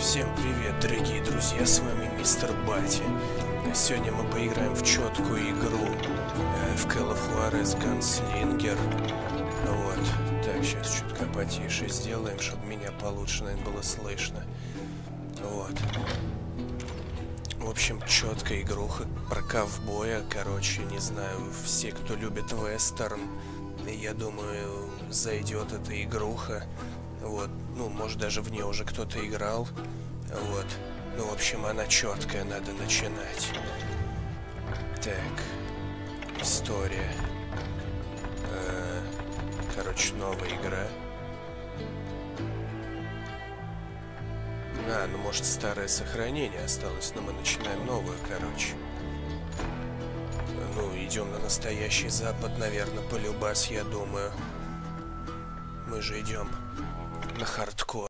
Всем привет, дорогие друзья, с вами мистер Батя. Сегодня мы поиграем в четкую игру в Call of Juarez Gunslinger. Вот, так, сейчас чутка потише сделаем, чтобы меня получше, наверное, было слышно. Вот. В общем, четкая игруха про ковбоя, короче, не знаю, все, кто любит вестерн, я думаю, зайдет эта игруха. Вот, ну, может, даже в нее уже кто-то играл. Вот. Ну, в общем, она четкая, надо начинать. Так. История. Короче, новая игра. Ну, может, старое сохранение осталось, но мы начинаем новую, короче. Ну, идем на настоящий Запад, наверное, полюбас, я думаю. Мы же идем на хардкор.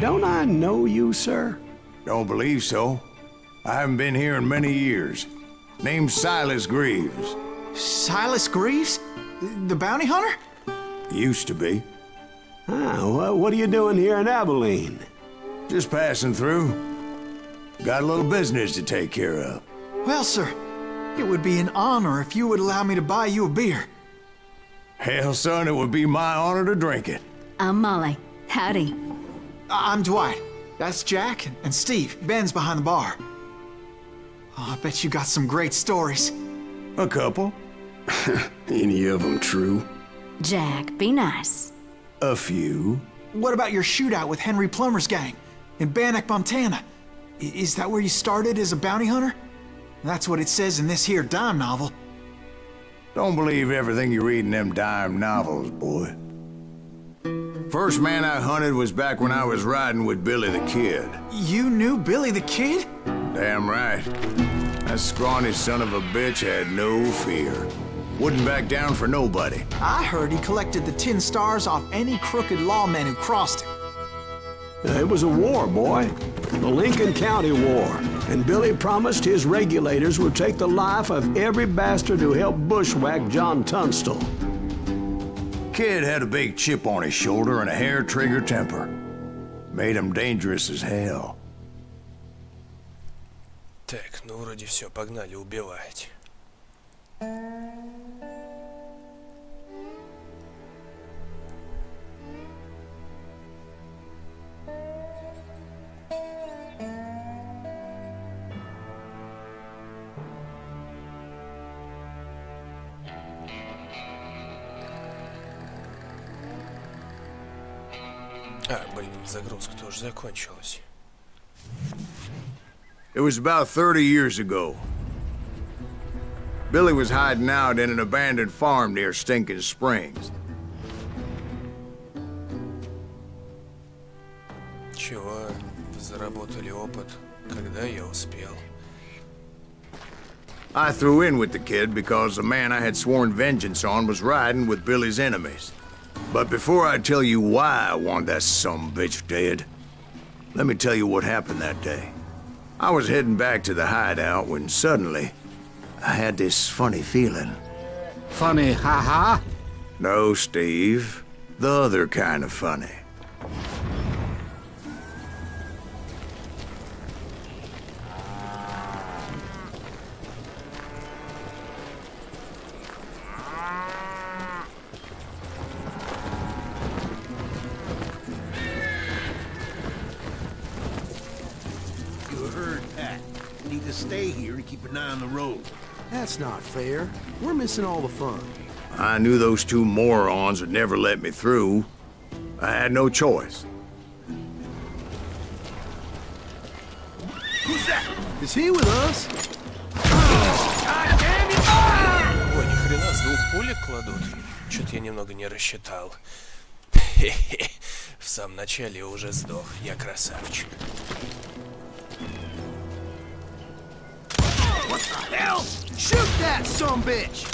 Don't I know you, sir? Don't believe so. I haven't been here in many years. Name's Silas Greaves. Silas Greaves? The bounty hunter? Used to be. Well, what are you doing here in Abilene? Just passing through. Got a little business to take care of. Well, sir, it would be an honor if you would allow me to buy you a beer. Hell, son, it would be my honor to drink it. I'm Molly. Howdy. I'm Dwight. That's Jack and Steve. Ben's behind the bar. Oh, I bet you got some great stories. A couple. Any of them true? Jack, be nice. A few. What about your shootout with Henry Plummer's gang in Bannock, Montana? Is that where you started as a bounty hunter? That's what it says in this here dime novel. Don't believe everything you read in them dime novels, boy. First man I hunted was back when I was riding with Billy the Kid. You knew Billy the Kid? Damn right. That scrawny son of a bitch had no fear. Wouldn't back down for nobody. I heard he collected the 10 stars off any crooked lawman who crossed him. It was a war, boy. The Lincoln County War. And Billy promised his regulators would take the life of every bastard who helped bushwhack John Tunstall. Kid had a big chip on his shoulder and a hair-trigger temper. Made him dangerous as hell. Так, ну вроде все, погнали убивать. Блин, загрузка тоже закончилась. It was about 30 years ago. Billy was hiding out in an abandoned farm near Stinking Springs. Чего? Заработали опыт. Когда я успел? I threw in with the kid because the man I had sworn vengeance on was riding with Billy's enemies. But before I tell you why I want that sumbitch dead, let me tell you what happened that day. I was heading back to the hideout when suddenly I had this funny feeling. Funny, ha-ha? No, Steve. The other kind of funny. Need to stay here and keep an eye on the road. That's not fair. We're missing all the fun. I knew those two morons would never let me through. I had no choice. Who's that? Is he with us? Ой, ни хрена, с двух пулек кладут. Чё-то я немного не рассчитал. Хе-хе. В самом начале уже сдох. Я красавчик. What the hell? Shoot that sumbitch!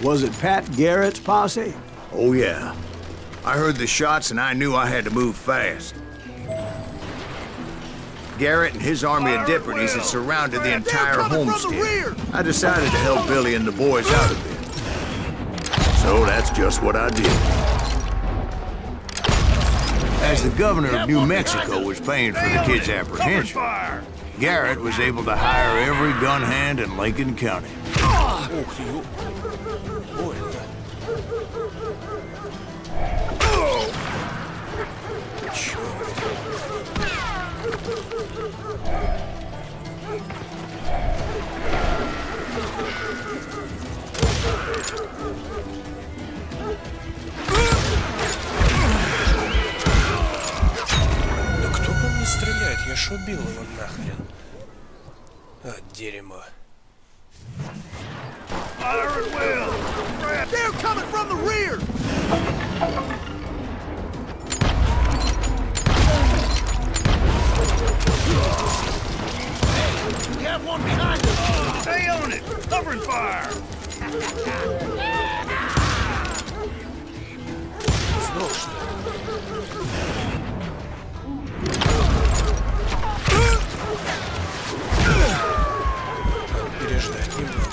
Was it Pat Garrett's posse? Oh, yeah. I heard the shots and I knew I had to move fast. Garrett and his army of deputies had surrounded the entire homestead. I decided to help Billy and the boys out of it. So that's just what I did. As the governor of New Mexico was paying for the kids' apprehension, Garrett was able to hire every gun hand in Lincoln County. Ух ты, больно. Черт. Да кто по мне стреляет? Я ж убил его нахрен. А, дерьмо. They're coming from the rear! Hey, we have one behind us! Stay on it! Covering fire! Сдох, что ли? Переждать немного.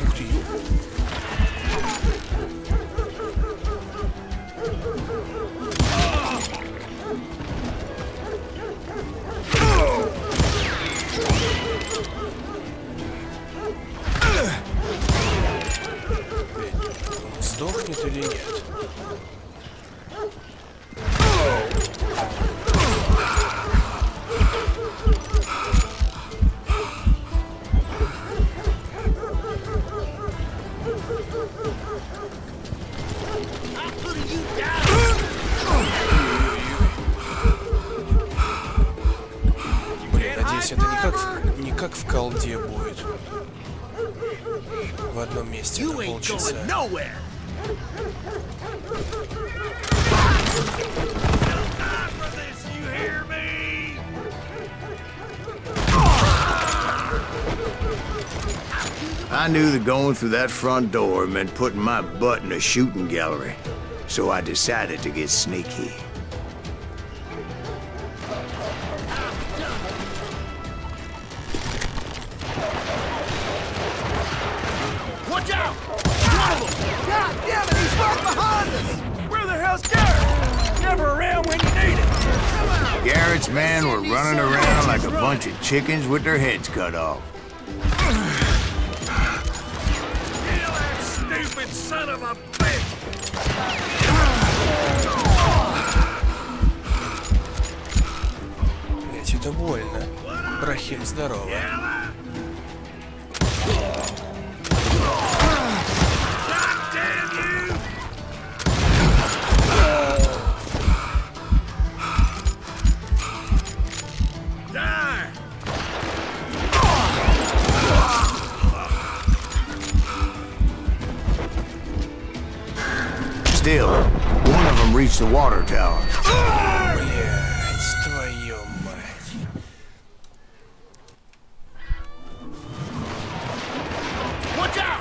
Ух ты, ё. Сдохнет или нет? Блин, надеюсь, это не как в колде будет. В одном месте на полчаса. I knew that going through that front door meant putting my butt in a shooting gallery, so I decided to get sneaky. Watch out! One of them! God damn it, he's right behind us! Where the hell's Garrett? Never around when you need it! Come on! Garrett's men were running around like a bunch of chickens with their heads cut off. Stupid son of a bitch! Блять, это больно. Брахим, здорово. Still, one of them reached the water tower. Блять, твою мать. Watch out!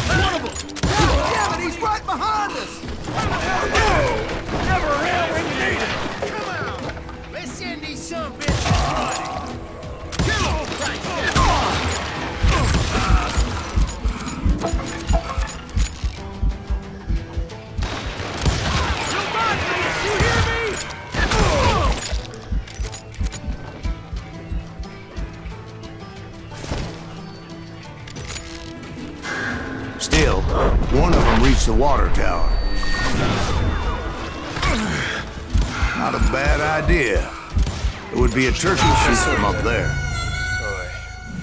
One of them! God damn it, he's right behind us! Never around when you need it! Come on! Let's send these some bitches running! Kill them right there! Still, one of them reached the water tower. Not a bad idea. It would be a turkey shoot from up there. Ой,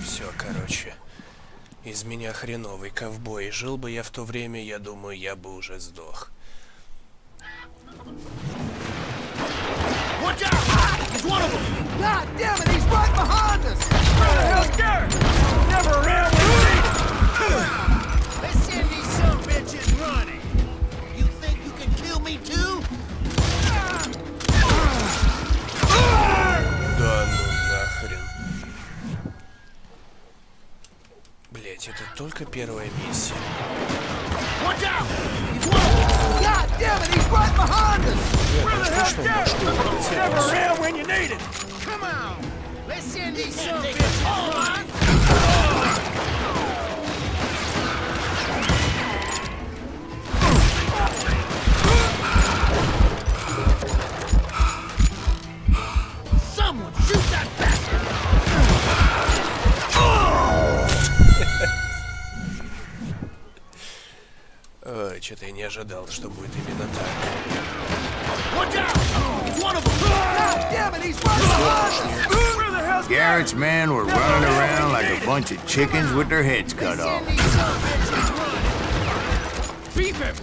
все, короче. Из меня хреновый ковбой. Жил бы я в то время, я думаю, я бы уже сдох. Watch out! He's one of them! God damn it, he's right только первая миссия. Watch out! He's one! God damn it, he's right behind us! Where the hell's Garrett? Never around when you need it! Come on! Let's send these some bitches on! Someone shoot that bastard! Ой, что-то я не ожидал, что будет именно так. Watch out! He's one of them! God damn it, he's right behind us! Where the hell's Garrett's men were running around like a bunch of chickens with their heads cut off. Beep him!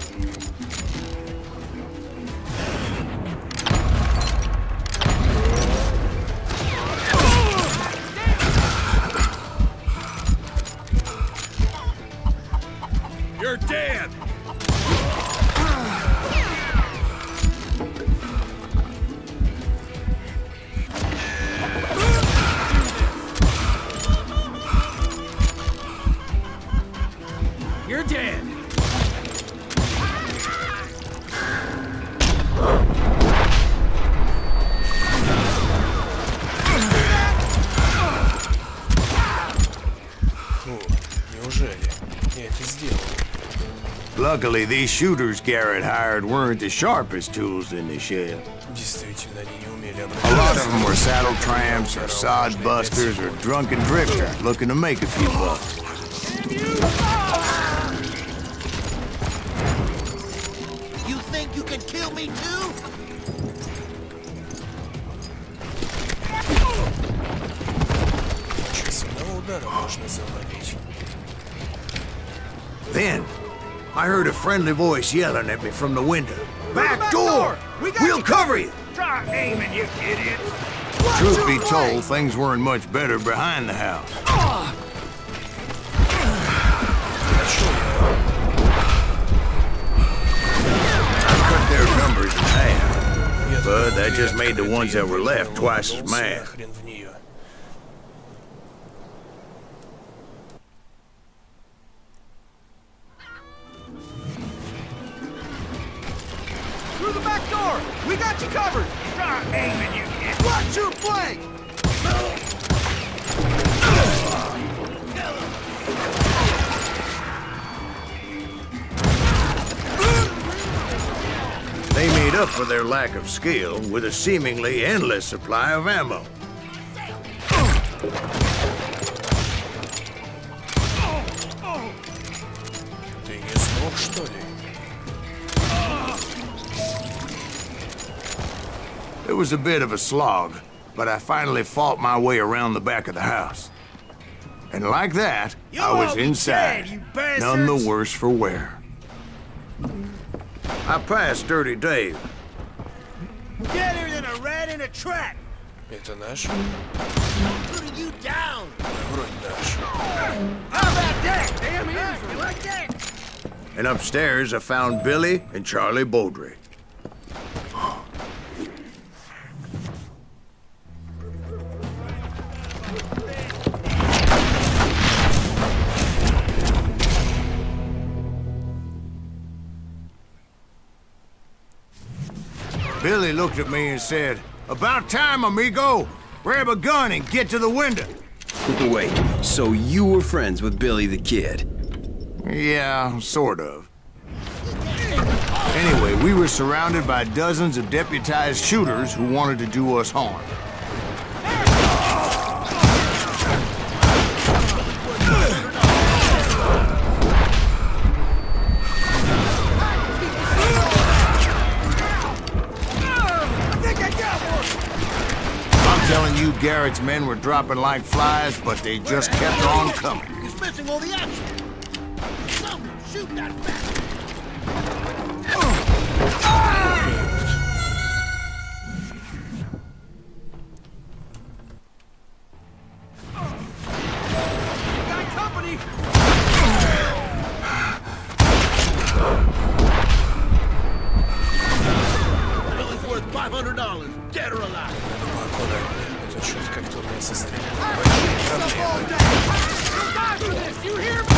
You're dead! You're dead! Фу, неужели? Я это сделал. Luckily, these shooters Garrett hired weren't the sharpest tools in the shed. Действительно, они не умели A lot of обращаться. them were saddle tramps or sod busters or drunken drifters looking to make a few bucks. You think you can kill me too? С одного удара можно завалить. Then, I heard a friendly voice yelling at me from the window. Back door! We'll cover you! Try aiming, you idiots! Truth be told, things weren't much better behind the house. I cut their numbers in half, but that just made the ones that were left twice as mad. Хрен в нее. Through the back door! We got you covered! Try aiming, you idiots! Watch your flank! They made up for their lack of skill with a seemingly endless supply of ammo. Ты не смог, что ли? It was a bit of a slog, but I finally fought my way around the back of the house. And like that, I was inside, none the worse for wear. I passed Dirty Dave. Better than a rat in a trap! Это наш? Putting you down! Вроде наш. How about that? Damn it! You like that? And upstairs, I found Billy and Charlie Beaudry. Billy looked at me and said, "About time, amigo! Grab a gun and get to the window." Wait, so you were friends with Billy the Kid? Yeah, sort of. Anyway, we were surrounded by dozens of deputized shooters who wanted to do us harm. I'm telling you, Garrett's men were dropping like flies, but they just kept on coming. He's missing all the action! Someone shoot that bastard! Got company! Billy's worth $500, dead or alive. Аккуратнее. Это что-то как-то у меня со стрелой. All right, after this, you hear me?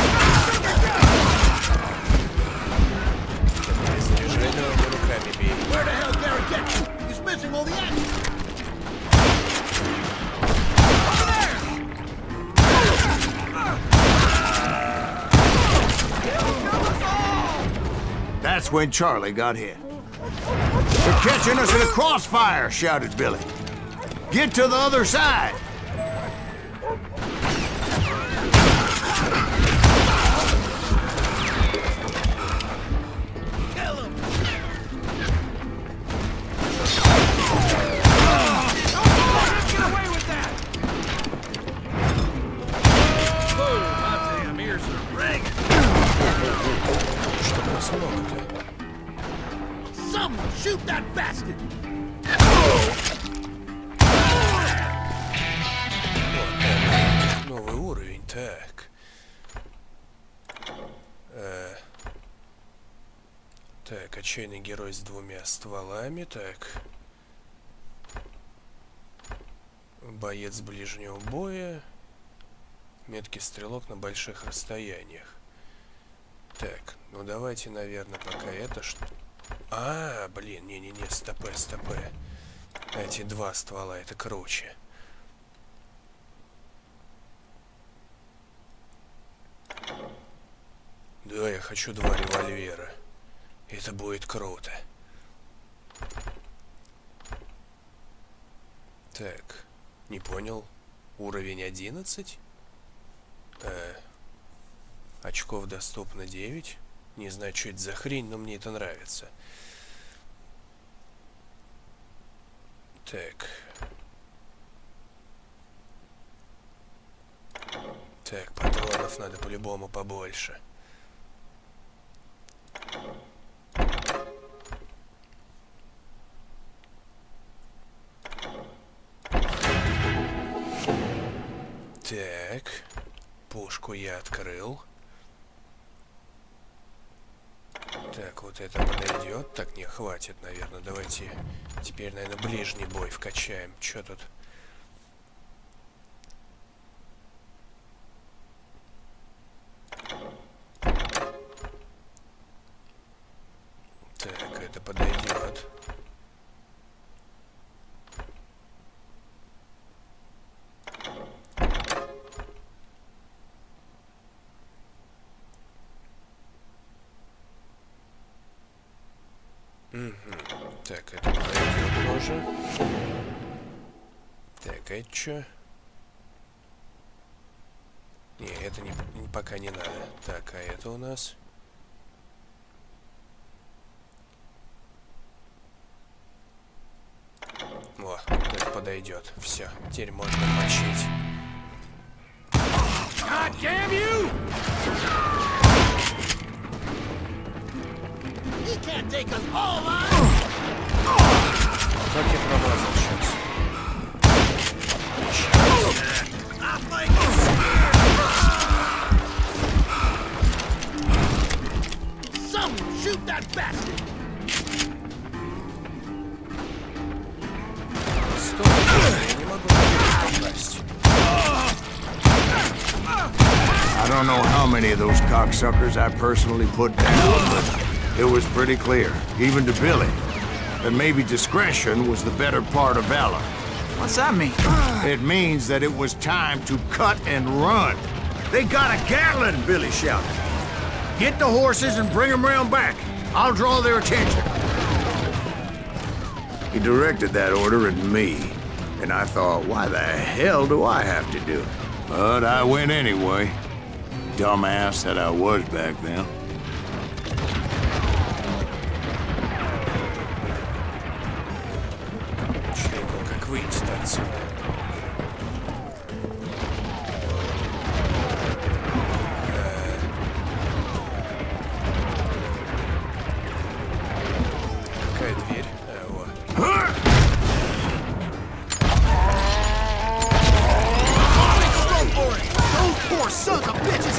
Where the hell did Garrett get you? He's missing all the action. Over there! That's when Charlie got hit. "They're catching us in a crossfire," shouted Billy. "Get to the other side." Someone shoot that bastard! Новый уровень, так. Так, отчаянный герой с 2 стволами, так. Боец ближнего боя. Меткий стрелок на больших расстояниях. Так, ну давайте, наверное, пока это что... блин, не-не-не, стопэ. Эти 2 ствола, это круче. Да, я хочу 2 револьвера. Это будет круто. Так, не понял. Уровень 11? Очков доступно 9. Не знаю, что это за хрень, но мне это нравится. Так. Так, патронов надо по-любому побольше. Так. Пушку я открыл. Так, вот это подойдет. Так, не, хватит, наверное. Давайте теперь, наверное, ближний бой вкачаем. Чё тут? Так, это подойдет. Так, это подойдет тоже. Так, а это чё? Не, это пока не надо. Так, а это у нас... О, это подойдет. Все, теперь можно мочить. God damn you! He can't take us all on! Как я промазал сейчас? Someone shoot that bastard! Стой, я не могу попасть. I don't know how many of those cocksuckers I personally put down, but it was pretty clear, even to Billy, that maybe discretion was the better part of valor. What's that mean? It means that it was time to cut and run. "They got a Gatling!" Billy shouted. "Get the horses and bring them round back. I'll draw their attention." He directed that order at me, and I thought, why the hell do I have to do it? But I went anyway. Dumbass that I was back then. Как выйти отсюда? Какая дверь? Вот.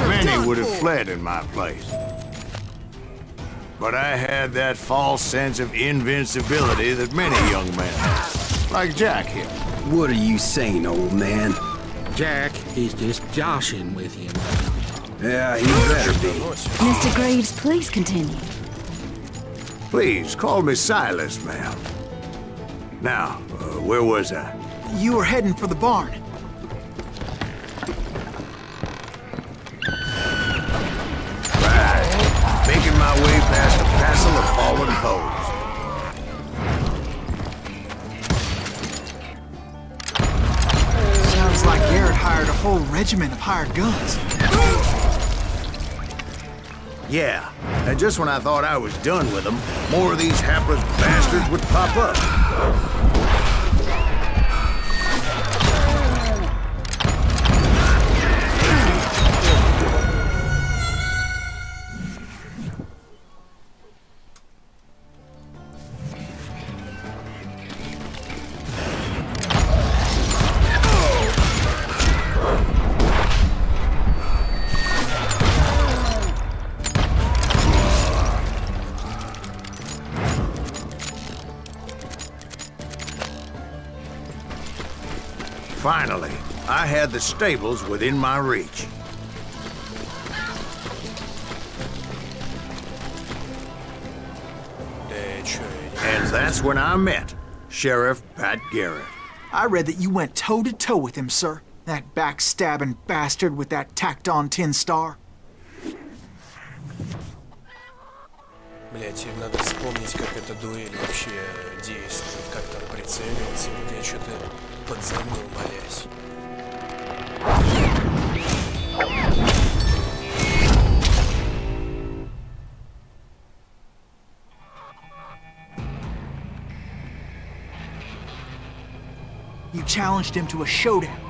Many would have fled in my place. But I had that false sense of invincibility that many young men have. Like Jack here. What are you saying, old man? Jack is just joshing with you. Yeah, he better be. Mr. Graves, please continue. Please, call me Silas, ma'am. Now, where was I? You were heading for the barn. Right. Making my way past a passel of fallen foes. Sounds like Garrett hired a whole regiment of hired guns. Yeah, and just when I thought I was done with them, more of these hapless bastards would pop up. Finally, I had the stables within my reach. And that's when I met Sheriff Pat Garrett. I read that you went toe-to-toe with him, sir. That backstabbing bastard with that tacked-on tin star. Блять, надо вспомнить, как эта дуэль вообще действует, как там прицеливаться. Я что-то подзабыл, молясь. You challenged him to a showdown.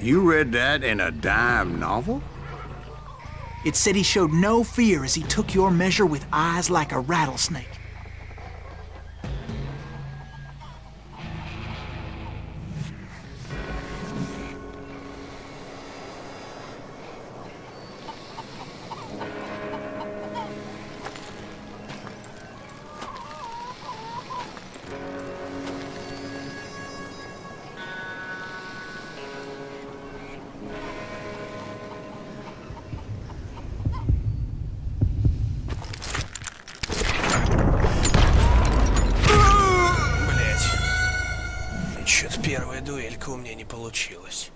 You read that in a dime novel? It said he showed no fear as he took your measure with eyes like a rattlesnake. Первая дуэлька у меня не получилась.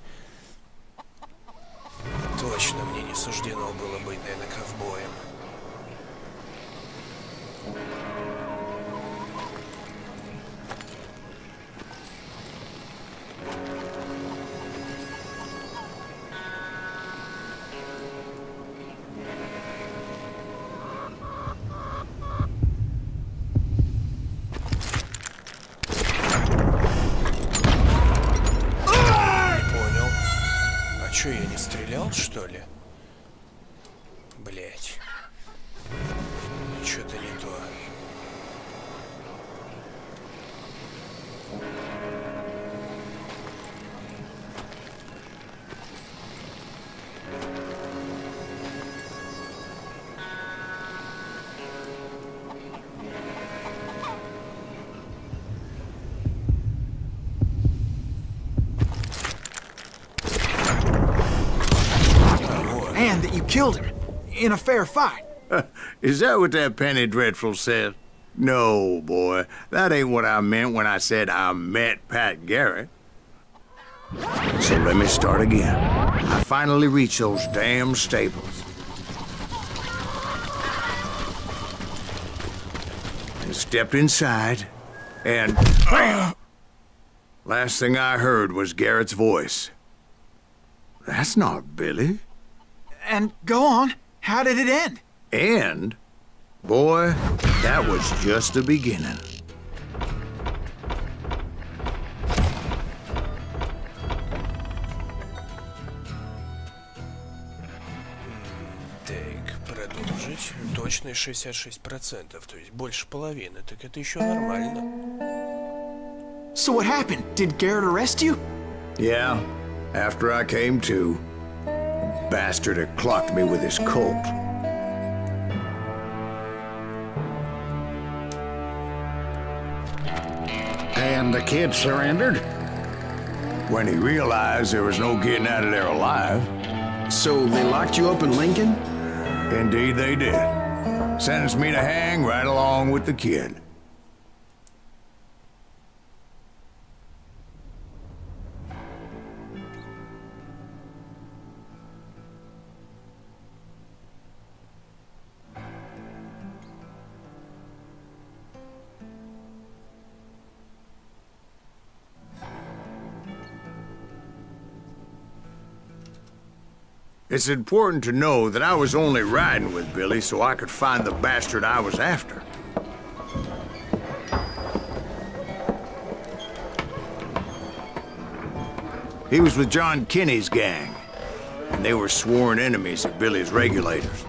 Точно мне не суждено было быть, наверное, ковбоем. Чё, я не стрелял, что ли? Блять. Чё-то не то. And that you killed him in a fair fight. Is that what that Penny Dreadful said? No, boy. That ain't what I meant when I said I met Pat Garrett. So let me start again. I finally reached those damn stables. And stepped inside, and... Last thing I heard was Garrett's voice. That's not Billy. And go on. How did it end? And, boy, that was just the beginning. Так, продолжить. Точность 66%, то есть больше половины. Так это еще нормально. So what happened? Did Garrett arrest you? Yeah, after I came to, the bastard had clocked me with his Colt. And the kid surrendered? When he realized there was no getting out of there alive. So they locked you up in Lincoln? Indeed they did. Sentenced me to hang right along with the kid. It's important to know that I was only riding with Billy so I could find the bastard I was after. He was with John Kinney's gang, and they were sworn enemies of Billy's regulators.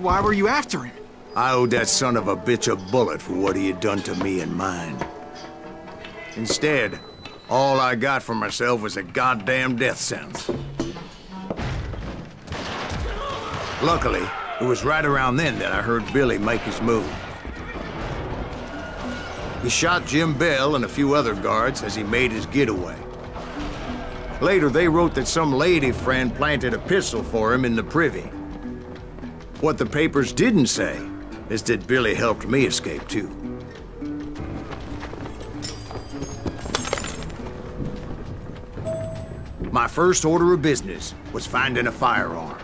Why were you after him? I owed that son of a bitch a bullet for what he had done to me and mine. Instead, all I got for myself was a goddamn death sentence. Luckily, it was right around then that I heard Billy make his move. He shot Jim Bell and a few other guards as he made his getaway. Later, they wrote that some lady friend planted a pistol for him in the privy. What the papers didn't say is that Billy helped me escape, too. My first order of business was finding a firearm.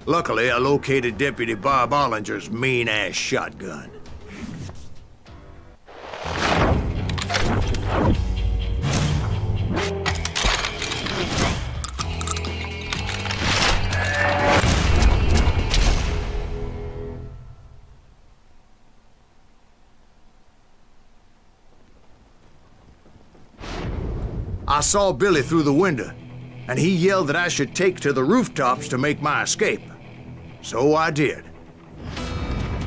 Luckily, I located Deputy Bob Ollinger's mean-ass shotgun. I saw Billy through the window, and he yelled that I should take to the rooftops to make my escape. So I did.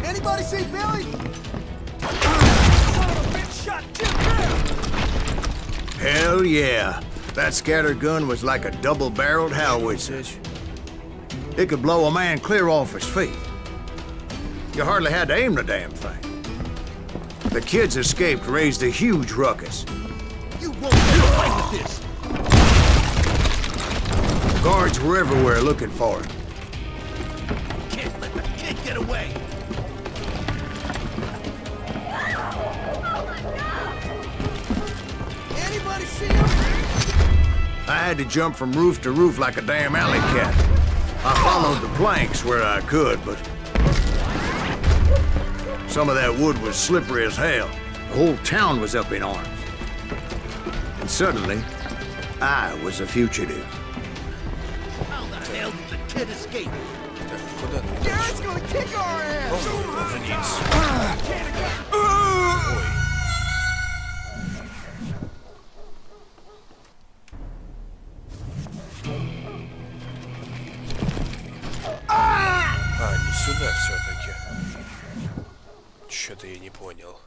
Anybody see Billy? Son of a bitch shot Jim Bell! Hell yeah. That scatter gun was like a double-barreled howitzer. It could blow a man clear off his feet. You hardly had to aim the damn thing. The kids escaped raised a huge ruckus. You won't get away with this! Guards were everywhere looking for him. Can't let the kid get away! Anybody see him? I had to jump from roof to roof like a damn alley cat. I followed the planks where I could, but some of that wood was slippery as hell. The whole town was up in arms. And suddenly, I was a fugitive. How the hell did the kid escape? Garrett's gonna kick our ass! А, не сюда все-таки. Что-то я не понял.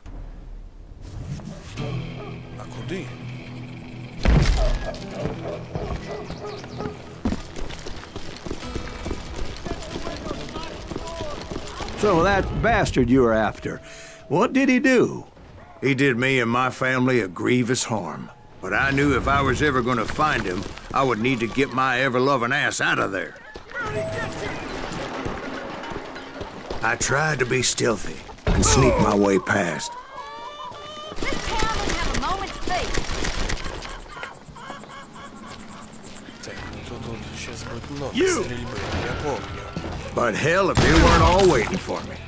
А куды? So that bastard you were after, what did he do? He did me and my family a grievous harm. But I knew if I was ever gonna find him, I would need to get my ever-loving ass out of there. I tried to be stealthy and sneak my way past. This town doesn't have a moment's peace. Так, ну тут сейчас будет много стрельбы, я помню. But hell, if they weren't all waiting for me.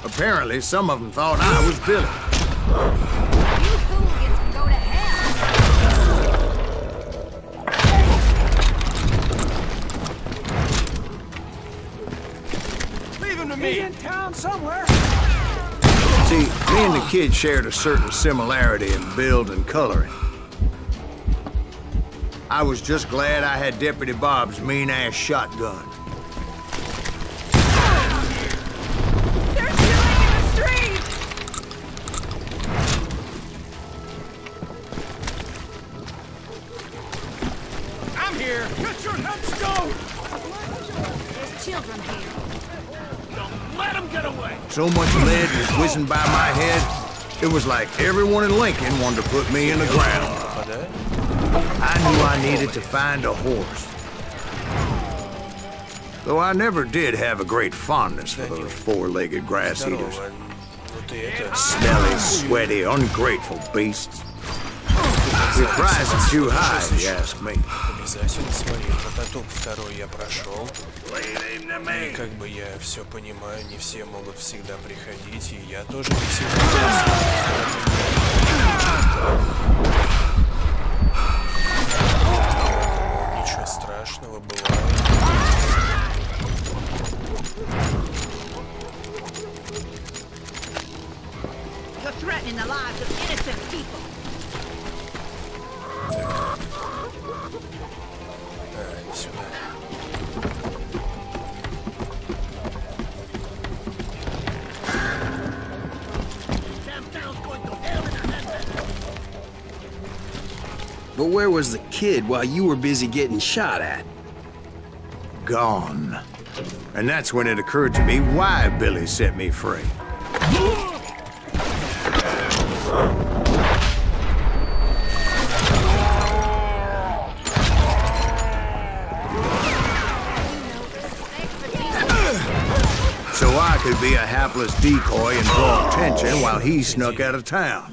Apparently, some of them thought I was Billy. You hooligans can go to hell. Leave him to me! He's in town somewhere. See, me and the kid shared a certain similarity in build and coloring. I was just glad I had Deputy Bob's mean-ass shotgun. They're shooting in the street! I'm here! Get your headstone! There's children here. Don't let him get away! So much lead was whizzing by my head, it was like everyone in Lincoln wanted to put me in the ground. I knew I needed to find a horse. Though I never did have a great fondness for those four-legged grass eaters. Smelly, sweaty, ungrateful beasts. The price is too high, if you ask me. Обязательно смотри, прототип второй я прошел. И как бы я все понимаю, не все могут всегда приходить, и я тоже не всегда. Ничего страшного, бывает. You're threatening the lives of innocent people. Сюда. But where was the kid while you were busy getting shot at? Gone. And that's when it occurred to me why Billy set me free. So I could be a hapless decoy and draw attention while he snuck out of town.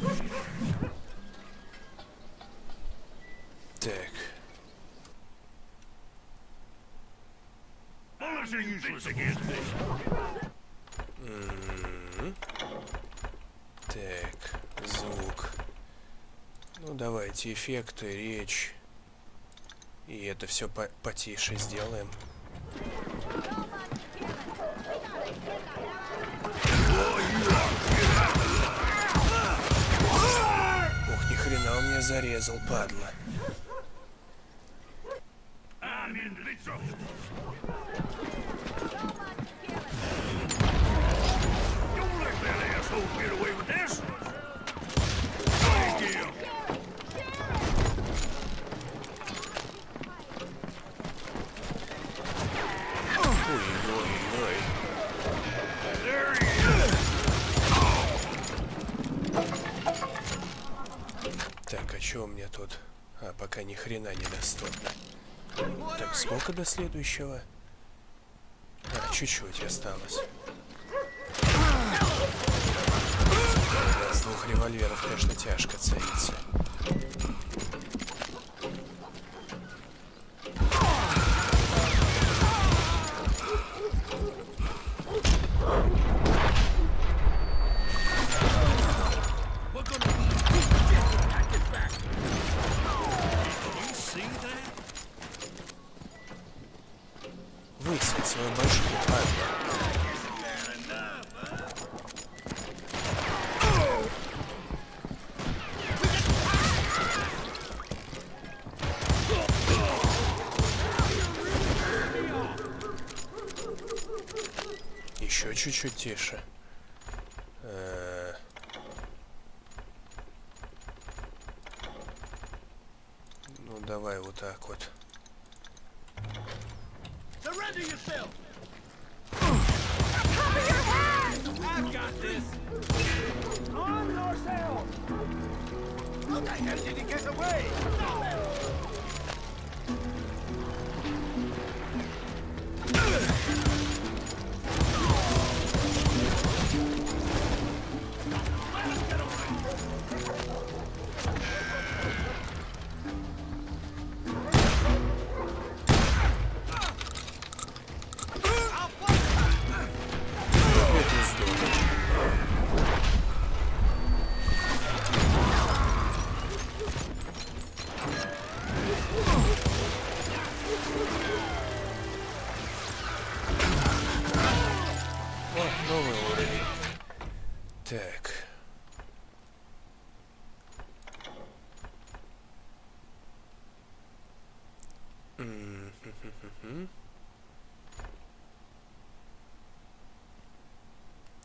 Так. Так, звук. Ну, давайте эффекты, речь. И это все потише сделаем. Ух, ни хрена он меня зарезал, падла. Ой-ой-ой. Так, а что у меня тут? А, пока ни хрена недоступно. Так, сколько до следующего? А, чуть-чуть осталось. С двух револьверов, конечно, тяжко целиться. Высадь свою башку, падла. Еще чуть-чуть тише. Ну, давай вот так вот. Surrender yourself! Cover your head! I've got this! Arm yourself! How the hell did he get away? Новый уровень. Так.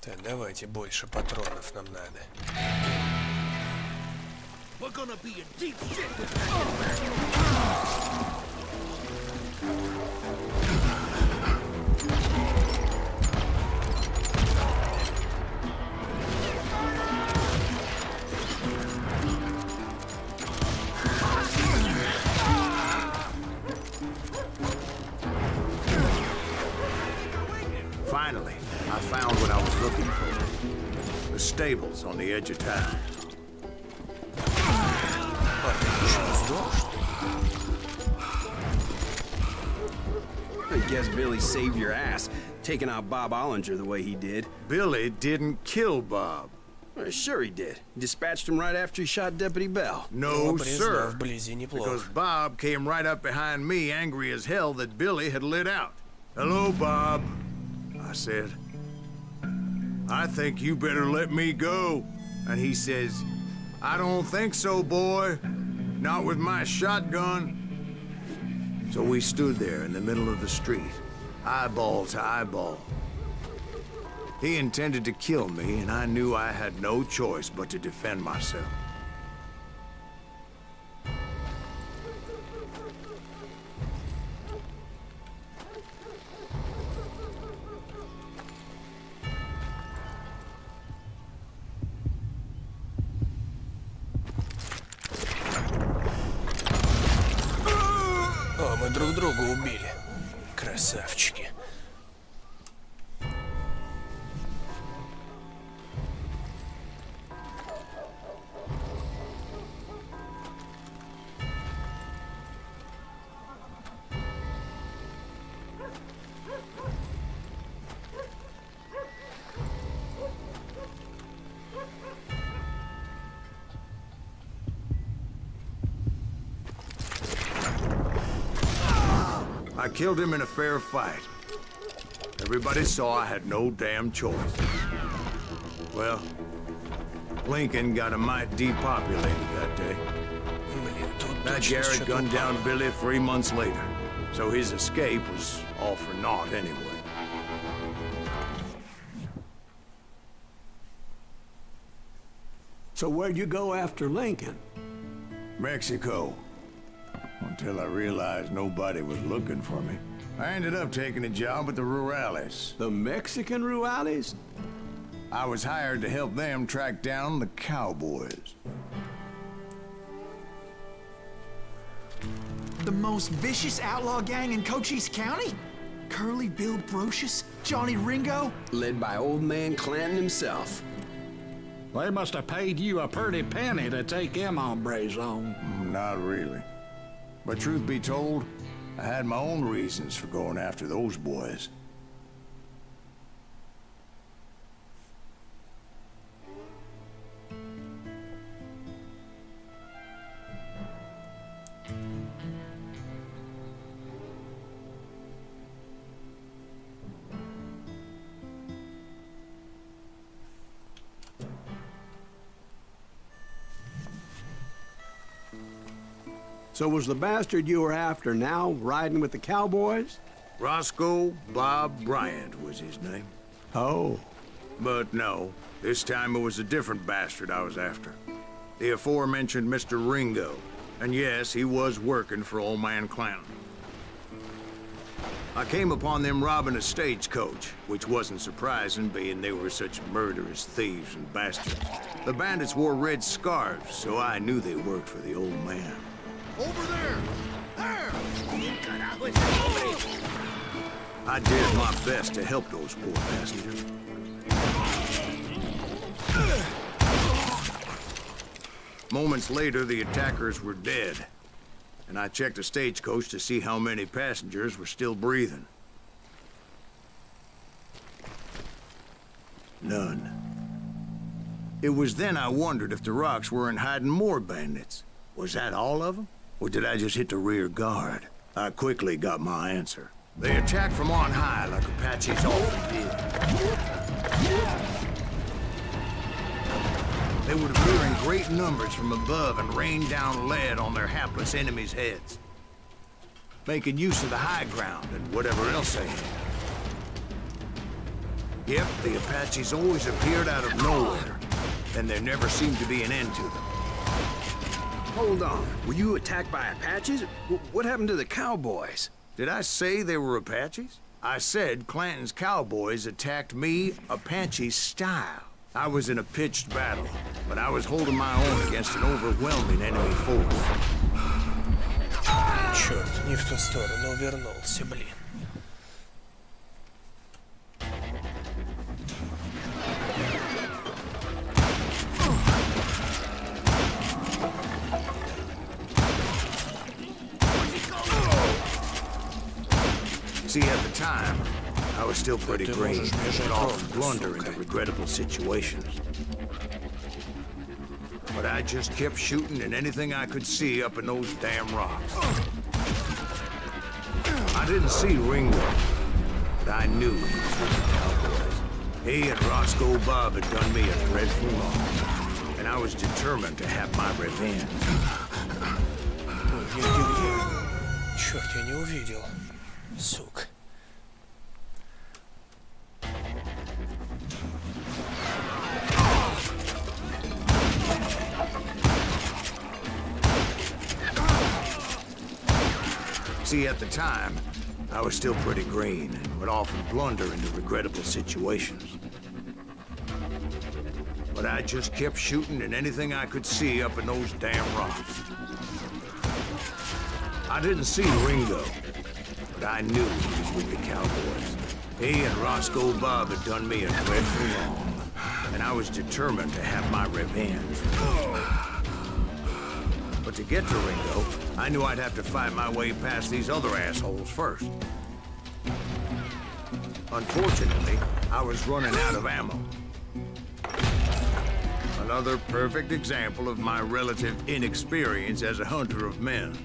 Так, давайте больше патронов нам надо. We're gonna be in deep shit with that. I found what I was looking for. The stables on the edge of town. I guess Billy saved your ass, taking out Bob Ollinger the way he did. Billy didn't kill Bob. Well, sure he did. He dispatched him right after he shot Deputy Bell. No, sir. Because Bob came right up behind me, angry as hell that Billy had lit out. Hello, Bob, I said. I think you better let me go. And he says, I don't think so, boy. Not with my shotgun. So we stood there in the middle of the street, eyeball to eyeball. He intended to kill me, and I knew I had no choice but to defend myself. О, мы друг друга убили. Красавчики. I killed him in a fair fight. Everybody saw I had no damn choice. Well, Lincoln got a mite depopulated that day. That Garrett gunned down Billy 3 months later, so his escape was all for naught anyway. So where'd you go after Lincoln? Mexico. Until I realized nobody was looking for me. I ended up taking a job with the Rurales. The Mexican Rurales? I was hired to help them track down the cowboys. The most vicious outlaw gang in Cochise County? Curly Bill Brocious? Johnny Ringo? Led by old man Clanton himself. They must have paid you a pretty penny to take them hombres on. Not really. But truth be told, I had my own reasons for going after those boys. So was the bastard you were after now riding with the cowboys? Roscoe Bob Bryant was his name. Oh. But no, this time it was a different bastard I was after. The aforementioned Mr. Ringo. And yes, he was working for old man Clanton. I came upon them robbing a stagecoach, which wasn't surprising, being they were such murderous thieves and bastards. The bandits wore red scarves, so I knew they worked for the old man. Over there! There! I did my best to help those poor passengers. Moments later, the attackers were dead, and I checked the stagecoach to see how many passengers were still breathing. None. It was then I wondered if the rocks weren't hiding more bandits. Was that all of them? Or did I just hit the rear guard? I quickly got my answer. They attacked from on high like Apaches often did. They would appear in great numbers from above and rain down lead on their hapless enemies' heads, making use of the high ground and whatever else they had. Yep, the Apaches always appeared out of nowhere, and there never seemed to be an end to them. Hold on. Were you attacked by Apaches? What happened to the cowboys? Did I say they were Apaches? I said Clanton's cowboys attacked me Apache style. I was in a pitched battle, but I was holding my own against an overwhelming enemy force. Черт, не в ту сторону вернулся, блин. time, I was still pretty Ты green, можешь бежать but often ровно, blunder сука. into regrettable situations. But I just kept shooting at anything I could see up in those damn rocks. I didn't see Ringo, but I knew he was with the Cowboys. He and Roscoe Bob had done me a dreadful wrong, and I was determined to have my revenge. Где? Черт, я не увидел. Сука. See, at the time, I was still pretty green and would often blunder into regrettable situations. But I just kept shooting at anything I could see up in those damn rocks. I didn't see Ringo, but I knew he was with the Cowboys. He and Roscoe Bob had done me a dreadful wrong, and I was determined to have my revenge. But to get to Ringo, I knew I'd have to fight my way past these other assholes first. Unfortunately, I was running out of ammo. Another perfect example of my relative inexperience as a hunter of men.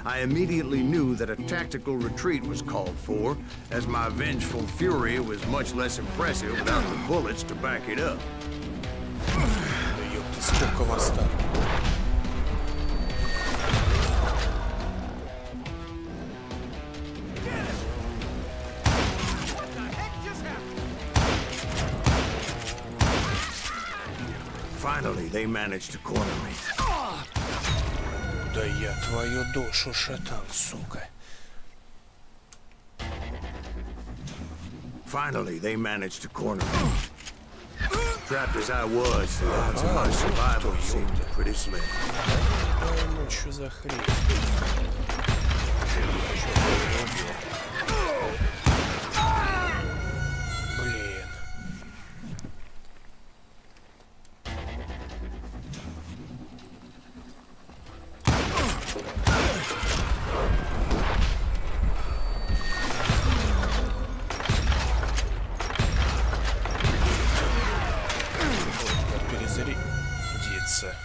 I immediately knew that a tactical retreat was called for, as my vengeful fury was much less impressive without the bullets to back it up. Да ёпта, сколько вас там? Finally, they managed to corner me. Да я твою душу шатал, сука. Finally, they managed to corner me. Trapped as I was, the odds of my survival seemed pretty slim. Ну, чё за хрень? Блин. Перезарядиться.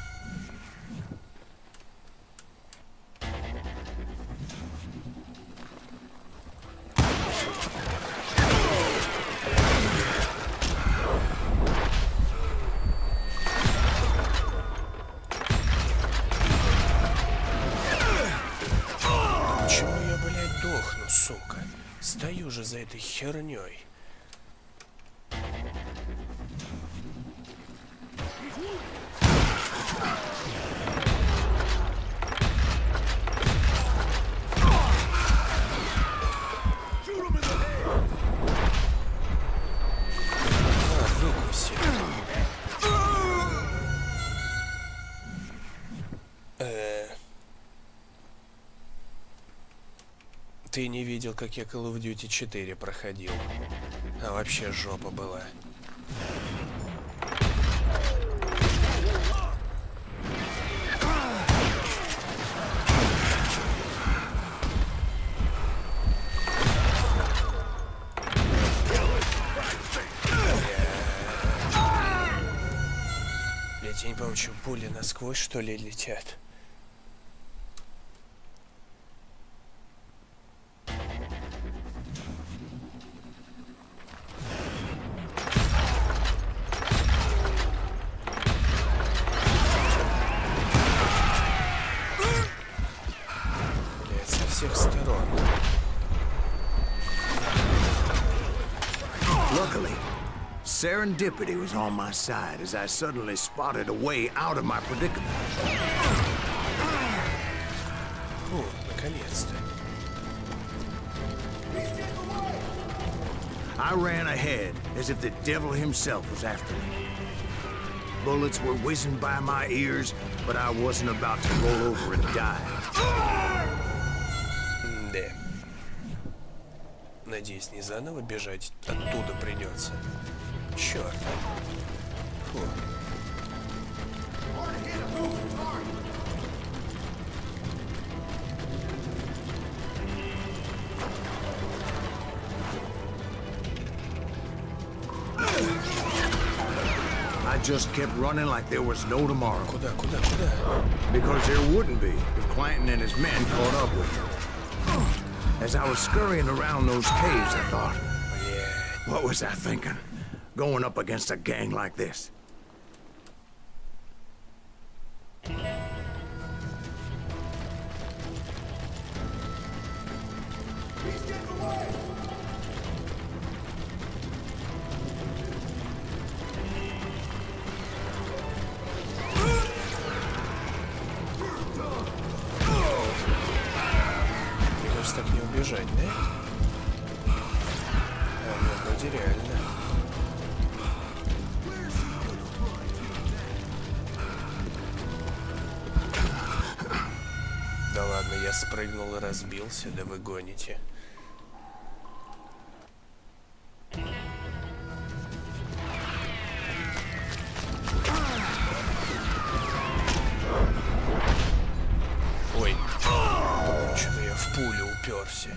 Почему я, блядь, дохну, сука? Стою же за этой херней. Выкуси. Ты не видел, как я Call of Duty 4 проходил. А вообще жопа была. Блять, я не помню, что пули насквозь, что ли, летят. Блять, со всех сторон. Luckily, serendipity was on my side as I suddenly spotted a way out of my predicament. О, наконец-то. I ran ahead as if the devil himself was after me. Bullets were whizzing by my ears, but I wasn't about to roll over and die. Да. Надеюсь, не заново бежать оттуда придется. Черт. Фу. just kept running like there was no tomorrow. Куда? Because there wouldn't be if Clanton and his men caught up with him. As I was scurrying around those caves, I thought, what was I thinking? Going up against a gang like this. Так не убежать, да? Нет, вроде реально. Да ладно, я спрыгнул и разбился, да вы гоните. Ой, что-то я в пулю уперся.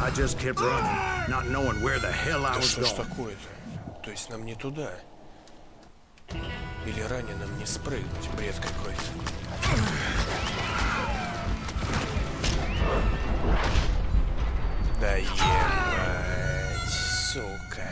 I just kept running, not knowing where the hell I was going. Что ж going. такое-то? То есть нам не туда? Или ранее нам не спрыгнуть? Бред какой-то. Да ебать, сука.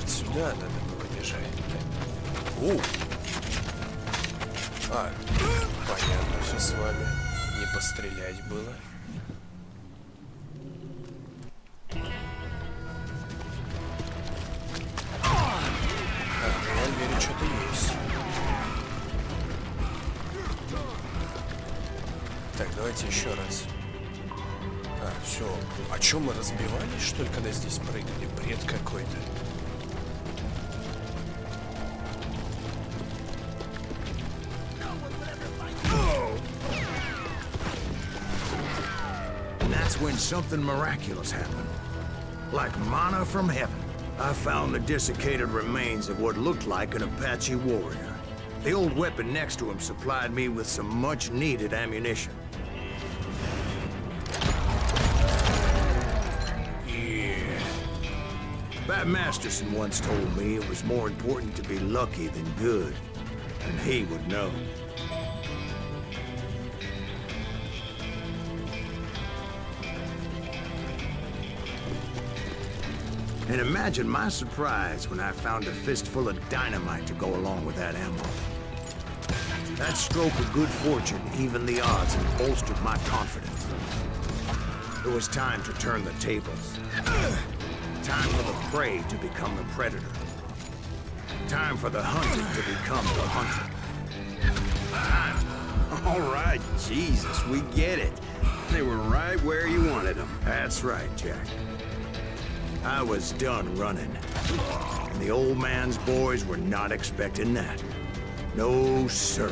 Сюда надо было бежать. Понятно все с вами. Не пострелять было. В Альвере что-то есть. Так, давайте еще раз. Все. А что, мы разбивались, что ли, когда здесь прыгали? Бред какой-то. When something miraculous happened. Like manna from heaven, I found the desiccated remains of what looked like an Apache warrior. The old weapon next to him supplied me with some much-needed ammunition. Yeah. Bat Masterson once told me it was more important to be lucky than good, and he would know. And imagine my surprise when I found a fistful of dynamite to go along with that ammo. That stroke of good fortune evened the odds and bolstered my confidence. It was time to turn the tables. Time for the prey to become the predator. Time for the hunted to become the hunted. Time. All right, Jesus, we get it. They were right where you wanted them. That's right, Jack. I was done running, and the old man's boys were not expecting that. No, sir.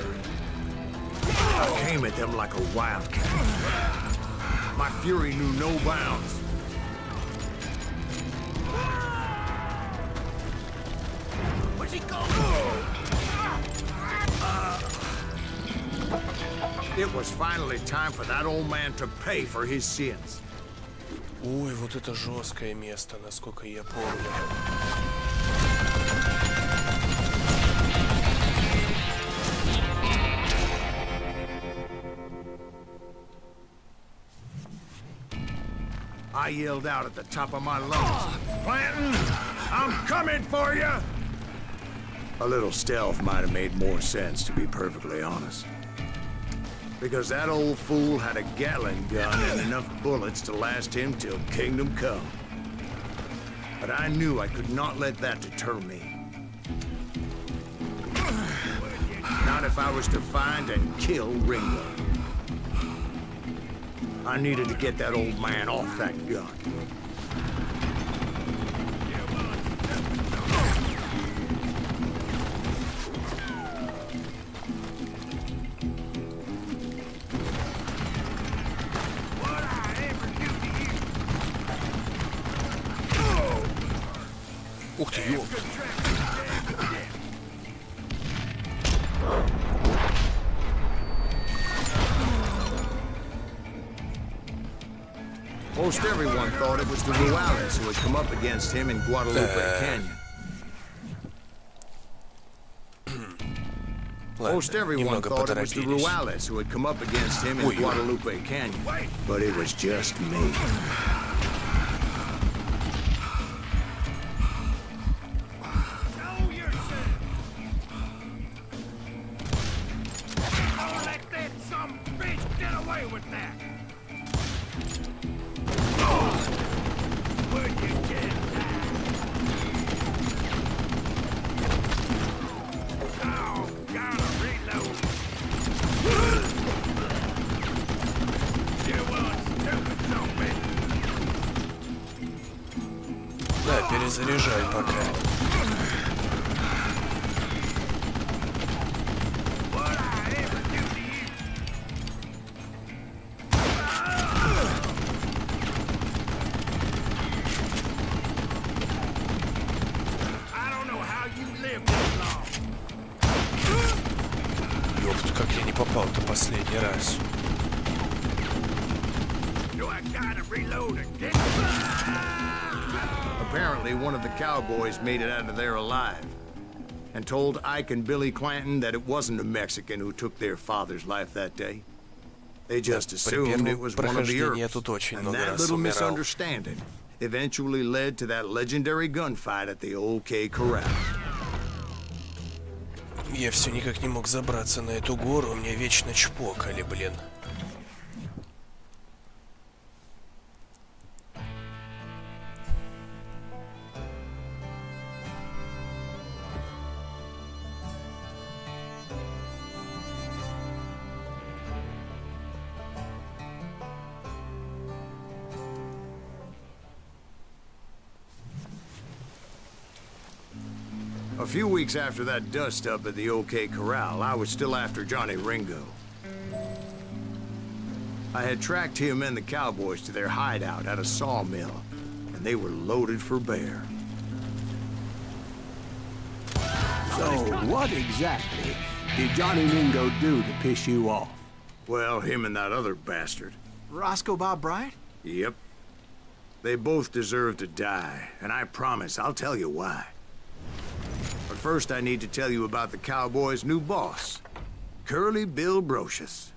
I came at them like a wildcat. My fury knew no bounds. Where's he going? It was finally time for that old man to pay for his sins. Ой, вот это жесткое место, насколько я помню. I yelled out at the top of my lungs, "Clanton, I'm coming for you!" A little stealth might have made more sense, to be perfectly honest. Because that old fool had a Gatling gun and enough bullets to last him till Kingdom Come. But I knew I could not let that deter me. Not if I was to find and kill Ringo. I needed to get that old man off that gun. Ух ты, ёпта. Most everyone thought it was the Ruales who had come up against him in Guadalupe Canyon. Most everyone thought it was the Ruales who had come up against him in Guadalupe Canyon. But it was just me. Да, перезаряжай пока. Ёпт, как я не попал-то последний раз. Apparently, one of the cowboys made it out of there alive and told Ike and Billy Clanton that it wasn't a Mexican who took their father's life that day. They just assumed it was one of the Earps, and that little misunderstanding eventually led to that legendary gunfight at the OK Corral. Я все никак не мог забраться на эту гору, меня вечно чпокали, блин. A few weeks after that dust-up at the OK Corral, I was still after Johnny Ringo. I had tracked him and the cowboys to their hideout at a sawmill, and they were loaded for bear. So, what exactly did Johnny Ringo do to piss you off? Well, him and that other bastard. Roscoe Bob Bryant? Yep. They both deserve to die, and I promise I'll tell you why. But first I need to tell you about the cowboys' new boss, Curly Bill Brocious.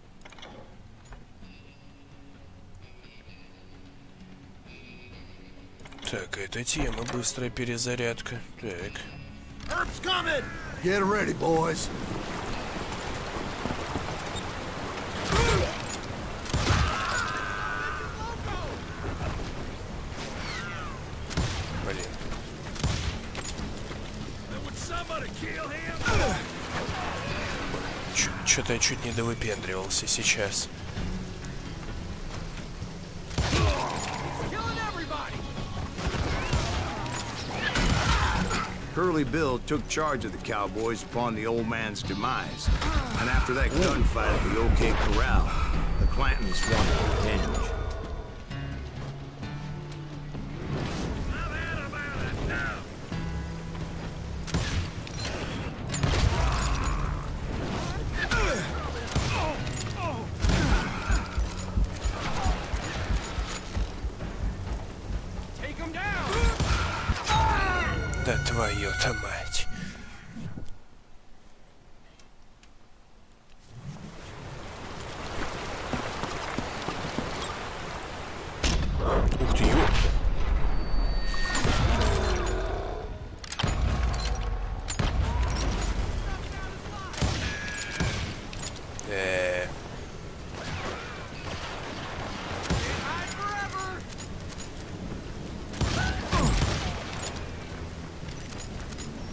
Так, это тема, быстрая перезарядка. Так. Earp's coming! Get ready, boys. Блин. Чё-то я чуть не довыпендривался сейчас. Curly Bill took charge of the cowboys upon the old man's demise. And after that gunfight at the OK Corral, the Clantons wanted revenge. Да твою-то мать. Ух ты, ёпта.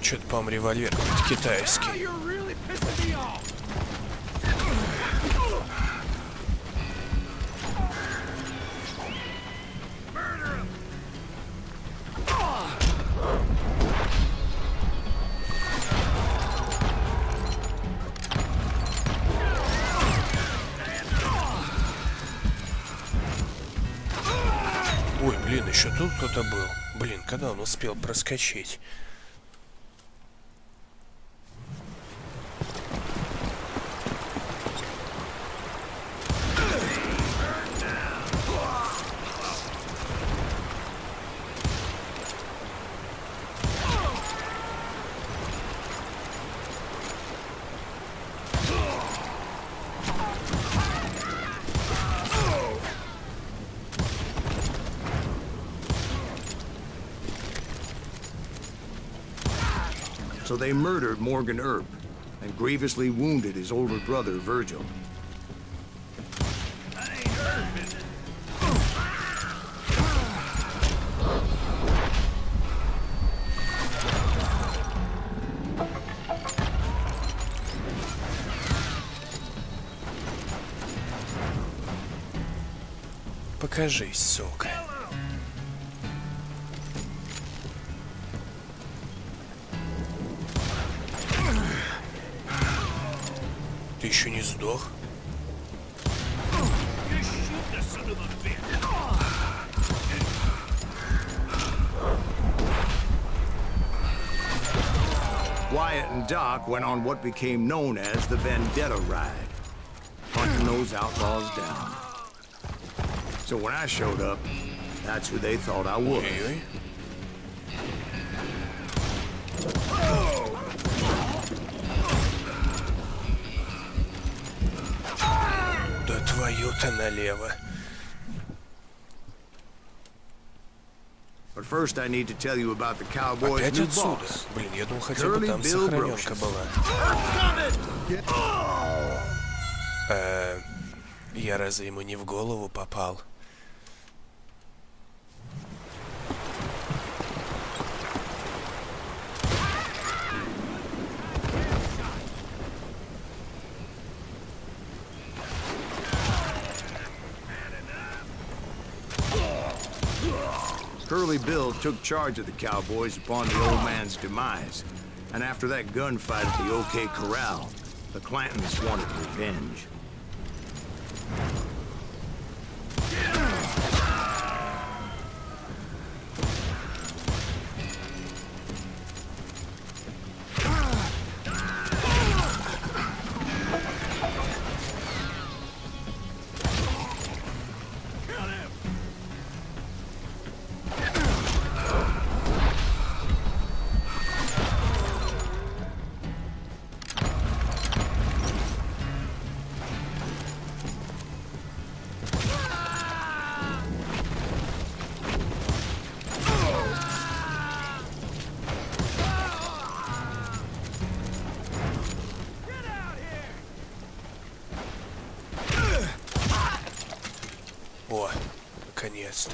Что-то, по-моему, револьвер какой-то китайский. Ой, блин, еще тут кто-то был. Блин, когда он успел проскочить? So they murdered Morgan Earp and grievously wounded his older brother, Virgil. Покажись, сука. Ты еще не сдох? Wyatt and Doc went on what became known as the Vendetta Ride, hunting those outlaws down. So when I showed up, that's who they thought I was. Ой-ой. Да твою-то налево. But first I need to tell you about the Cowboys' Опять new отсюда? boss. Блин, я думал, хотя бы там сохраненка была. Я разве ему не в голову попал? Curly Bill took charge of the Cowboys upon the old man's demise. And after that gunfight at the OK Corral, the Clantons wanted revenge. О, наконец-то.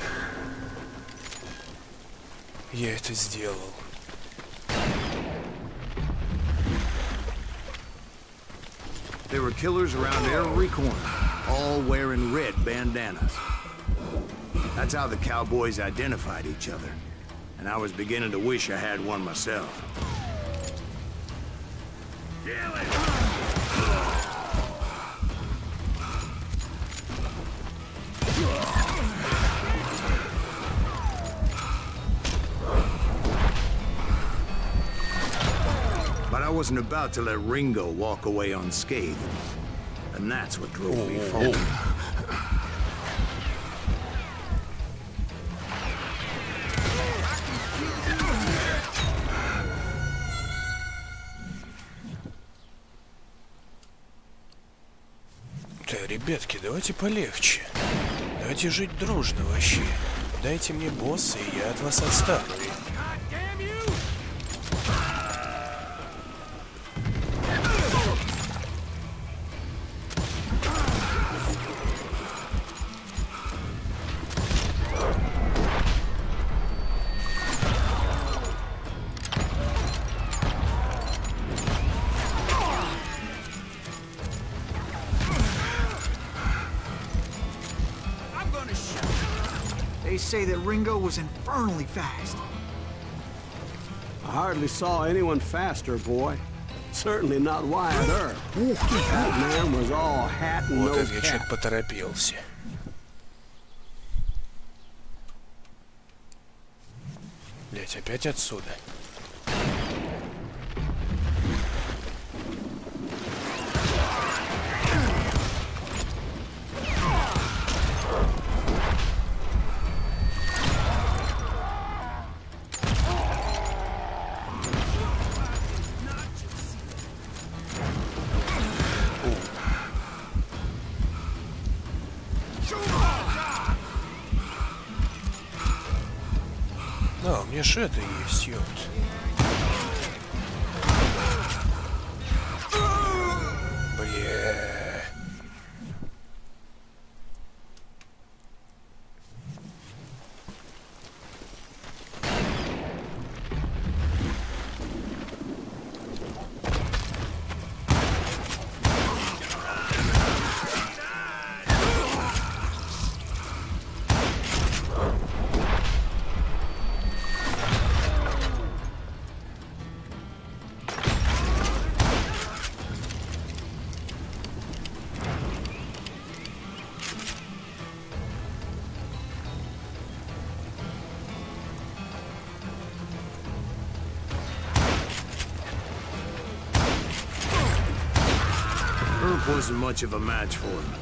Я это сделал. There were killers around every corner, all wearing red bandanas. That's how the Cowboys identified each other. And I was beginning to wish I had one myself. But I wasn't about to let Ringo walk away unscathed. And that's what drove me forward. Да, ребятки, давайте полегче. Давайте жить дружно вообще. Дайте мне босса, и я от вас отстану. say that Ringo was infernally fast. I hardly saw anyone faster, boy. Certainly not Wyatt Earp. That man was all hat and Вот no это я cap. чуть поторопился. Блять, опять отсюда. А, у меня же это есть, ёпт. Бля. Earp wasn't much of a match for him,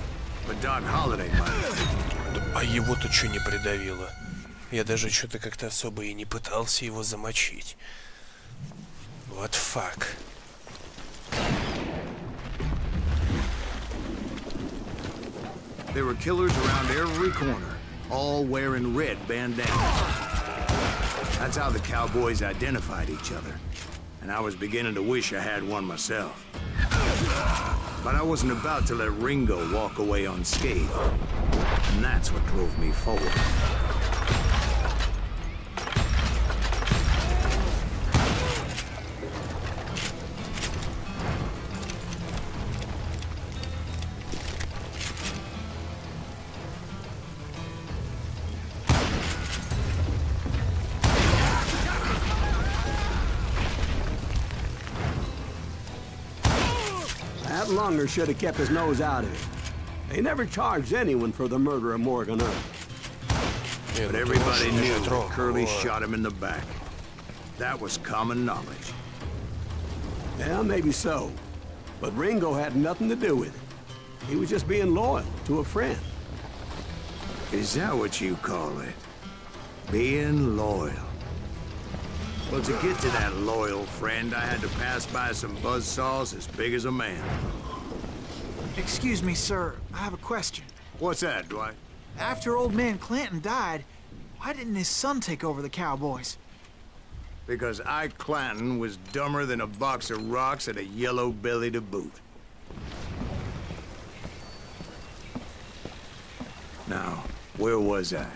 but Doc Holliday might have. А его-то что не придавило? Я даже что-то как-то особо и не пытался его замочить. What fuck? There were killers around every corner, all wearing red bandanas. That's how the cowboys identified each other. And I was beginning to wish I had one myself. But I wasn't about to let Ringo walk away unscathed. And that's what drove me forward. That Lunger should have kept his nose out of it. They never charged anyone for the murder of Morgan Earp. But everybody knew that Curly shot him in the back. That was common knowledge. Yeah, maybe so. But Ringo had nothing to do with it. He was just being loyal to a friend. Is that what you call it? Being loyal? Well, to get to that loyal friend, I had to pass by some buzzsaws as big as a man. Excuse me, sir. I have a question. What's that, Dwight? After old man Clanton died, why didn't his son take over the Cowboys? Because Ike Clanton was dumber than a box of rocks and a yellow belly to boot. Now, where was I?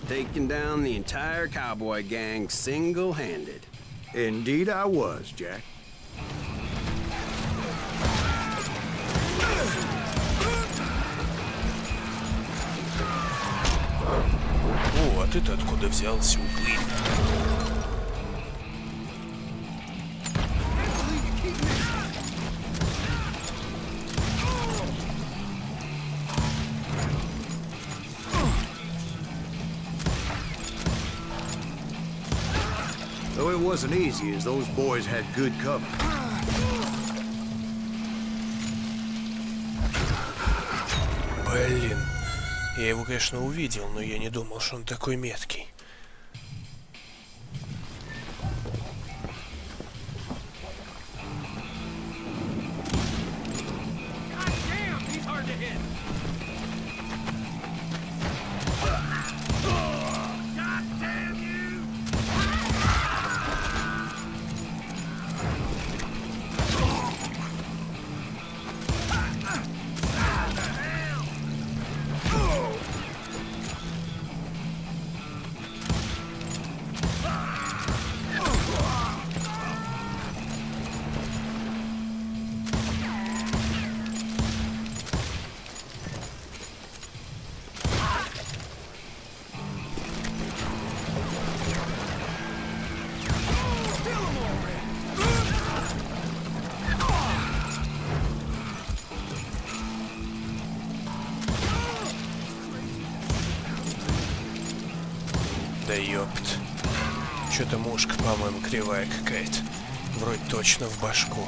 Taking down the entire cowboy gang single-handed. Indeed I was, Jack. О, а ты-то откуда взялся, упырь? Though it wasn't easy, as those boys had good cover. Блин. Я его, конечно, увидел, но я не думал, что он такой меткий. Да ёпт. Чё-то мушка, по-моему, кривая какая-то. Вроде точно в башку.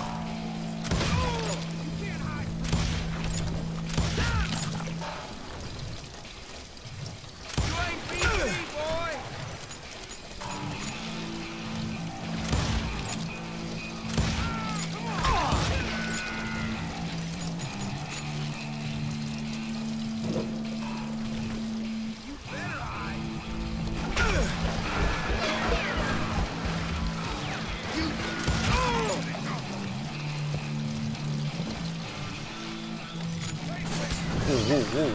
Воу-воу-воу.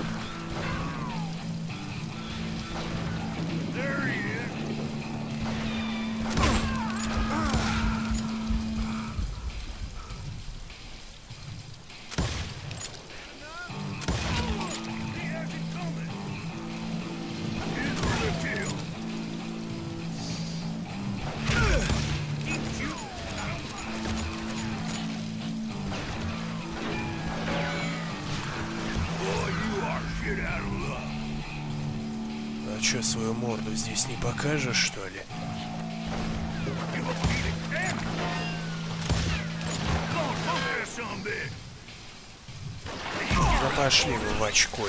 А чё, свою морду здесь не покажешь, что ли? Да пошли вы в очко.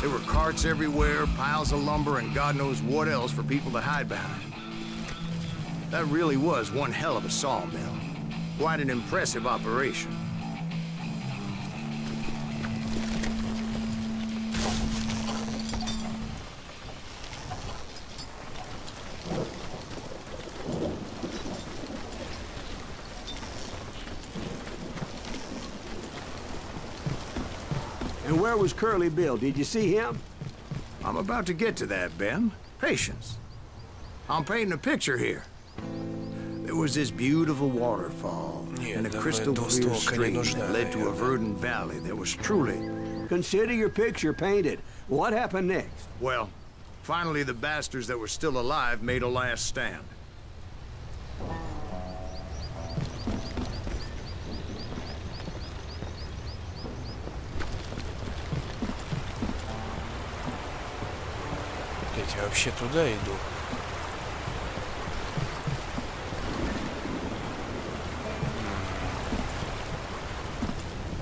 There were carts everywhere, piles of lumber, and God knows what else for people to hide behind. That really was one hell of a sawmill. Quite an impressive operation. And where was Curly Bill? Did you see him? I'm about to get to that, Ben. Patience. I'm painting a picture here. There was this beautiful waterfall and a crystal clear stream that led to a verdant valley that was truly... Consider your picture painted. What happened next? Well, finally the bastards that were still alive made a last stand. Я вообще туда иду.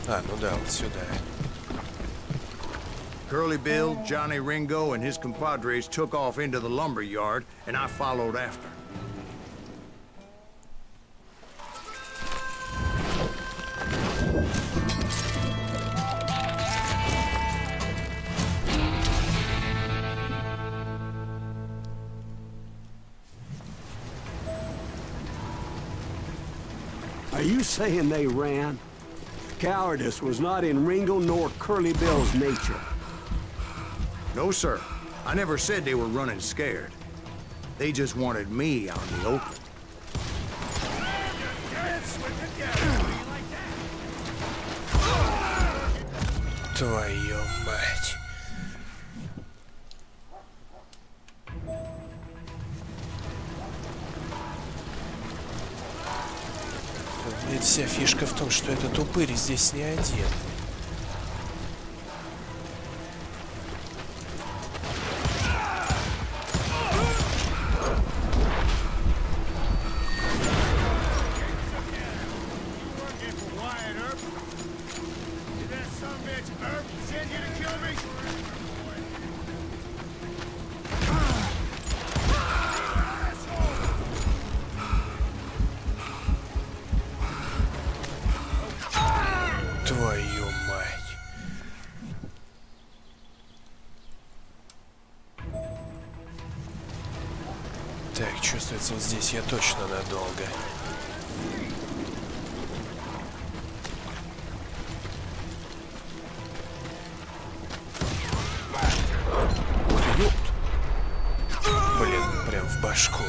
А, ну да, вот сюда. Curly Bill, Johnny Ringo, and his compadres took off into the lumber yard, and I followed after. Are you saying they ran? Cowardice was not in Ringo nor Curly Bill's nature. No, sir. I never said they were running scared. They just wanted me out in the open. Твою мать. Ведь вся фишка в том, что этот упырь здесь не один. Твою мать. Так, чувствуется, вот здесь я точно надолго. Ёпт. Блин, прям в башку.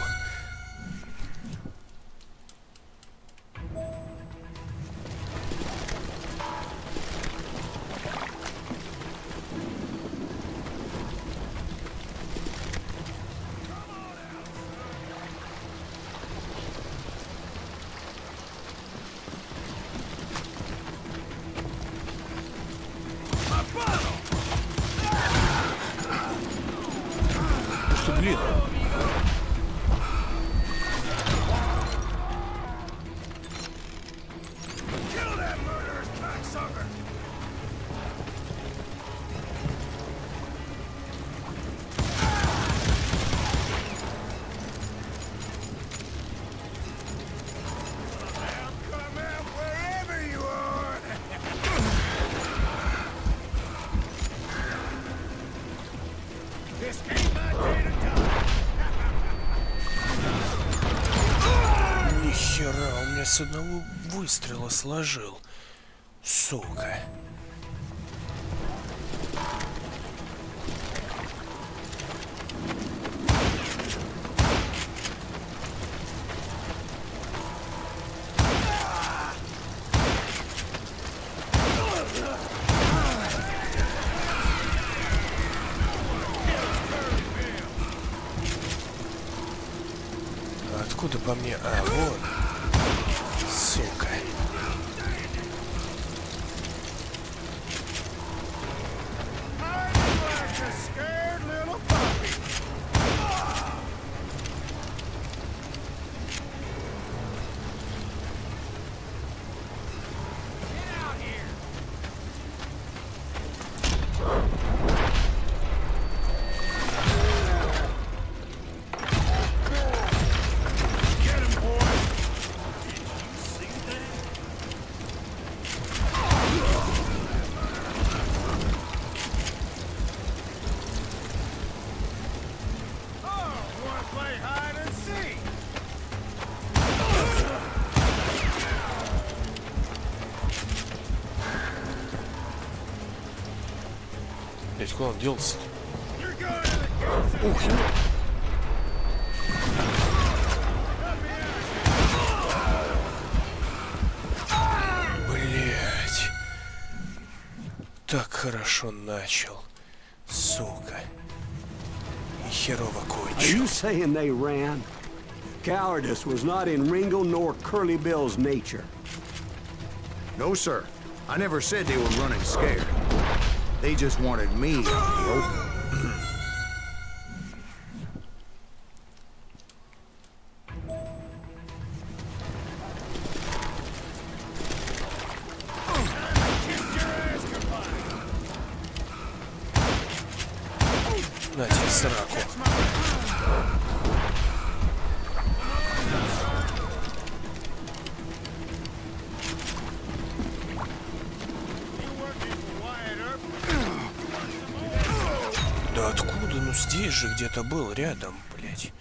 с одного выстрела сложил. Сука. Откуда по мне? А, вон. Сука. Блять, куда он делся-то? Ух, блять. Так хорошо начал. Сука. И херово Are кончил. you saying they ran? Cowardice was not in Ringo nor Curly Bill's nature. No, sir. I never said they were running scared. They just wanted me out in the open. На тебе сраку. Да откуда? Ну здесь же где-то был, рядом, блядь.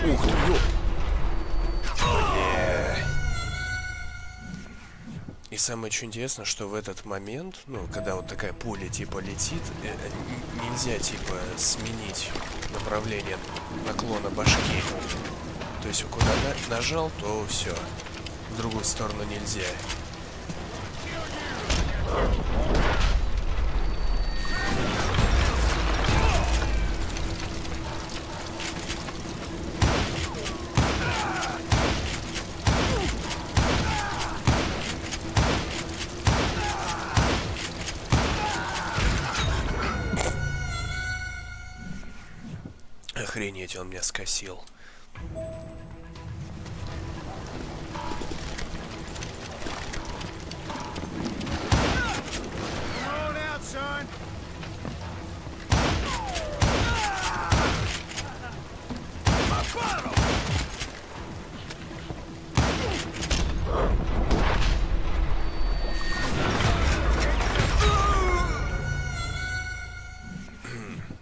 Ух ты, ёп. И самое что интересно, что в этот момент, ну, когда вот такая пуля типа летит, нельзя типа сменить направление наклона башки. То есть куда нажал, то все. В другую сторону нельзя. Охренеть, он меня скосил.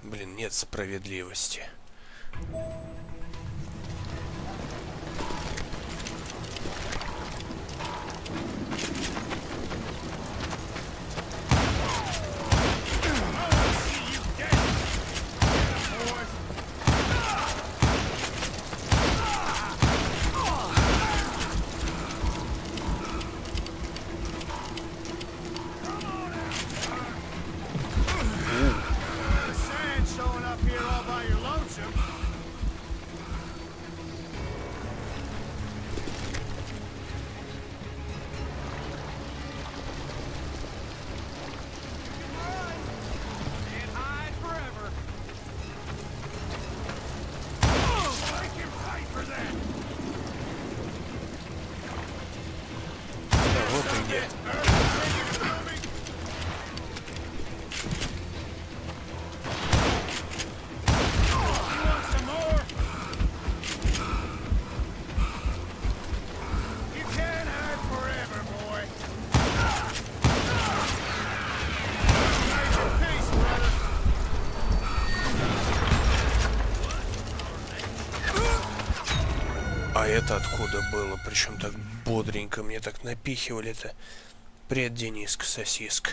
Блин, нет справедливости. А это откуда было? Причем так бодренько. Мне так напихивали-то. Привет, Дениска, сосиска.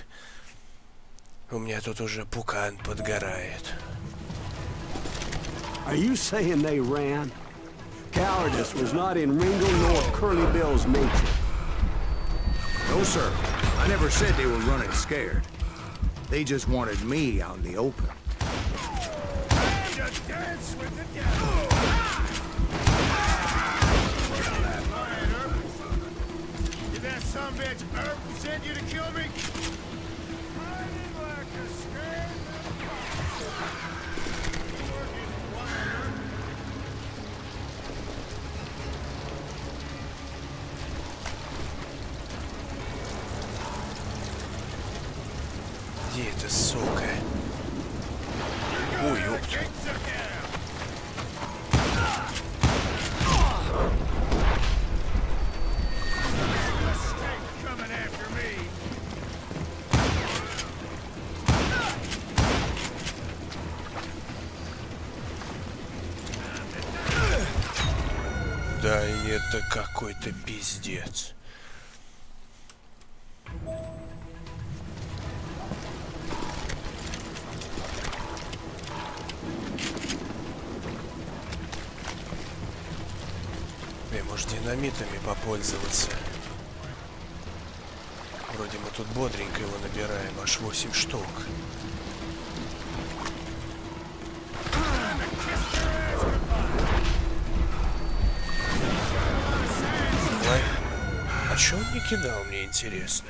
У меня тут уже пукан подгорает. Are you saying they ran? Cowardice was not in Ringo nor Curly Bill's nature. No, sir. I never said they were running scared. They just wanted me out in the open. Time to dance with the devil! Did that sumbitch Earp send you to kill me? Hiding like a scared Где эта сука? Ой, ёпт. Да, это какой-то пиздец. Может, динамитами попользоваться. Вроде мы тут бодренько его набираем, аж 8 штук. Ой. А чё он не кидал, мне интересно?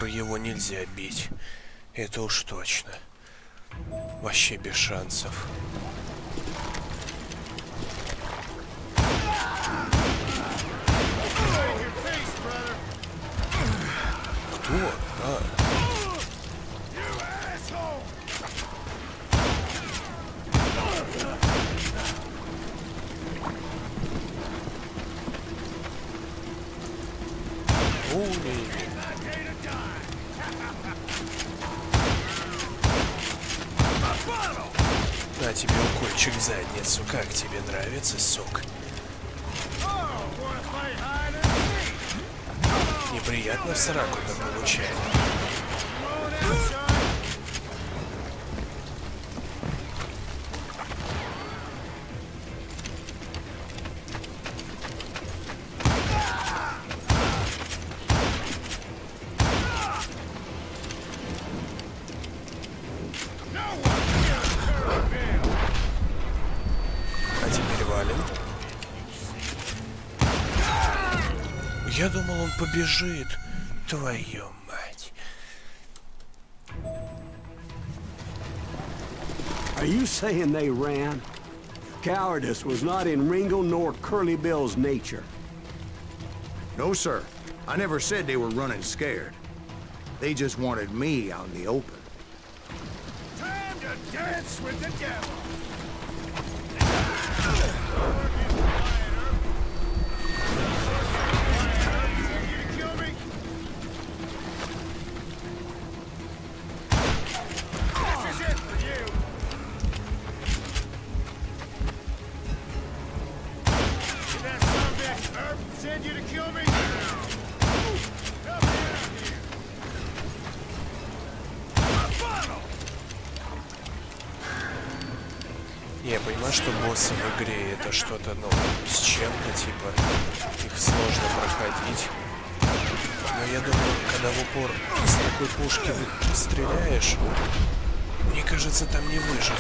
Его нельзя бить. Это уж точно. Вообще без шансов. Кто? А. На тебе укольчик в задницу. Как тебе нравится, сук? Неприятно в сраку-то получать. Я думал, он побежит. Твою мать. Are you saying they ran? Cowardice was not in Ringo nor Curly Bill's nature. No, sir. I never said they were running scared. They just wanted me out in the open. Time to dance with the devil! Я понимаю, что боссы в игре это что-то, ну, с чем-то, типа, их сложно проходить. Но я думаю, когда в упор с такой пушки стреляешь, мне кажется, там не выжить.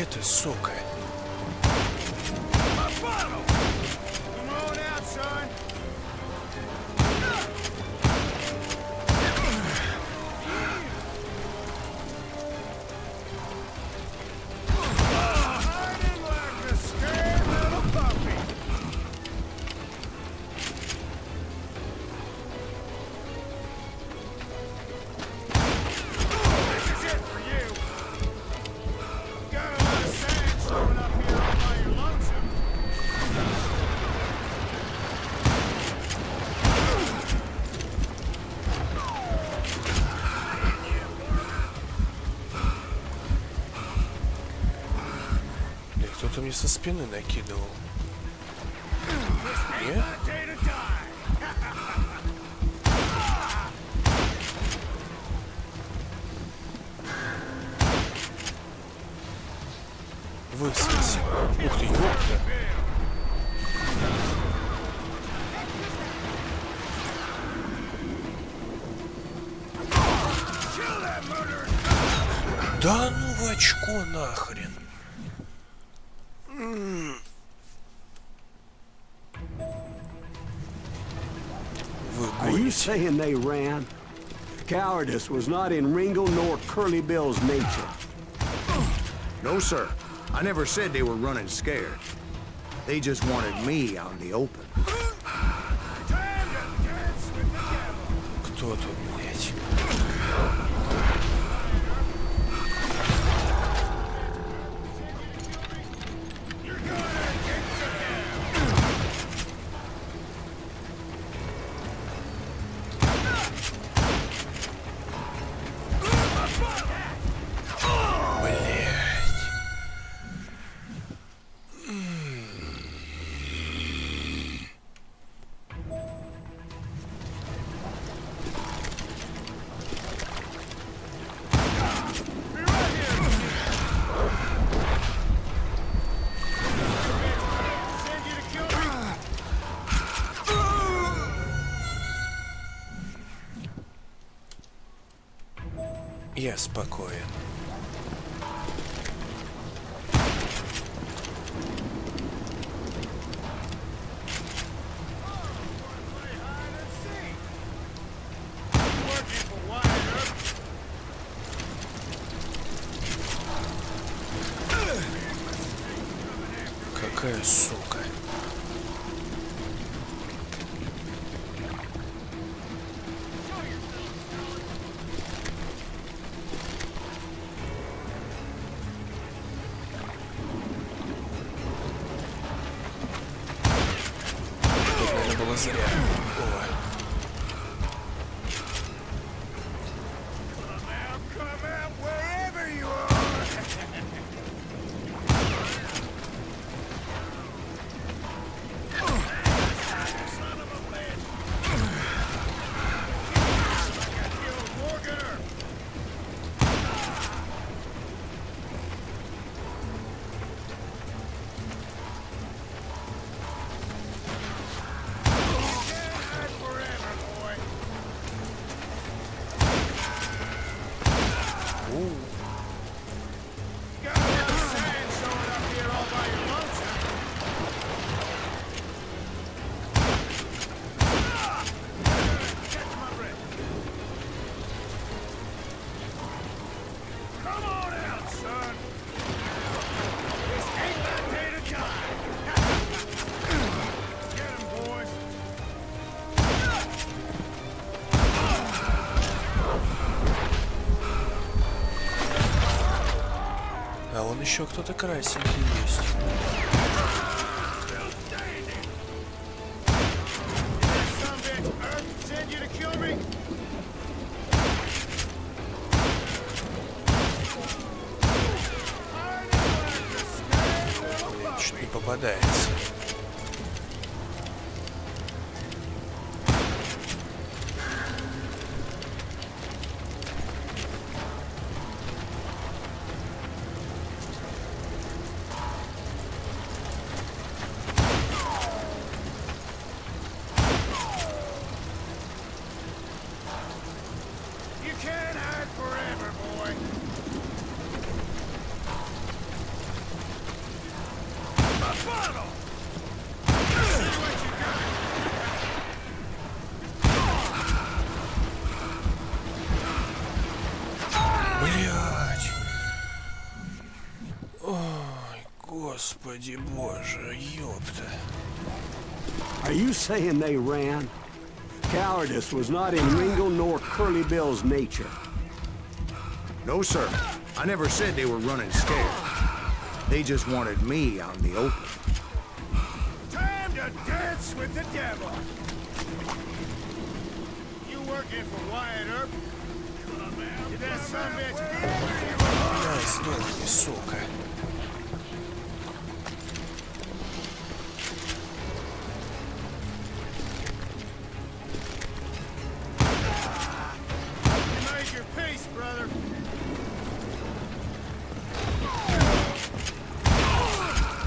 Где ты, сука? Кто-то мне со спины накидывал. Нет? Высадись. Ух ты, ёпта. Да ну в очко нахрен. Are you saying they ran? Cowardice was not in Ringo nor Curly Bill's nature. No, sir. I never said they were running scared. They just wanted me out in the open. Кто тут, блядь? Я спокоен. Какая сука. Было зря. О. А вон еще кто-то красненький есть. Чуть не попадается. Блять. Ой, господи боже, ёпта. Are you saying they ran? Cowardice was not in Ringo nor Curly Bill's nature. No, sir. I never said they were running scared. They just wanted me out in the open. Time to dance with the devil. You working for Wyatt Earp? Did that son of a bitch? На, сдохни, сука. You made your peace, brother.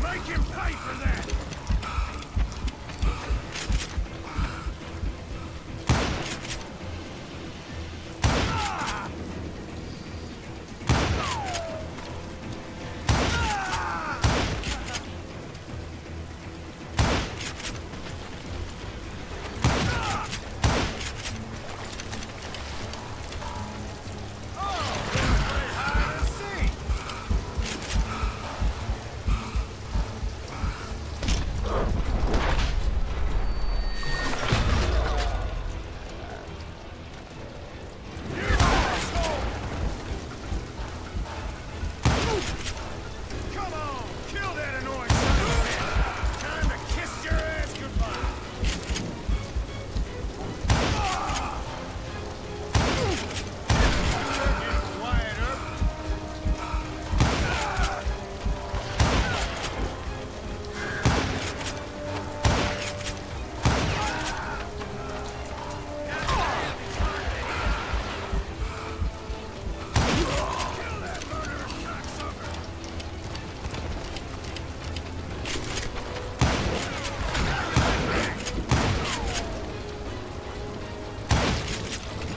Make him pay for that.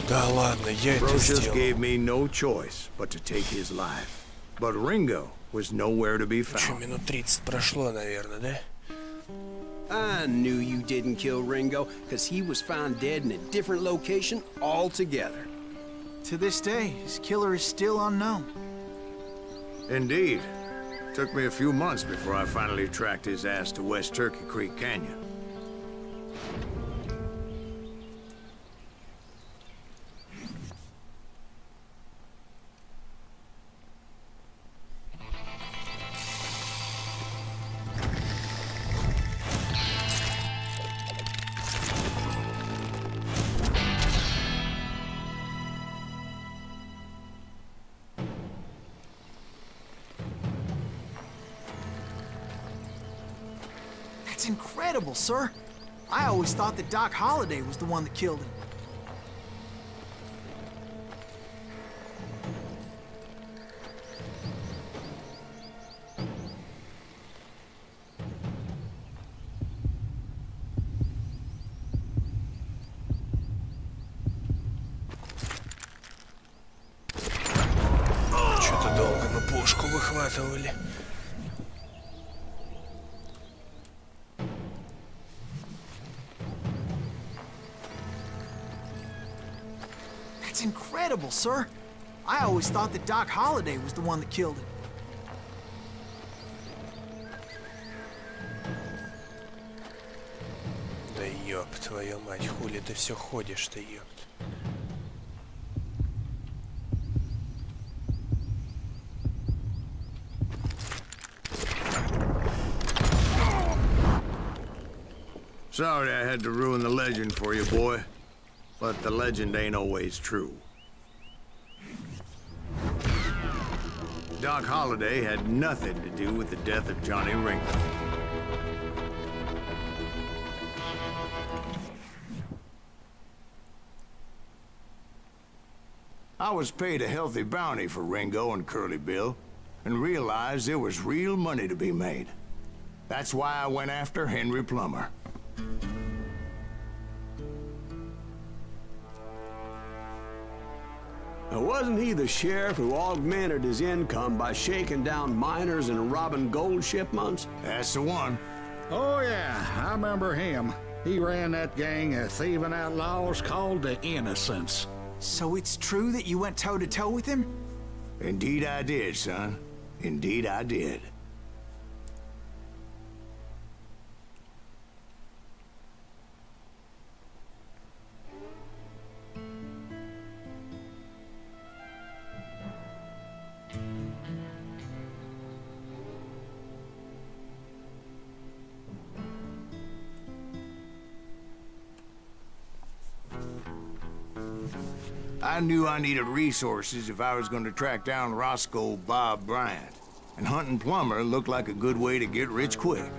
Да ладно, я это Brocious сделал. gave me no choice but to take his life. But Ringo was nowhere to be Че, found. минут 30 прошло, наверное, да? I knew you didn't kill Ringo, because he was found dead in a different location altogether. To this day, his killer is still unknown. Indeed. Took me a few months before I finally tracked his ass to West Turkey Creek Canyon. That's incredible, sir. I always thought that Doc Holliday was the one that killed him. Что-то долго мы пушку выхватывали. That's incredible, sir. I always thought that Doc Holliday was the one that killed him. Да ёб твою мать, хули ты все ходишь-то, ёпт. Sorry I had to ruin the legend for you, boy. But the legend ain't always true. Doc Holliday had nothing to do with the death of Johnny Ringo. I was paid a healthy bounty for Ringo and Curly Bill, and realized there was real money to be made. That's why I went after Henry Plummer. Now, wasn't he the sheriff who augmented his income by shaking down miners and robbing gold shipments? That's the one. Oh, yeah, I remember him. He ran that gang of thieving outlaws called the Innocents. So it's true that you went toe-to-toe with him? Indeed I did, son. Indeed I did. I knew I needed resources if I was going to track down Roscoe Bob Bryant, and hunting Plummer looked like a good way to get rich quick.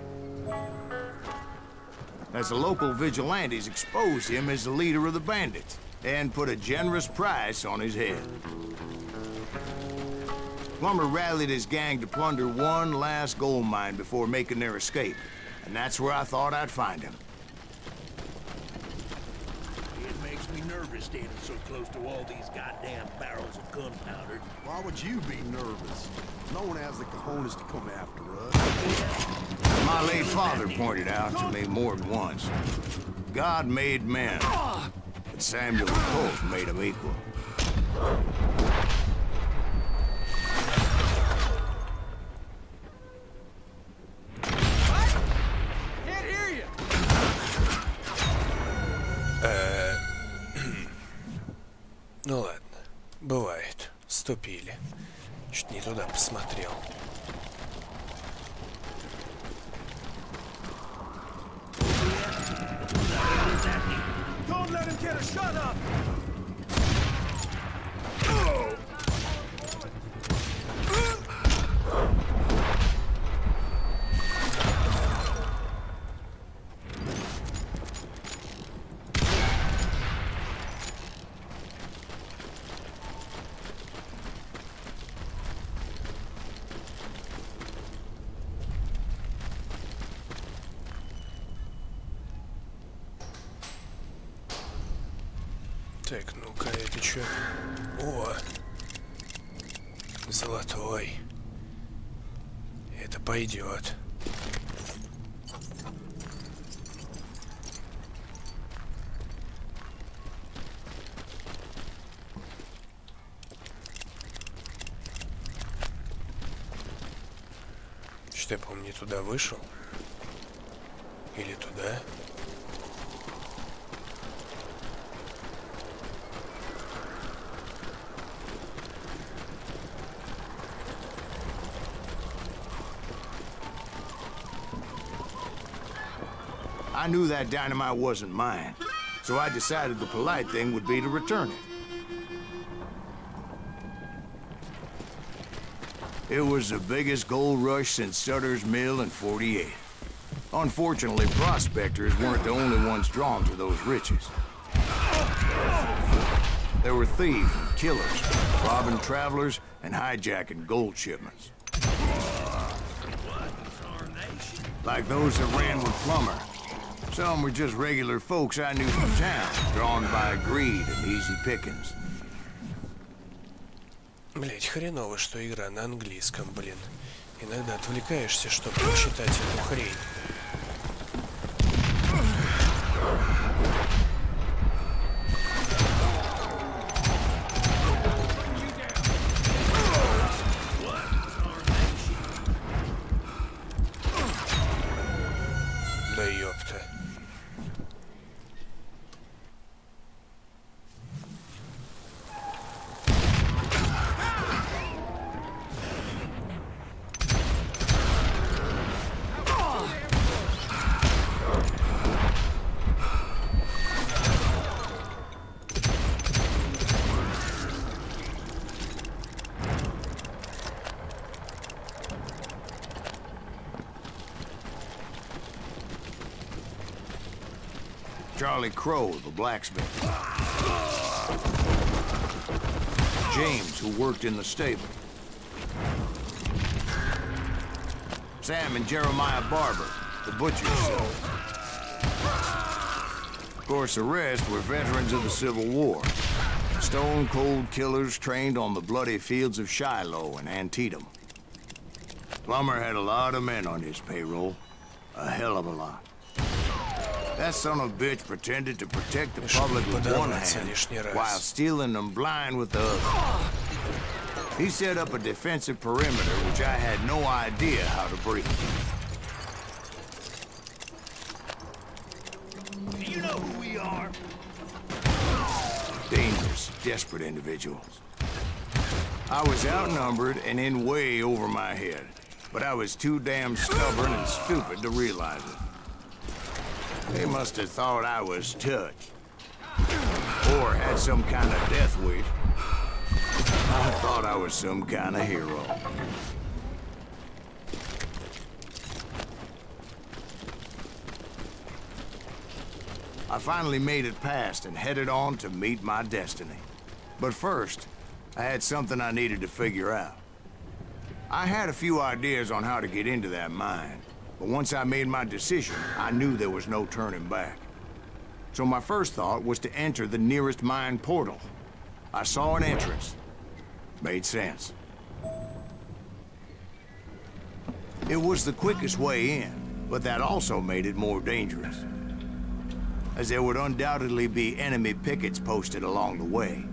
As the local vigilantes exposed him as the leader of the bandits, and put a generous price on his head. Plummer rallied his gang to plunder one last gold mine before making their escape, and that's where I thought I'd find him. Nervous standing so close to all these goddamn barrels of gunpowder. Why would you be nervous? No one has the cojones to come after us. My late father pointed out to me more than once. God made men, but Samuel Pope made them equal. Can't hear you. Ну ладно, бывает. Ступили. Чуть не туда посмотрел. Don't let him get a shot up. Так, ну-ка, это чё? О! Золотой. Это пойдет. Что я, помню, не туда вышел? Или туда? I knew that dynamite wasn't mine, so I decided the polite thing would be to return it. It was the biggest gold rush since Sutter's Mill in '48. Unfortunately, prospectors weren't the only ones drawn to those riches. There were thieves and killers, robbing travelers and hijacking gold shipments. Like those that ran with Plummer. Some were just regular folks I knew from town, drawn by greed and easy pickings. Блять, хреново, что игра на английском, блин. Иногда отвлекаешься, чтобы прочитать эту хрень. Да ёпта. Charlie Crow, the blacksmith. James, who worked in the stable. Sam and Jeremiah Barber, the butcher's son. Of course, the rest were veterans of the Civil War. Stone-cold killers trained on the bloody fields of Shiloh and Antietam. Plummer had a lot of men on his payroll. A hell of a lot. That son of a bitch pretended to protect the public with one hand while stealing them blind with the other. He set up a defensive perimeter which I had no idea how to breach. Do you know who we are? Dangerous, desperate individuals. I was outnumbered and in way over my head, but I was too damn stubborn and stupid to realize it. They must have thought I was touched, or had some kind of death wish. I thought I was some kind of hero. I finally made it past and headed on to meet my destiny. But first, I had something I needed to figure out. I had a few ideas on how to get into that mine, but once I made my decision, I knew there was no turning back. So my first thought was to enter the nearest mine portal. I saw an entrance. Made sense. It was the quickest way in, but that also made it more dangerous, as there would undoubtedly be enemy pickets posted along the way.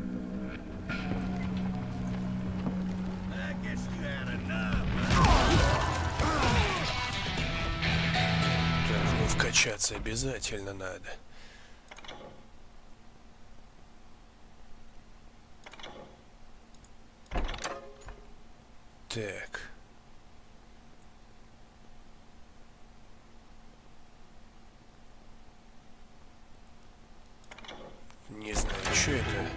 I guess you had enough. Так, ну вкачаться обязательно надо. Так. Не знаю, что это.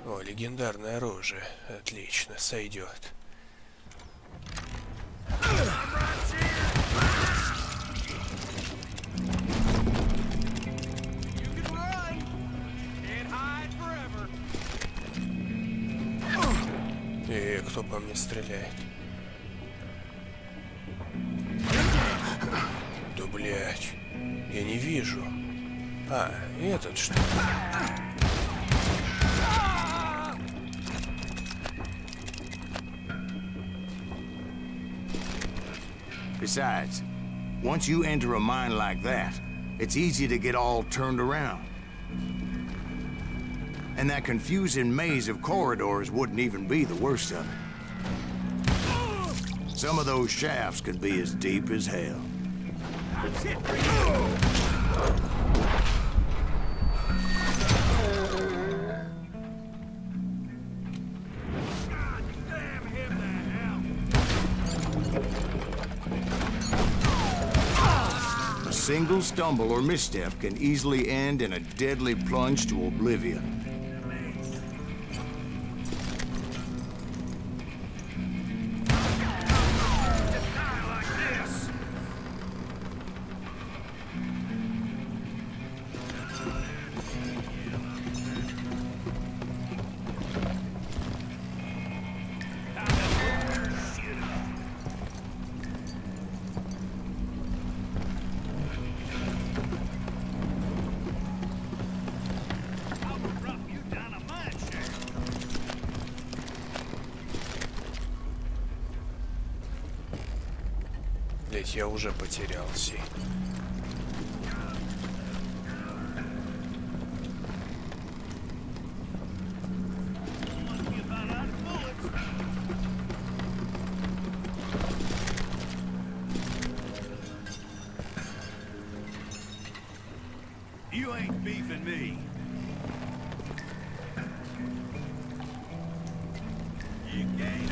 О, легендарное оружие. Отлично, сойдет. Кто по мне стреляет? Да блять, я не вижу. А, этот что ли? Besides, once you enter a mine like that, it's easy to get all turned around. And that confusing maze of corridors wouldn't even be the worst of it. Some of those shafts could be as deep as hell. A single stumble or misstep can easily end in a deadly plunge to oblivion. Блять, я уже потерялся. You ain't beefing me. You gain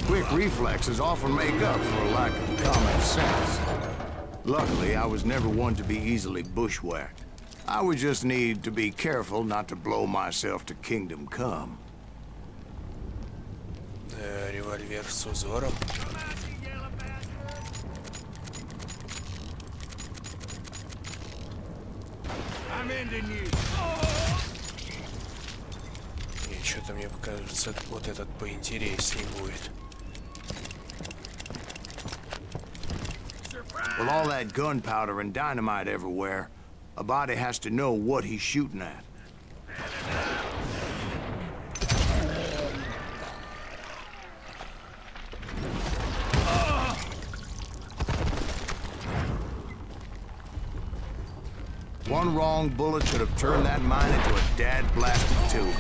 Quick reflexes often make up for a lack of common sense. Luckily, I was never one to be easily bushwhacked. I would just need to be careful not to blow myself to kingdom come. Револьвер с узором. И что-то мне кажется, вот этот поинтереснее будет. With all that gunpowder and dynamite everywhere, A body has to know what he's shooting at. One wrong bullet should have turned that mine into a dad-blasted tube.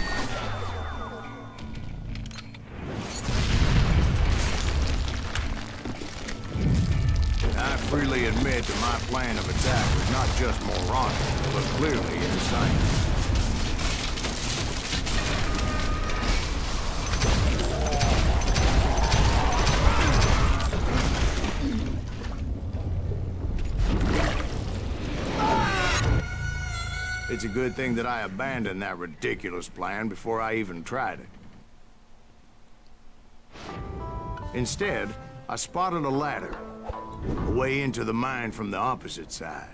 I freely admit that my plan of attack was not just moronic, but clearly insane. It's a good thing that I abandoned that ridiculous plan before I even tried it. Instead, I spotted a ladder, a way into the mine from the opposite side.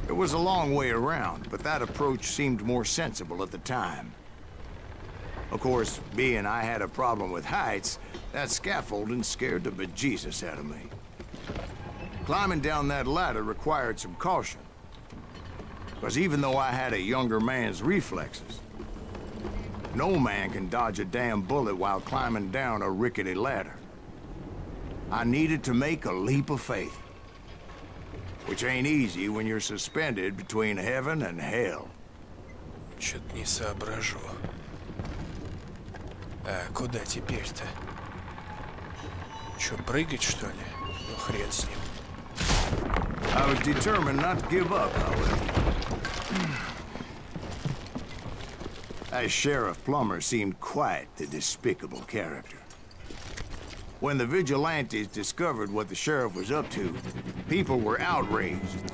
It was a long way around, but that approach seemed more sensible at the time. Of course, being I had a problem with heights, that scaffolding scared the bejesus out of me. Climbing down that ladder required some caution. Because even though I had a younger man's reflexes, no man can dodge a damn bullet while climbing down a rickety ladder. I needed to make a leap of faith, which ain't easy when you're suspended between heaven and hell. Чё-то не соображу. А куда теперь-то? Чё, прыгать, что ли? Ну, хрен с ним. I was determined not to give up, however. That Sheriff Plummer seemed quite the despicable character. When the vigilantes discovered what the sheriff was up to, people were outraged.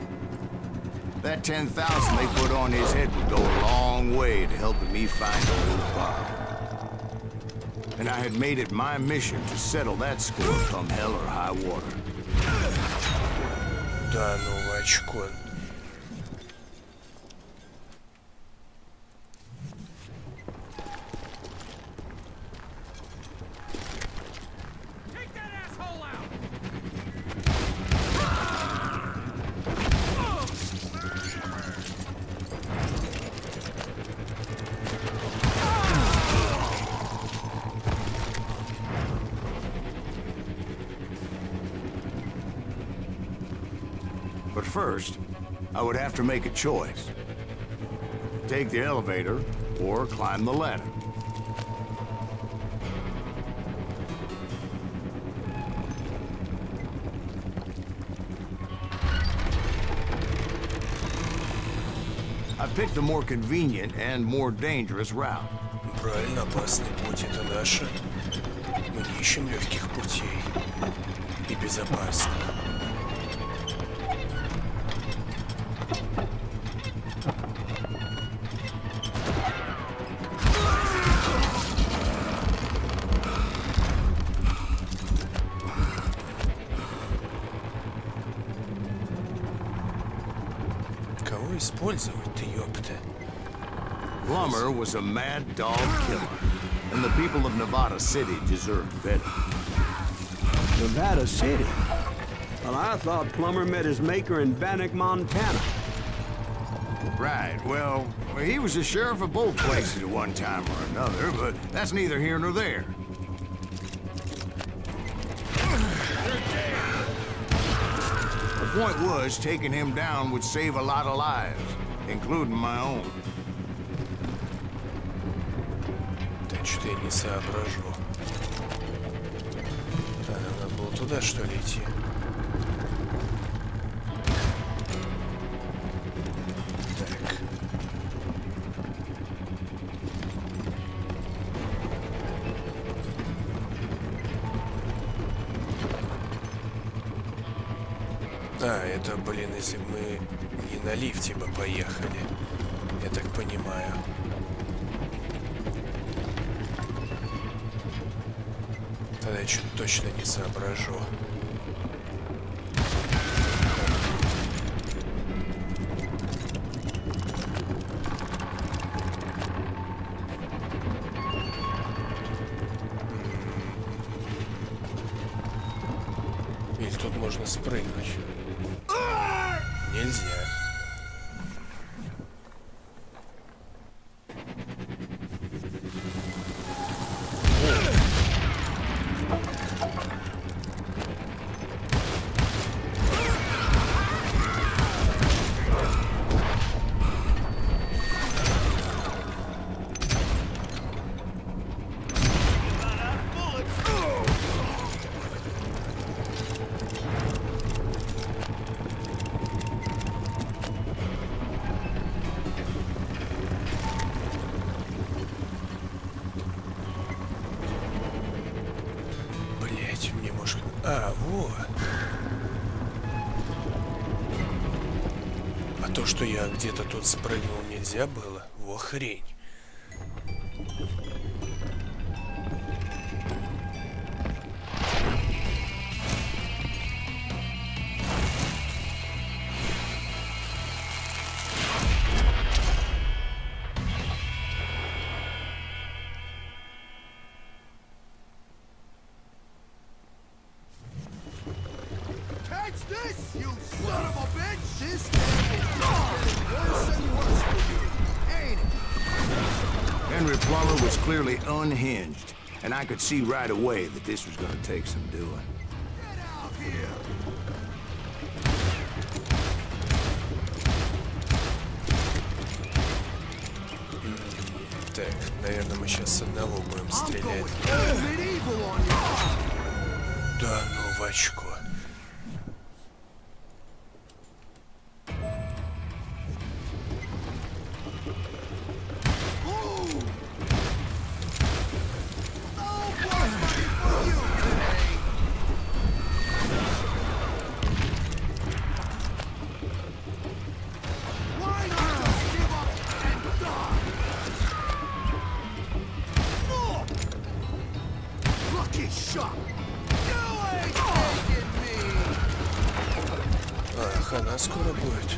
That 10,000 they put on his head would go a long way to helping me find old Bob. And I had made it my mission to settle that score come hell or high water. Да ну, очко. But first, I would have to make a choice. Take the elevator or climb the ladder. I picked the more convenient and more dangerous route. Правильно, опасный путь — это наше. Мы не ищем легких путей. И безопасно. Кого использовать-то, ёпта? Plummer was a mad dog killer, and the people of Nevada City deserved better. Nevada City? Well, I thought Plummer met his maker in Bannock, Montana. Right, well, he was the sheriff of both places at one time or another, but that's neither here nor there. The point was, taking him down would save a lot of lives, including my own. Да что-то я не соображу. Да, надо было туда, что ли, идти? Так. А, это, блин, если бы мы не на лифте бы поехали, я так понимаю. Тогда я что-то точно не соображу. можно спрыгнуть. Нельзя. Мне может... А, вот. А то, что я где-то тут спрыгнул, нельзя было. Во хрень. This, you son of a bitch! This thing is worse and worse for you, ain't it? Henry Plummer was clearly unhinged, and I could see right away that this was gonna take some doing. Get out here! Так, наверное, мы сейчас с одного будем стрелять. Да ну в очко. Ах, она скоро будет.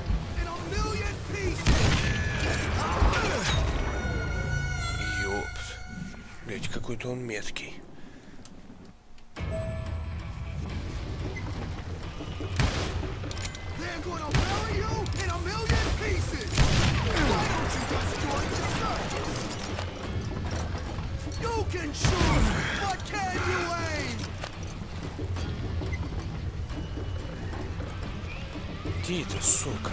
Ёпт. Блять, какой-то он меткий. Где это, сука?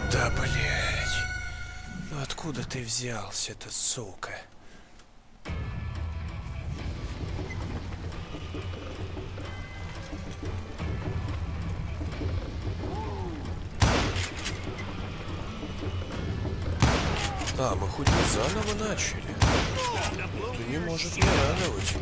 Да, блять. Ну откуда ты взялся-то, сука? А, мы хоть не заново начали. Это не может не радовать.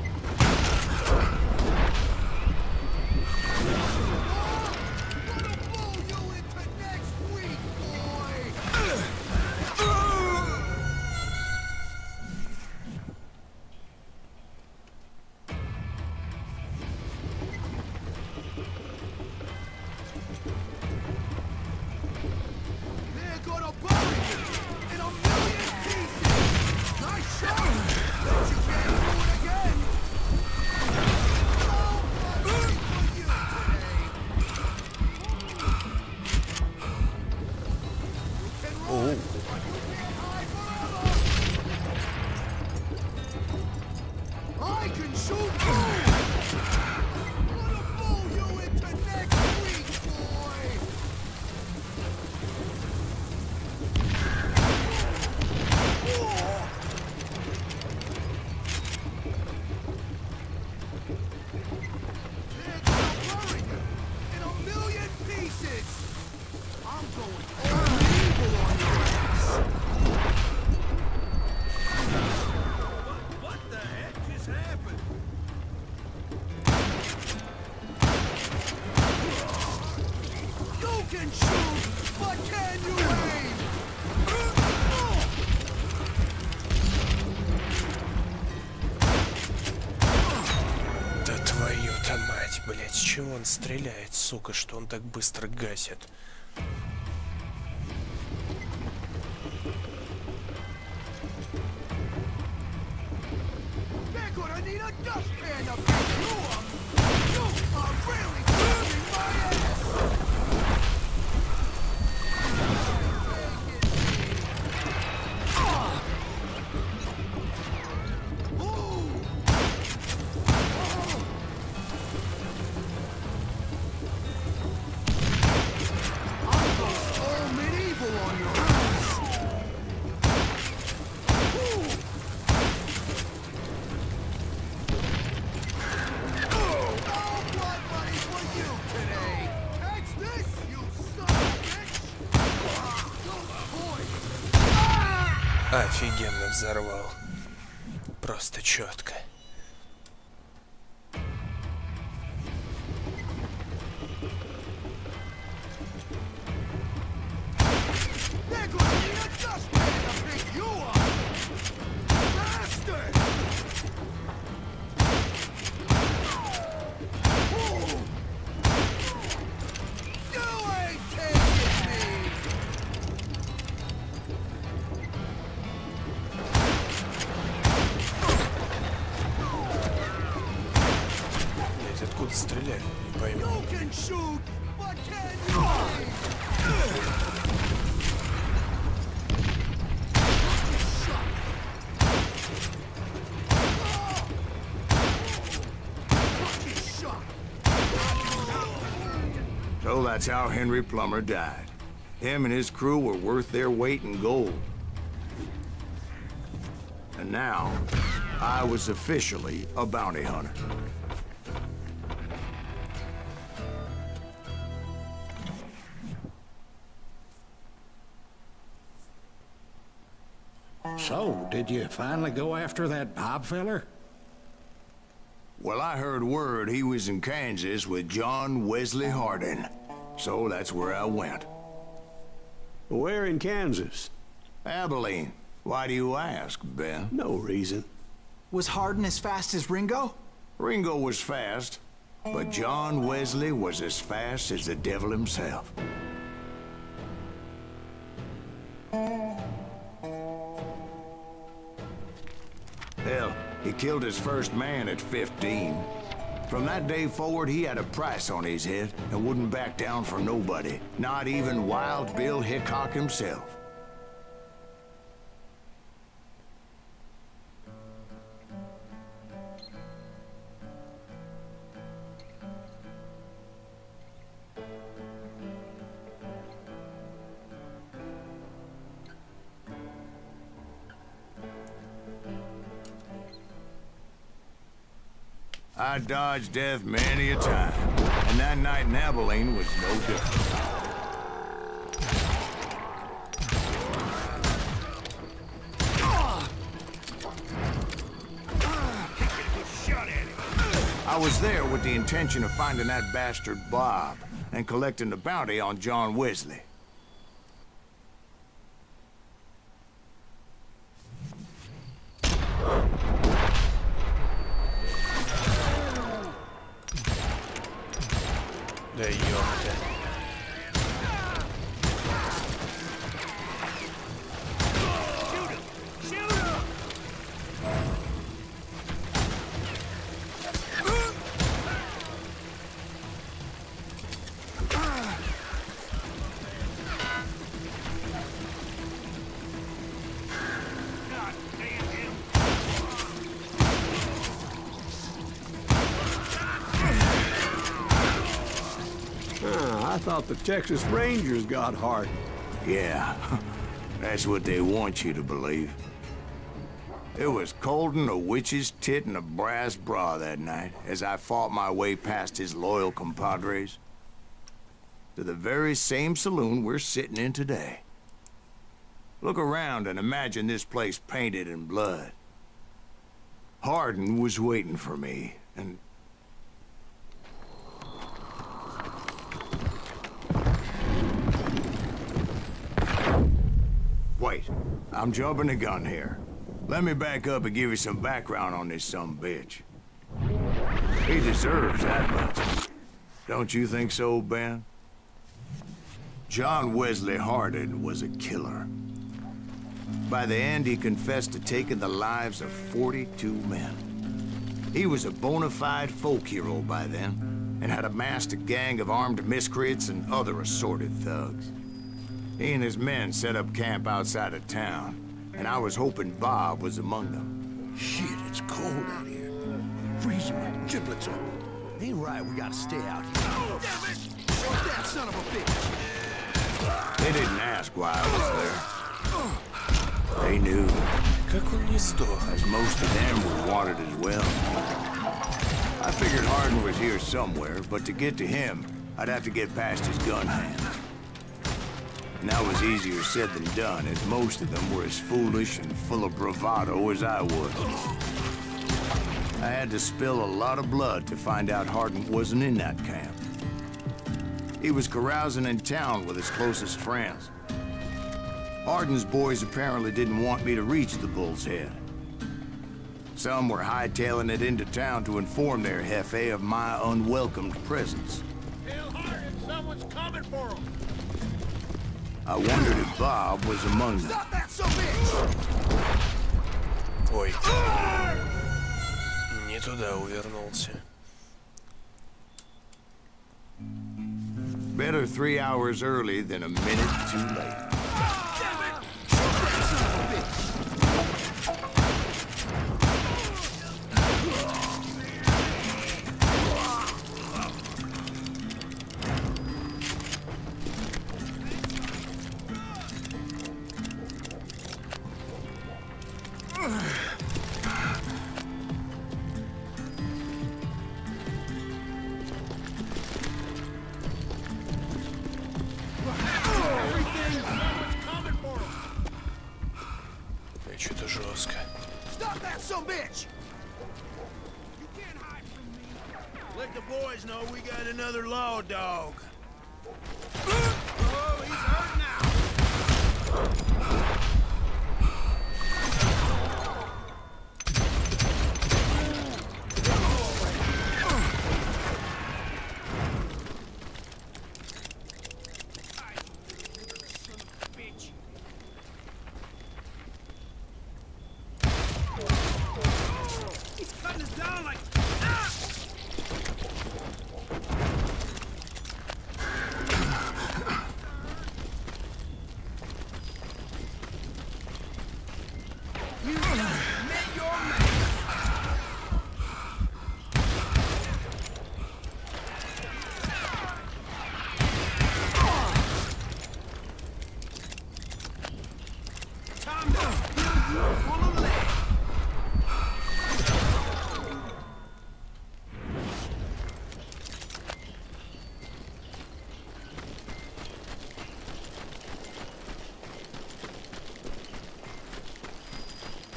can shoot, but can you aim? Да твою-то мать, блять, с чего он стреляет, сука, что он так быстро гасит? They're gonna need a dustpan to pick you up. You are really kicking my ass. Офигенно взорвал. Просто четко. Откуда стреляют? Не пойму. So that's how Henry Plummer died. Him and his crew were worth their weight in gold. And now, I was officially a bounty hunter. So, did you finally go after that Bob feller? Well, I heard word he was in Kansas with John Wesley Hardin. So that's where I went. Where in Kansas? Abilene. Why do you ask, Ben? No reason. Was Hardin as fast as Ringo? Ringo was fast, but John Wesley was as fast as the devil himself. Hell, he killed his first man at 15. From that day forward, he had a price on his head and wouldn't back down for nobody, not even Wild Bill Hickok himself. I dodged death many a time, and that night in Abilene was no different. I was there with the intention of finding that bastard Bob and collecting the bounty on John Wesley. Да ёпта. I thought the Texas Rangers got Hardin. Yeah, that's what they want you to believe. It was cold in a witch's tit and a brass bra that night as I fought my way past his loyal compadres to the very same saloon we're sitting in today. Look around and imagine this place painted in blood. Hardin was waiting for me, and I'm jumping the gun here. Let me back up and give you some background on this sumbitch. He deserves that much. Don't you think so, Ben? John Wesley Hardin was a killer. By the end, he confessed to taking the lives of 42 men. He was a bona fide folk hero by then, and had amassed a gang of armed miscreants and other assorted thugs. He and his men set up camp outside of town, and I was hoping Bob was among them. Shit, it's cold out here. Freezing with giblets on. Ain't right, we gotta stay out here. Oh, damn it! Shoot that son of a bitch! They didn't ask why I was there. They knew. Как он не сдох? As most of them were wanted as well. I figured Hardin was here somewhere, but to get to him, I'd have to get past his gun hands. And that was easier said than done, as most of them were as foolish and full of bravado as I was. I had to spill a lot of blood to find out Hardin wasn't in that camp. He was carousing in town with his closest friends. Hardin's boys apparently didn't want me to reach the Bull's Head. Some were hightailing it into town to inform their jefe of my unwelcomed presence. Tell Hardin someone's coming for him. I wondered if Bob was among them. Stop that son of a bitch! Ой. Не туда увернулся. Better 3 hours early than a minute too late. Что-то жестко. Stop that son of a bitch! You can't hide from me. Let the boys know we got another law dog. Oh, he's hurt now.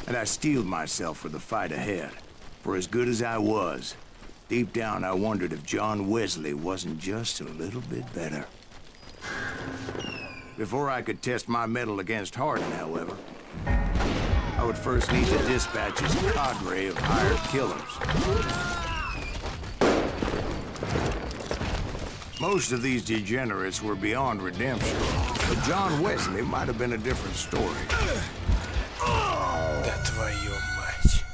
And I steeled myself for the fight ahead. For as good as I was, deep down I wondered if John Wesley wasn't just a little bit better. Before I could test my mettle against Hardin, however, I would first need to dispatch his cadre of hired killers. Most of these degenerates were beyond redemption, but John Wesley might have been a different story. Да твою мать.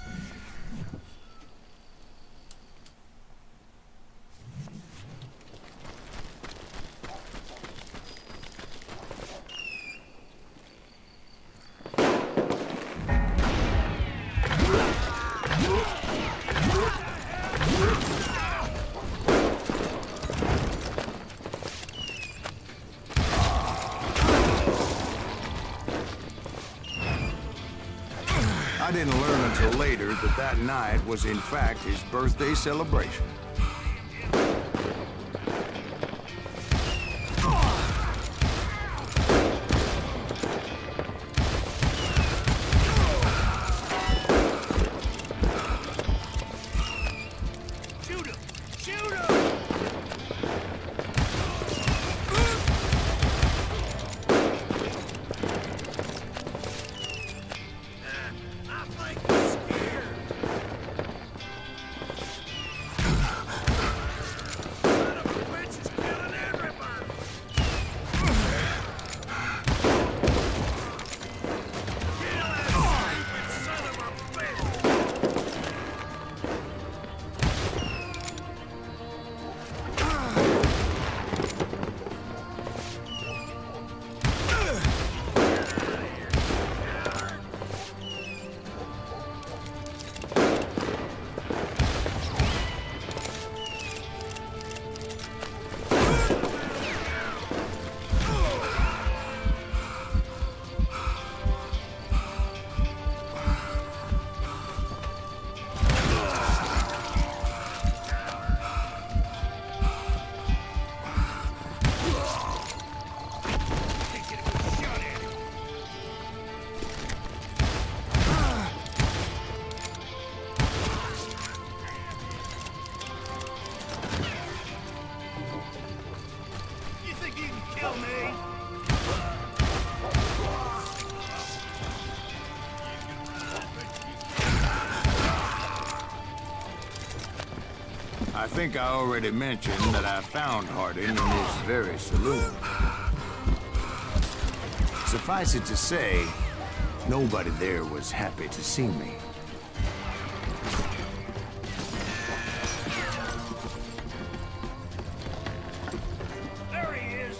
I didn't learn until later that that night was in fact his birthday celebration. Shoot him! Shoot him! I think I already mentioned that I found Harding in this very saloon. Suffice it to say, nobody there was happy to see me. There he is.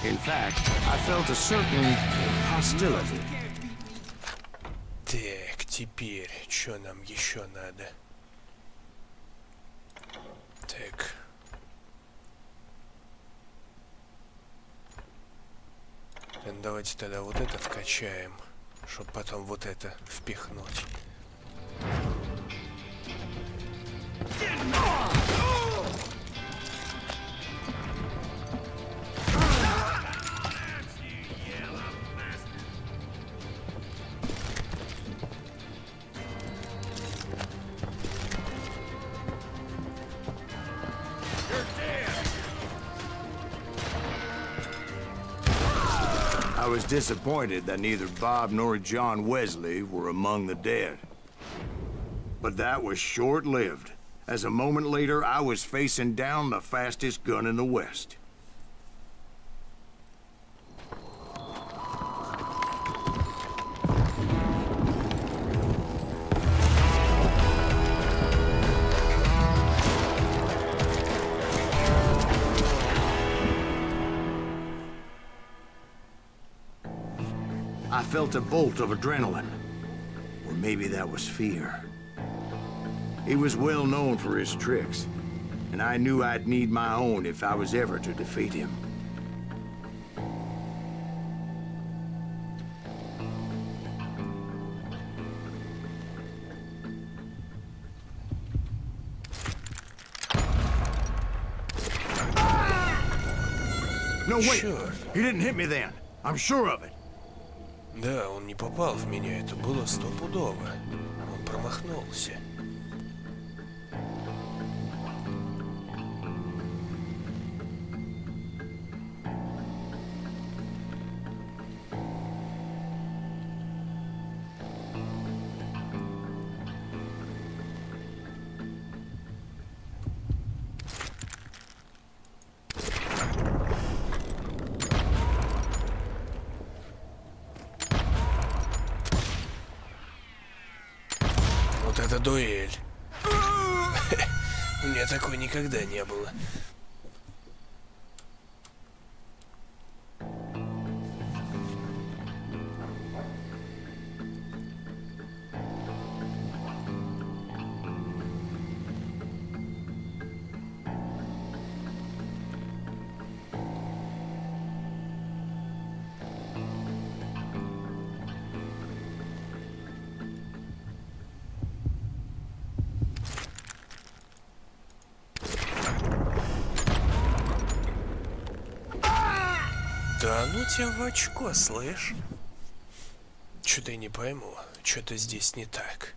In fact, I felt a certain hostility. Так, теперь, что нам еще надо? Так. Давайте тогда вот это вкачаем, чтобы потом вот это впихнуть. I was disappointed that neither Bob nor John Wesley were among the dead. But that was short-lived, as a moment later I was facing down the fastest gun in the West. I felt a bolt of adrenaline. Or maybe that was fear. He was well known for his tricks, and I knew I'd need my own if I was ever to defeat him. No, wait! Sure. He didn't hit me then. I'm sure of it. Да, он не попал в меня, это было стопудово. Он промахнулся. Вот это дуэль. У меня такой никогда не было. Да ну тебя в очко, слышь? Что-то я не пойму. Что-то здесь не так.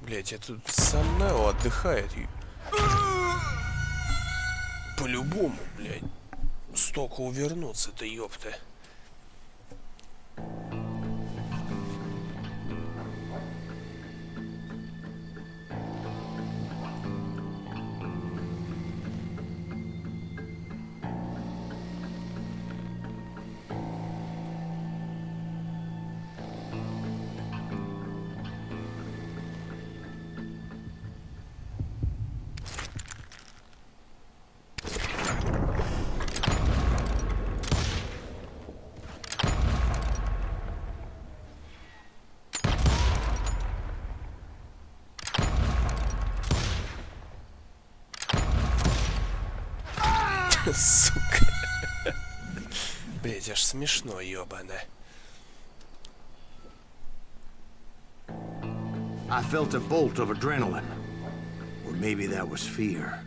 Блять, я тут сам Нео отдыхает. По-любому, блядь. Столько увернуться-то, ёпта. Сука. Блять, аж смешно, ёбана. I felt a bolt of adrenaline. Or maybe that was fear.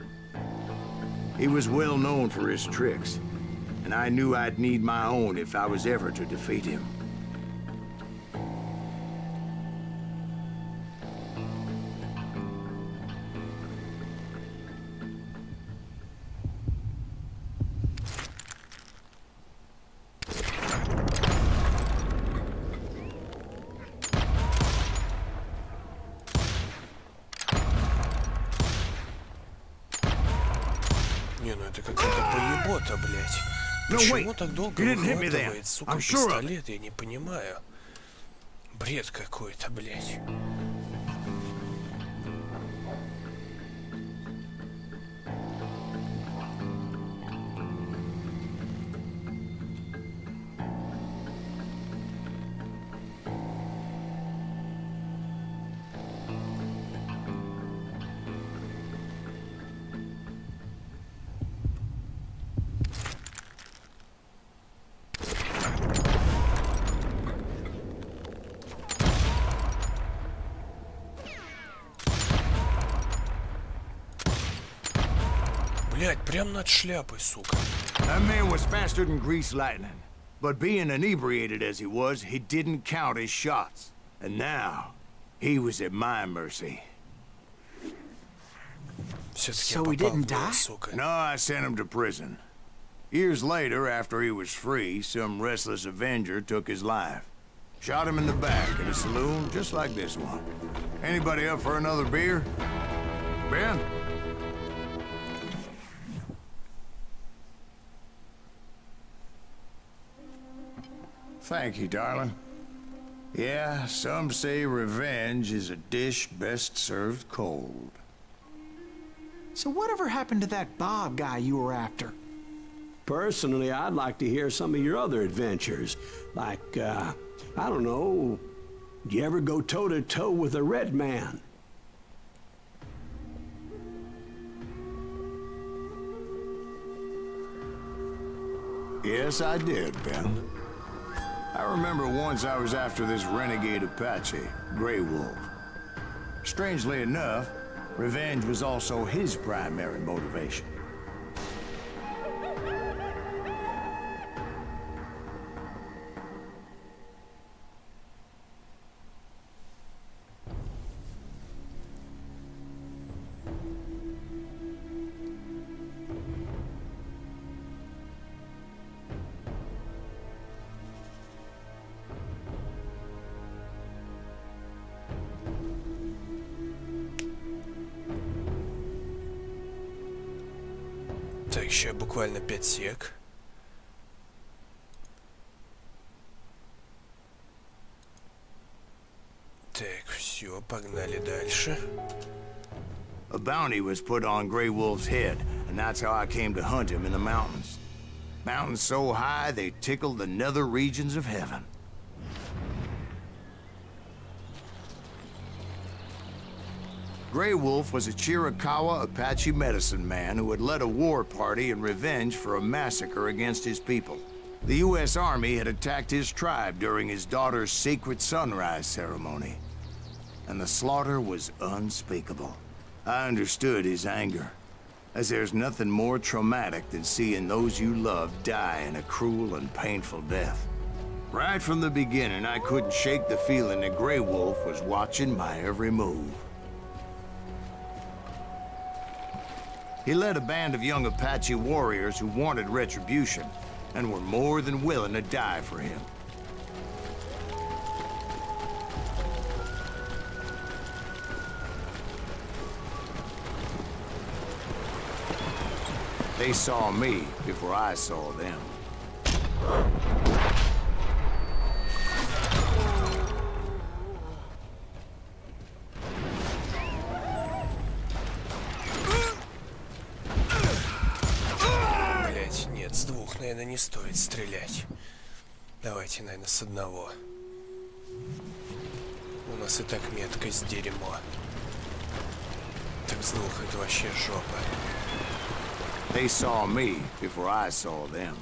He was well known for his tricks, and I knew I'd need my own if I was ever to defeat him. Не, ну это какая-то поебота, блять. Почему так долго выхватывает, сука, пистолет, я не понимаю. Бред какой-то, блять. Блять, прям над шляпой, сука. That man was faster than greased lightning. But being inebriated as he was, he didn't count his shots. And now, he was at my mercy. So he didn't die? No, I sent him to prison. Years later, after he was free, some restless Avenger took his life. Shot him in the back in a saloon just like this one. Anybody up for another beer? Ben? Thank you, darling. Yeah, some say revenge is a dish best served cold. So whatever happened to that Bob guy you were after? Personally, I'd like to hear some of your other adventures. Like, I don't know, did you ever go toe-to-toe with a red man? Yes, I did, Ben. I remember once I was after this renegade Apache, Grey Wolf. Strangely enough, revenge was also his primary motivation. Так, еще буквально 5 сек. Так, все, погнали дальше. A bounty was put on Grey Wolf's head, and that's how I came to hunt him in the mountains. Mountains so high they tickled the nether regions of heaven. Grey Wolf was a Chiricahua Apache medicine man who had led a war party in revenge for a massacre against his people. The U.S. Army had attacked his tribe during his daughter's sacred sunrise ceremony, and the slaughter was unspeakable. I understood his anger, as there's nothing more traumatic than seeing those you love die in a cruel and painful death. Right from the beginning, I couldn't shake the feeling that Grey Wolf was watching my every move. He led a band of young Apache warriors who wanted retribution and were more than willing to die for him. They saw me before I saw them. Наверное, не стоит стрелять. Давайте, наверное, с одного. У нас и так меткость дерьмо. Так с двух это вообще жопа. They saw me before I saw them.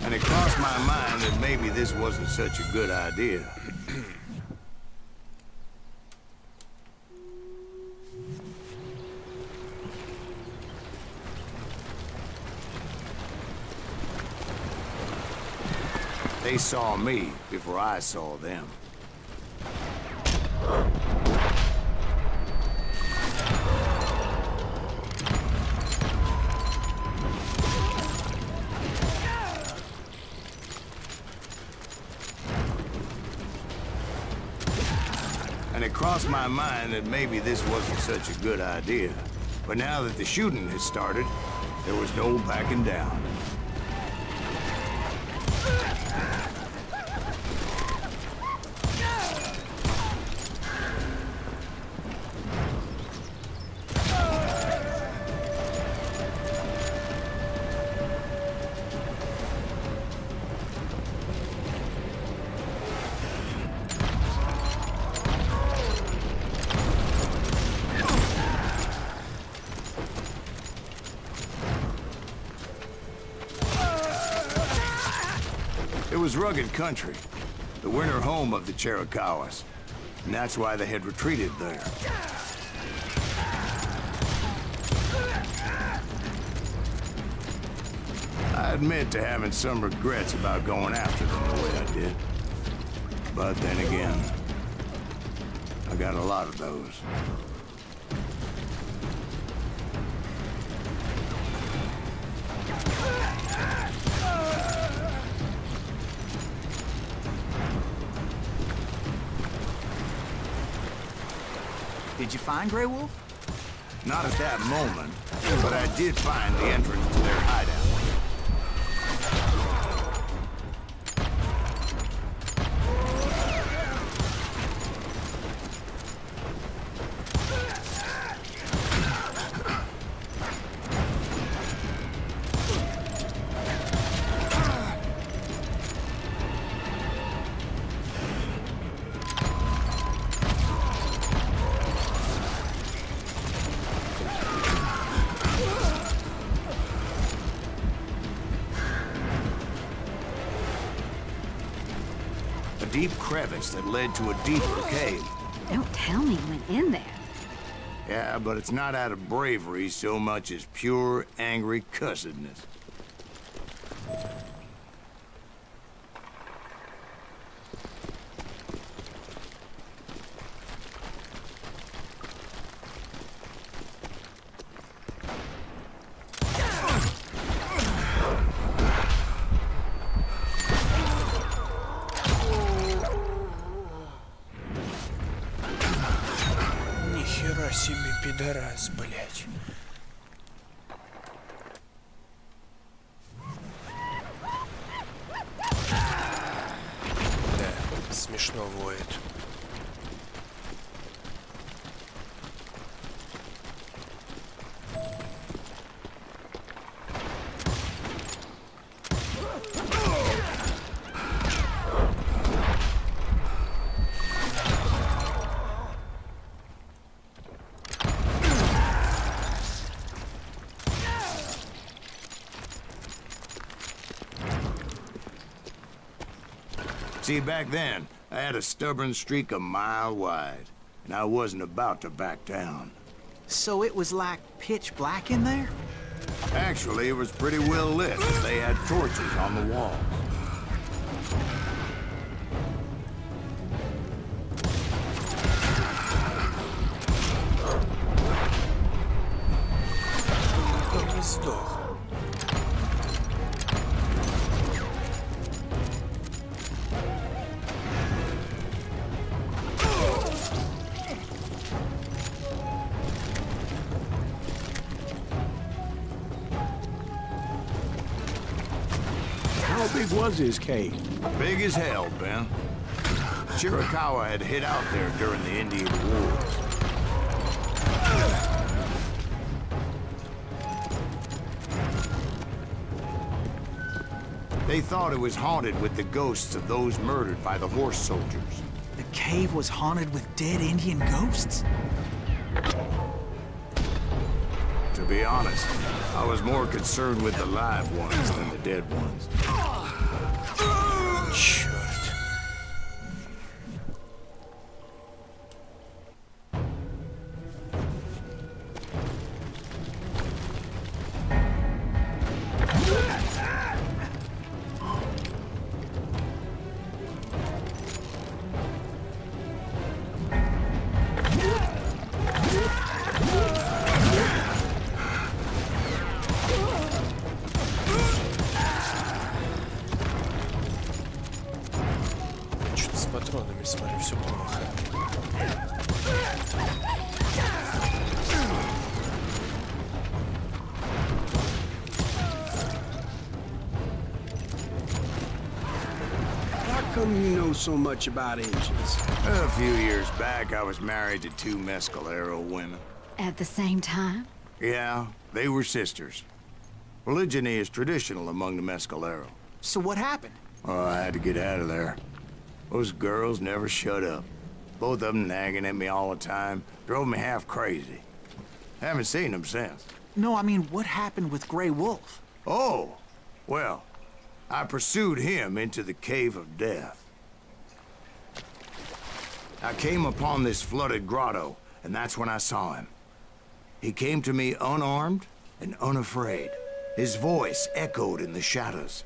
And it crossed my mind that maybe this wasn't such a good idea. They saw me before I saw them. And it crossed my mind that maybe this wasn't such a good idea. But now that the shooting had started, there was no backing down. It was rugged country, the winter home of the Chiricahuas, and that's why they had retreated there. I admit to having some regrets about going after them the way I did. But then again, I got a lot of those. Did you find Grey Wolf? Not at that moment, but I did find the entrance to their hideout. A deep crevice that led to a deeper cave. Don't tell me you went in there. Yeah, but it's not out of bravery so much as pure, angry cussedness. Нихера себе пидорас, блядь. Да, смешно воет. See, back then, I had a stubborn streak a mile wide, and I wasn't about to back down. So it was like pitch black in there? Actually, it was pretty well lit. They had torches on the walls. Не сдох. How big was his cave? Big as hell, Ben. Chiricahua had hid out there during the Indian Wars. They thought it was haunted with the ghosts of those murdered by the horse soldiers. The cave was haunted with dead Indian ghosts? To be honest, I was more concerned with the live ones than the dead ones. Черт. Патронами, смотрю, все плохо. How come you know so much about engines? A few years back, I was married to 2 Mescalero women. At the same time? Yeah, they were sisters. Polygyny is traditional among the Mescalero. So what happened? Oh, I had to get out of there. Those girls never shut up. Both of them nagging at me all the time. Drove me half crazy. Haven't seen them since. No, I mean, what happened with Grey Wolf? Oh, well, I pursued him into the Cave of Death. I came upon this flooded grotto, and that's when I saw him. He came to me unarmed and unafraid. His voice echoed in the shadows.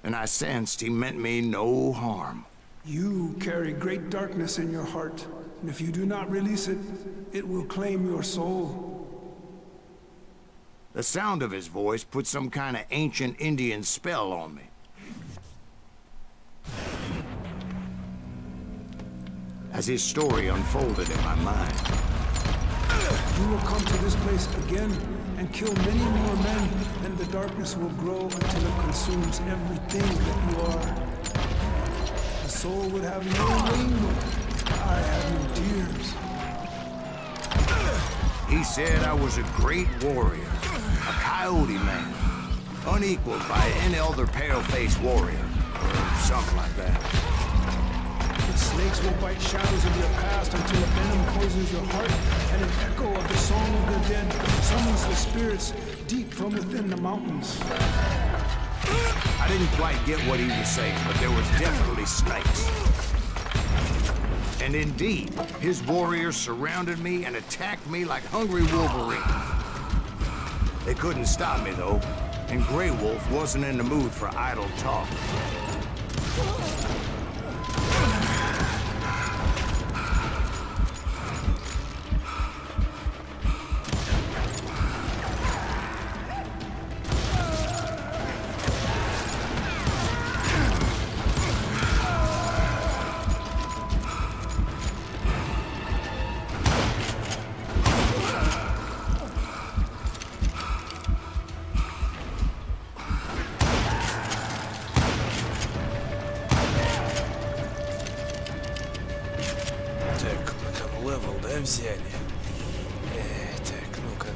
And I sensed he meant me no harm. You carry great darkness in your heart, and if you do not release it, it will claim your soul. The sound of his voice put some kind of ancient Indian spell on me. As his story unfolded in my mind. You will come to this place again and kill many more men, and the darkness will grow until it consumes everything that you are. The soul would have no rainbow. I have no tears. He said I was a great warrior, a coyote man, unequaled by any other pale-faced warrior, or something like that. The snakes will bite shadows of your past until a venom poisons your heart, and an echo of the song of the dead summons the spirits deep from within the mountains. I didn't quite get what he was saying, but there was definitely snakes. And indeed, his warriors surrounded me and attacked me like hungry wolverines. They couldn't stop me, though, and Grey Wolf wasn't in the mood for idle talk. Взяли. Так, ну-ка.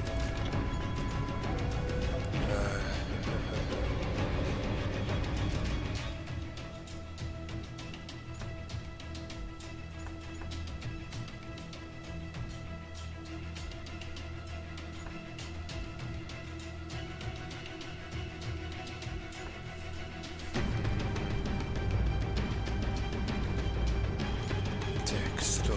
Так, стоп.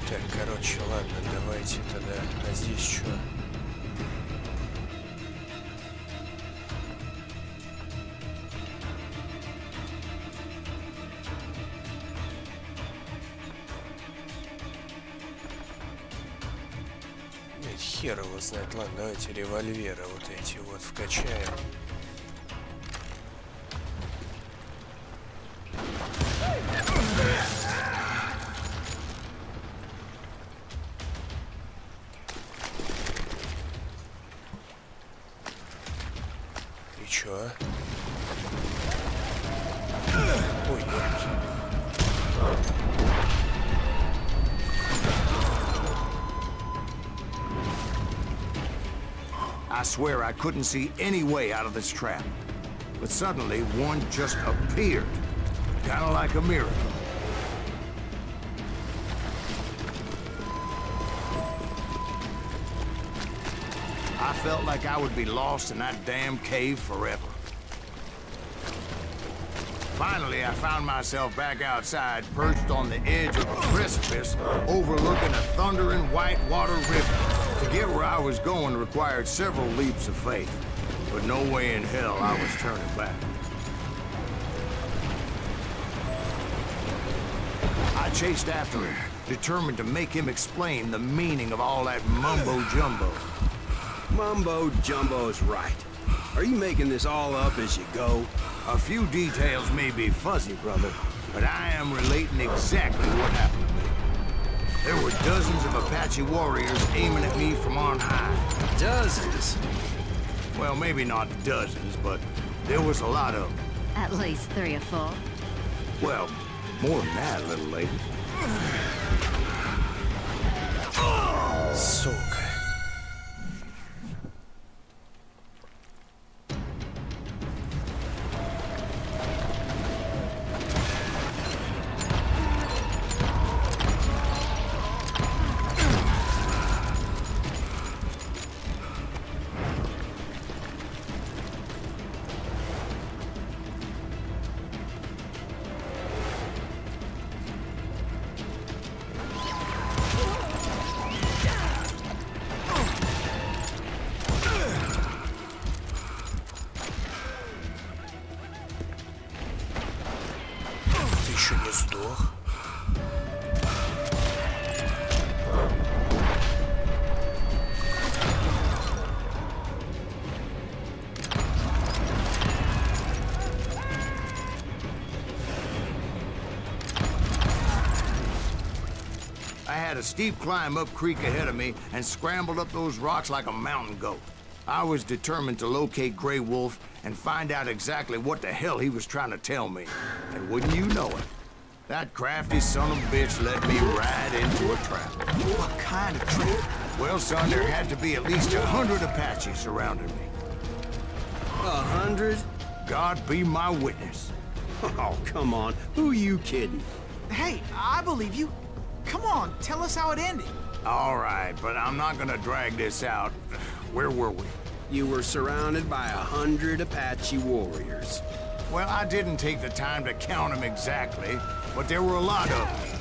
Так, короче, ладно, давайте тогда. А здесь что? Блять, хер его знает. Ладно, давайте револьверы вот эти вот вкачаем. чё? Ой, ёпки. I swear I couldn't see any way out of this trap. But suddenly, one just appeared. Kind of like a miracle. I felt like I would be lost in that damn cave forever. Finally, I found myself back outside, perched on the edge of a precipice, overlooking a thundering whitewater river. To get where I was going required several leaps of faith, but no way in hell I was turning back. I chased after him, determined to make him explain the meaning of all that mumbo-jumbo. Mumbo-jumbo's right. Are you making this all up as you go? A few details may be fuzzy, brother, but I am relating exactly what happened to me. There were dozens of Apache warriors aiming at me from on high. Dozens? Well, maybe not dozens, but there was a lot of them. At least 3 or 4. Well, more than that, little lady. Сука. Еще не сдох. I had a steep climb up creek ahead of me and scrambled up those rocks like a mountain goat. I was determined to locate Grey Wolf and find out exactly what the hell he was trying to tell me. And wouldn't you know it, that crafty son of a bitch led me right into a trap. What kind of trap? Well, son, there had to be at least 100 Apaches surrounding me. 100? God be my witness. Oh, come on. Who you kidding? Hey, I believe you. Come on, tell us how it ended. All right, but I'm not gonna drag this out. Where were we? You were surrounded by 100 Apache warriors. Well, I didn't take the time to count them exactly, but there were a lot of them.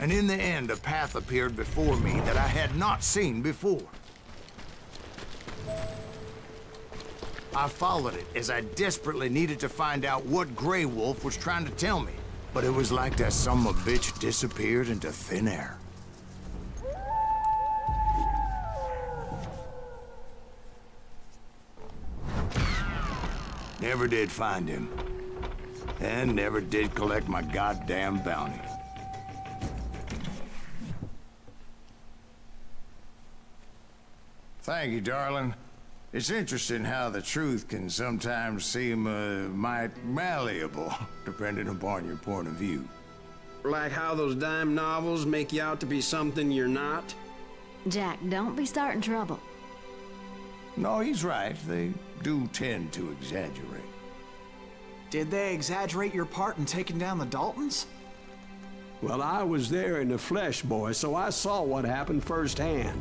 And in the end, a path appeared before me that I had not seen before. I followed it as I desperately needed to find out what Grey Wolf was trying to tell me. But it was like that son of a bitch disappeared into thin air. Never did find him. And never did collect my goddamn bounty. Thank you, darling. It's interesting how the truth can sometimes seem, might malleable, depending upon your point of view. Like how those dime novels make you out to be something you're not? Jack, don't be starting trouble. No, he's right. They do tend to exaggerate. Did they exaggerate your part in taking down the Daltons? Well, I was there in the flesh, boy, so I saw what happened firsthand.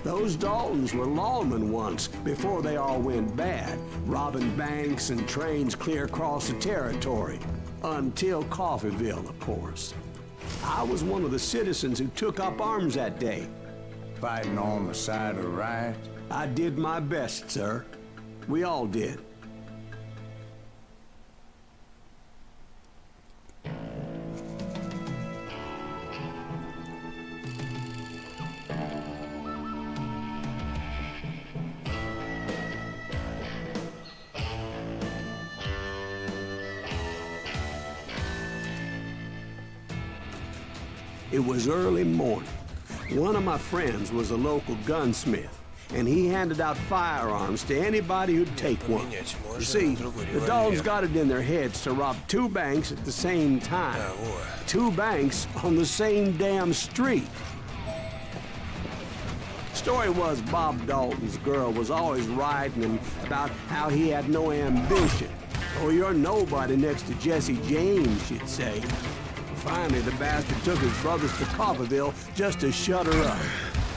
Those Daltons were lawmen once, before they all went bad, robbing banks and trains clear across the territory. Until Coffeeville, of course. I was one of the citizens who took up arms that day. Fighting on the side of the riot? I did my best, sir. We all did. It was early morning. One of my friends was a local gunsmith, and he handed out firearms to anybody who'd take one. You see, the dogs got it in their heads to rob 2 banks at the same time. 2 banks on the same damn street. Story was Bob Dalton's girl was always writing him about how he had no ambition. Oh, you're nobody next to Jesse James, she'd say. Finally, the bastard took his brothers to Coffeeville just to shut her up.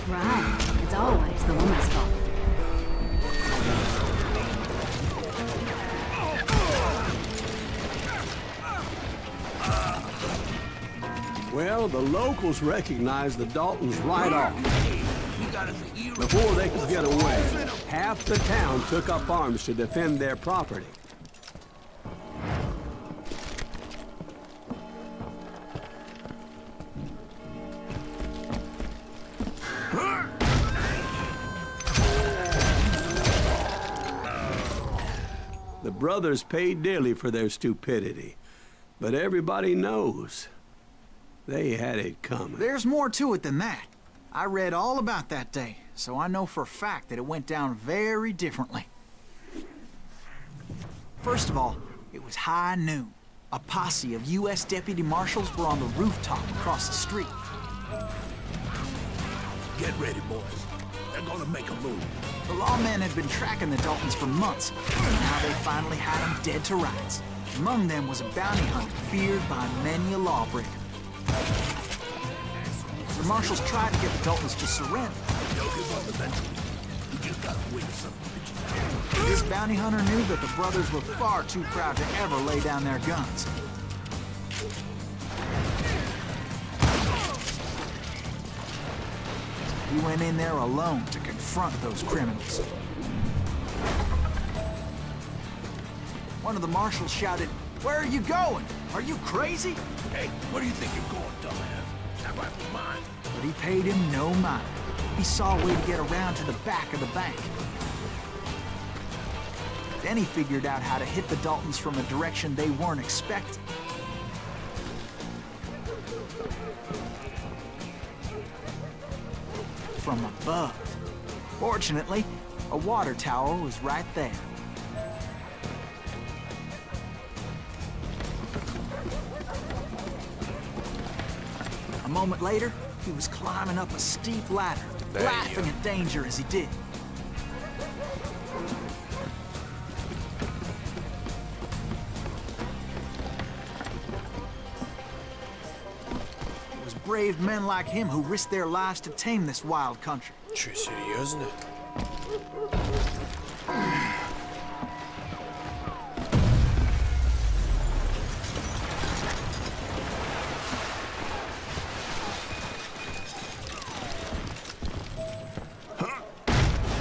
Right. It's always the woman's fault. Well, the locals recognized the Daltons right off. Before they could get away, half the town took up arms to defend their property. The brothers paid dearly for their stupidity, but everybody knows they had it coming. There's more to it than that. I read all about that day, so I know for a fact that it went down very differently. First of all, it was high noon. A posse of U.S. deputy marshals were on the rooftop across the street. Get ready, boys. They're gonna make a move. The lawmen had been tracking the Daltons for months, and now they finally had them dead to rights. Among them was a bounty hunter feared by many a lawbreaker. The marshals tried to get the Daltons to surrender. This bounty hunter knew that the brothers were far too proud to ever lay down their guns. He went in there alone to confront those criminals. One of the marshals shouted, "Where are you going? Are you crazy?" Hey, where do you think you're going, dumbass? That rifle's mine. But he paid him no mind. He saw a way to get around to the back of the bank. Then he figured out how to hit the Daltons from a direction they weren't expecting. From above. Fortunately, a water tower was right there. A moment later, he was climbing up a steep ladder, laughing at danger as he did. It was brave men like him who risked their lives to tame this wild country. Че, серьезно?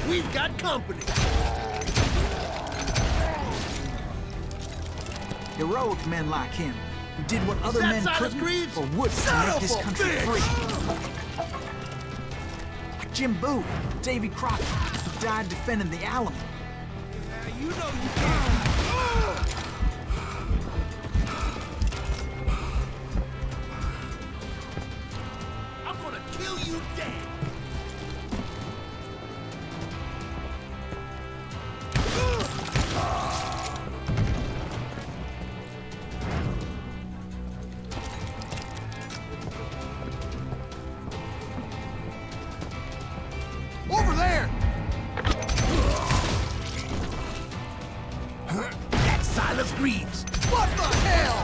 We've got company. Heroic men like him, who did what other men couldn't or wouldn't to make this country free. Like Jim Bowie, Davy Crockett, who died defending the Alamo. You know you can. I'm gonna kill you dead. Over there! That's Silas Greaves. What the hell?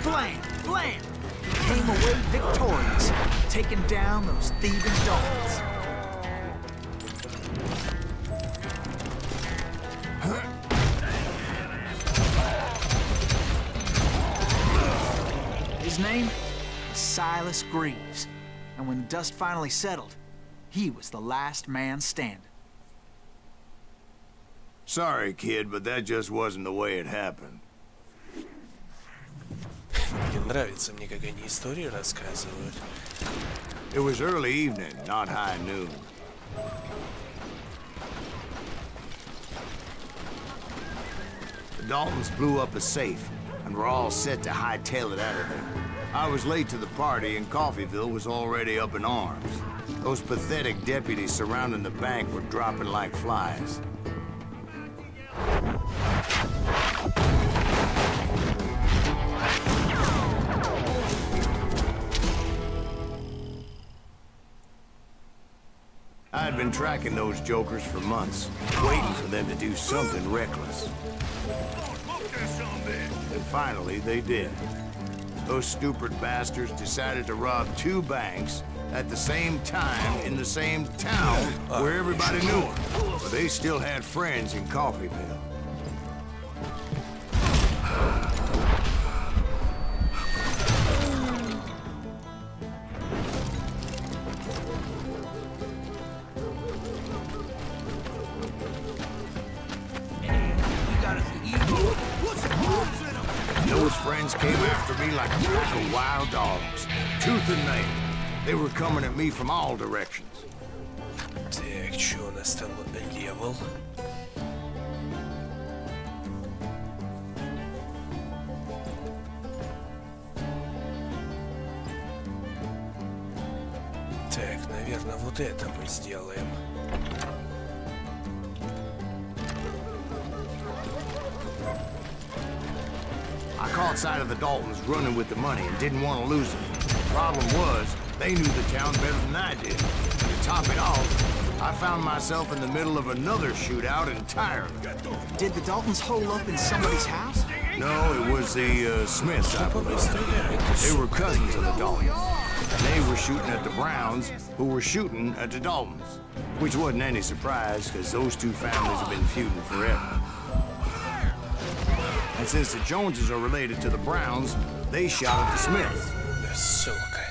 Bland! Bland! came away victorious, taking down those thieving Daltons. His name? Silas Greaves. And when the dust finally settled, he was the last man standing. Sorry, kid, but that just wasn't the way it happened. Нравится мне, как они истории рассказывают. It was early evening, not high noon. The Daltons blew up a safe, and were all set to hightail it out of there. I was late to the party, and Coffeyville was already up in arms. Those pathetic deputies surrounding the bank were dropping like flies. I had been tracking those jokers for months, waiting for them to do something reckless. And finally, they did. Those stupid bastards decided to rob 2 banks at the same time in the same town where everybody knew them. But they still had friends in Coffeyville. Those friends came after me like a pack of wild dogs, tooth and nail. They were coming at me from all directions. Так, что у нас там левел? Так, наверное, вот это мы сделаем. I caught sight of the Daltons running with the money and didn't want to lose them. Problem was, they knew the town better than I did. To top it off, I found myself in the middle of another shootout entirely. Did the Daltons hole up in somebody's house? No, it was the Smiths, I believe. They were cousins of the Daltons. And they were shooting at the Browns, who were shooting at the Daltons. Which wasn't any surprise, because those 2 families have been feuding forever. And since the Joneses are related to the Browns, they shot at the Smiths. Да, сука.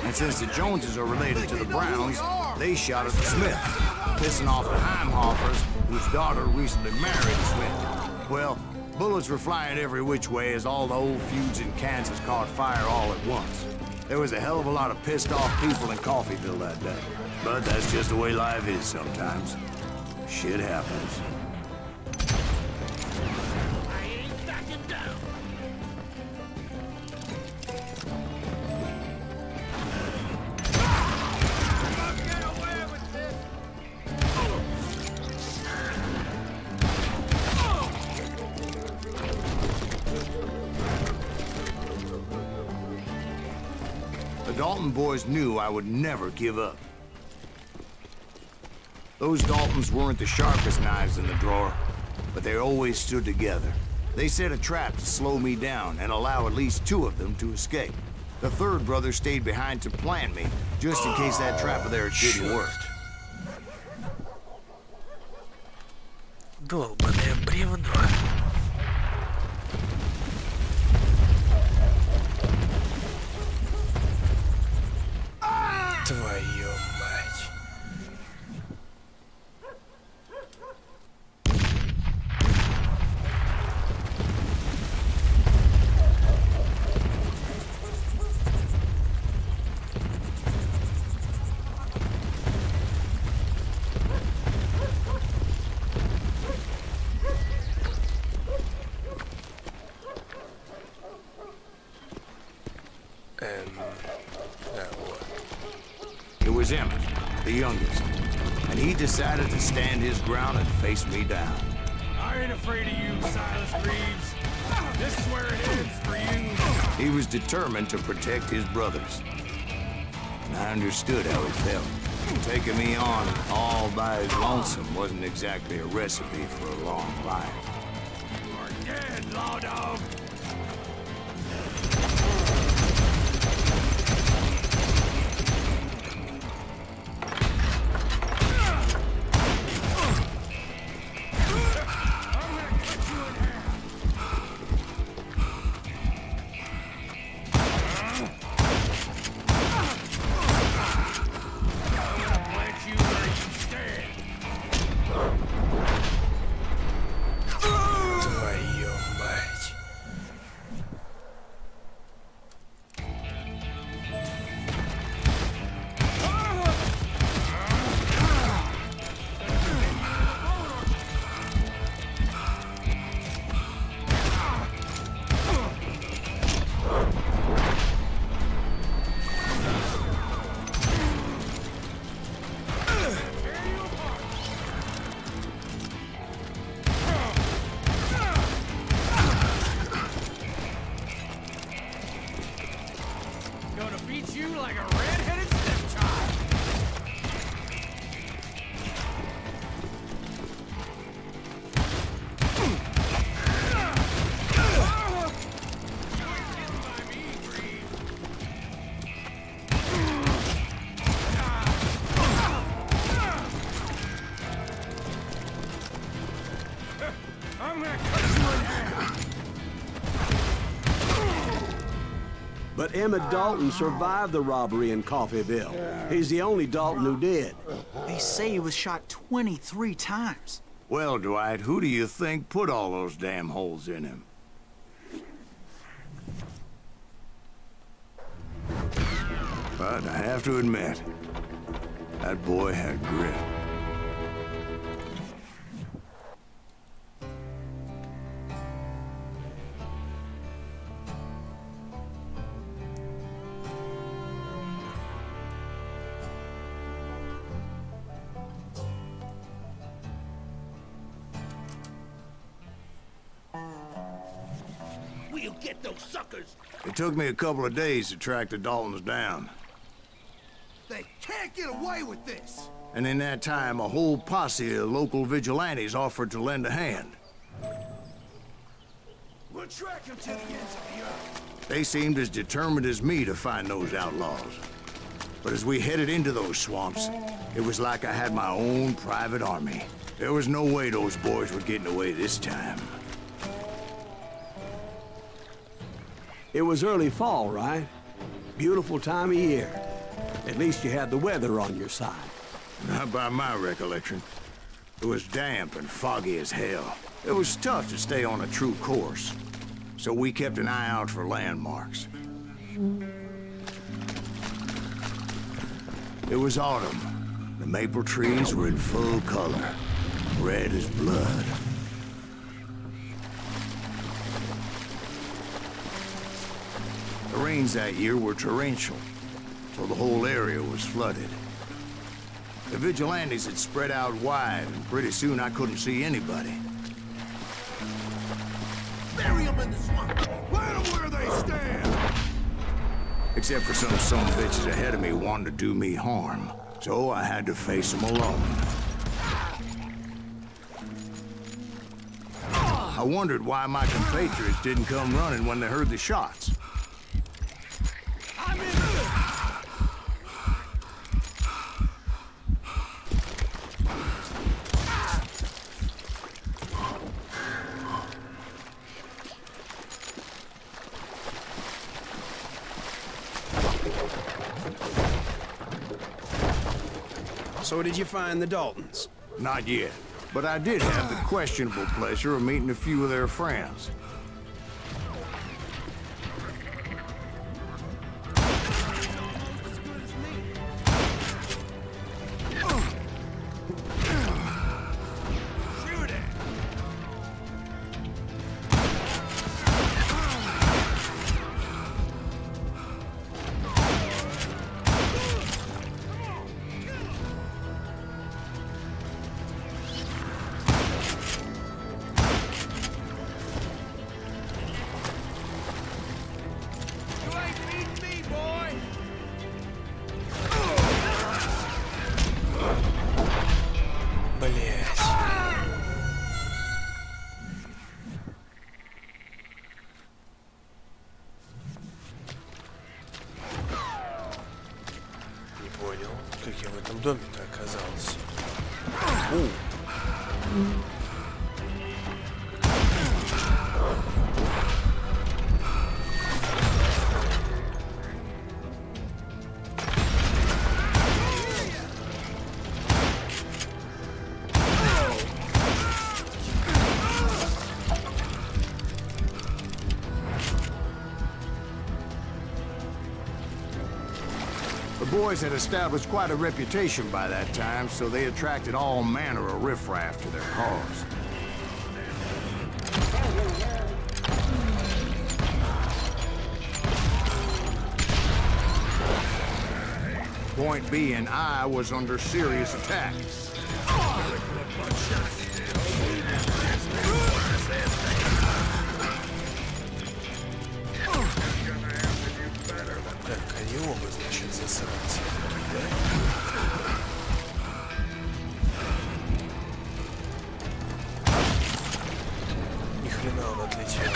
And since the Joneses are related to the Browns, they shot at the Smiths, pissing off the Heimhoffers, whose daughter recently married a Smith. Well, bullets were flying every which way as all the old feuds in Kansas caught fire all at once. There was a hell of a lot of pissed off people in Coffeyville that day. But that's just the way life is sometimes. Shit happens. The Dalton boys knew I would never give up. Those Daltons weren't the sharpest knives in the drawer, but they always stood together. They set a trap to slow me down and allow at least 2 of them to escape. The 3rd brother stayed behind to plant me, just in case that trap of theirs didn't work. Долбаное бревно. Твою мать. It was Emmett, the youngest. and he decided to stand his ground and face me down. I ain't afraid of you, Silas Reeves. This is where it ends for you. He was determined to protect his brothers. And I understood how he felt. Taking me on all by his lonesome wasn't exactly a recipe for a long life. You are dead, law dog. But Emmett Dalton survived the robbery in Coffeyville. He's the only Dalton who did. They say he was shot 23 times. Well, Dwight, who do you think put all those damn holes in him? But I have to admit, that boy had grit. We'll get those suckers! It took me a couple of days to track the Daltons down. They can't get away with this! And in that time, a whole posse of local vigilantes offered to lend a hand. We'll track them to the ends of the earth. They seemed as determined as me to find those outlaws. But as we headed into those swamps, it was like I had my own private army. There was no way those boys were getting away this time. It was early fall, right? Beautiful time of year. At least you had the weather on your side. Not by my recollection. It was damp and foggy as hell. It was tough to stay on a true course. So we kept an eye out for landmarks. It was autumn. The maple trees were in full color, red as blood. The rains that year were torrential, so the whole area was flooded. The vigilantes had spread out wide, and pretty soon I couldn't see anybody. Bury them in the swamp! Let them where they stand! Except for some bitches ahead of me wanted to do me harm, so I had to face them alone. I wondered why my compatriots didn't come running when they heard the shots. I'm in this! So did you find the Daltons? Not yet, but I did have the questionable pleasure of meeting a few of their friends. Блять. Не понял, как я в этом доме-то оказался. The boys had established quite a reputation by that time, so they attracted all manner of riffraff to their cause. Point being, I was under serious attack. Так, они оба, значит, засранцы, да? Ни хрена он отлетел.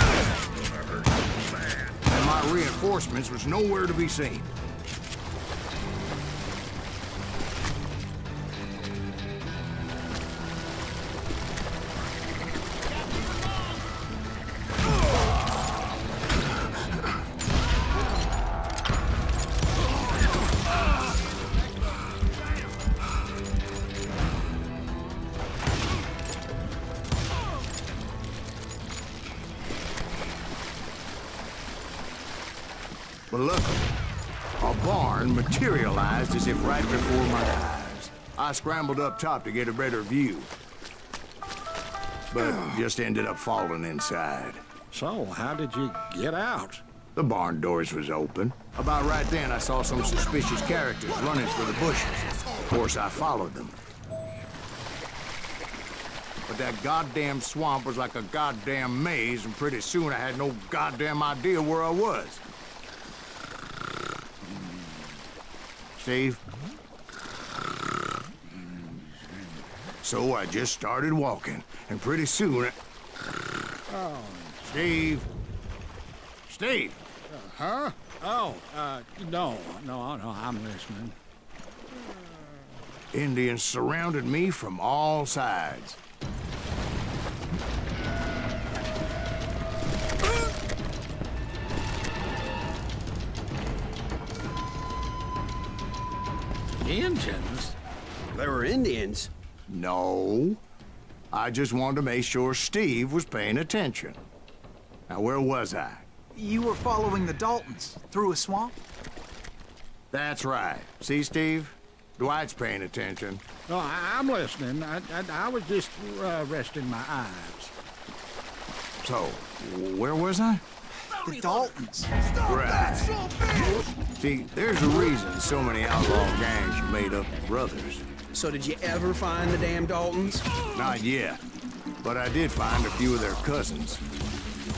And my reinforcements was nowhere to be seen. But luckily, a barn materialized as if right before my eyes. I scrambled up top to get a better view, but just ended up falling inside. So, how did you get out? The barn doors was open. About right then, I saw some suspicious characters running for the bushes. Of course, I followed them. But that goddamn swamp was like a goddamn maze, and pretty soon I had no goddamn idea where I was. Steve? So I just started walking, and pretty soon Steve? Steve? Huh? Oh, no, I'm listening. Indians surrounded me from all sides. Indians? There were Indians? No. I just wanted to make sure Steve was paying attention. Now, where was I? You were following the Daltons through a swamp? That's right. See, Steve? Dwight's paying attention. No, I'm listening. I was just resting my eyes. So, where was I? The Daltons. Right. See, there's a reason so many outlaw gangs are made up of brothers. So did you ever find the damn Daltons? Not yet. But I did find a few of their cousins.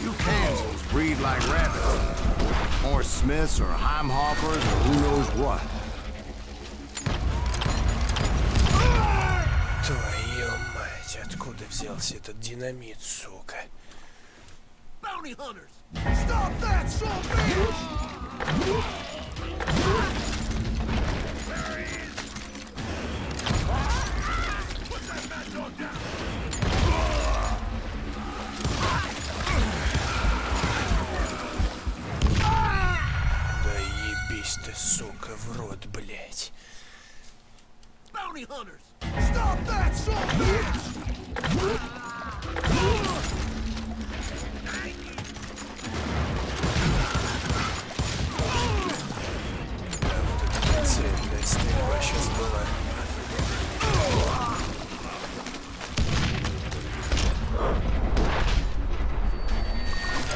You Kansans breed like rabbits. Or Smiths or Heimhoffers or who knows what. Твою мать, откуда взялся этот динамит, сука? Bounty hunters! Stop that, son of a bitch! There he is! Put that mad dog down! Да ебись ты, сука, в рот, блять. Bounty hunters! Stop that, son of a bitch! Цельная стрельба сейчас была.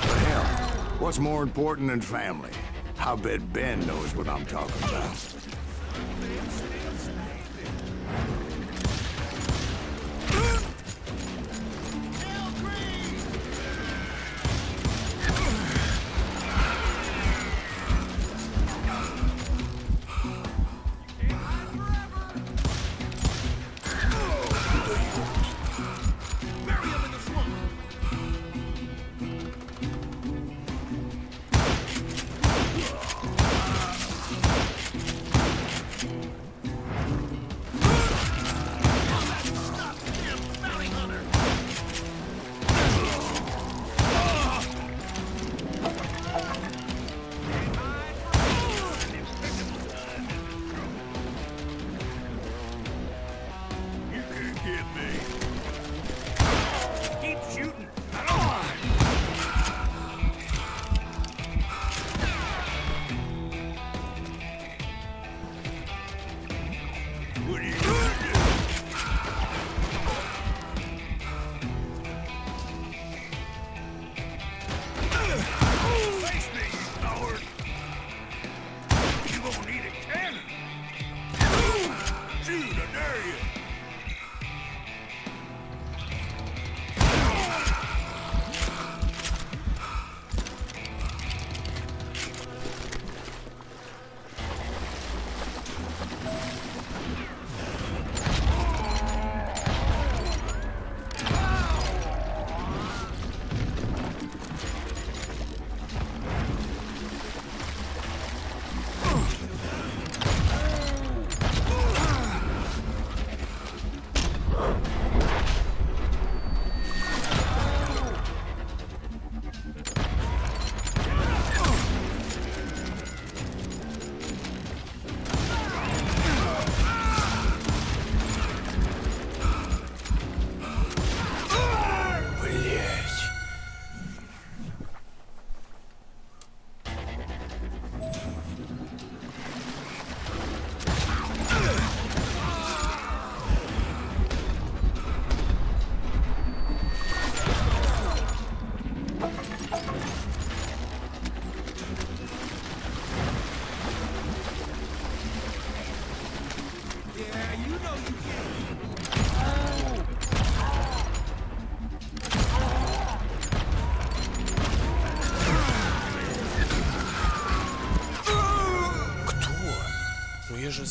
But hell, what's more important than family? I bet Ben knows what I'm talking about.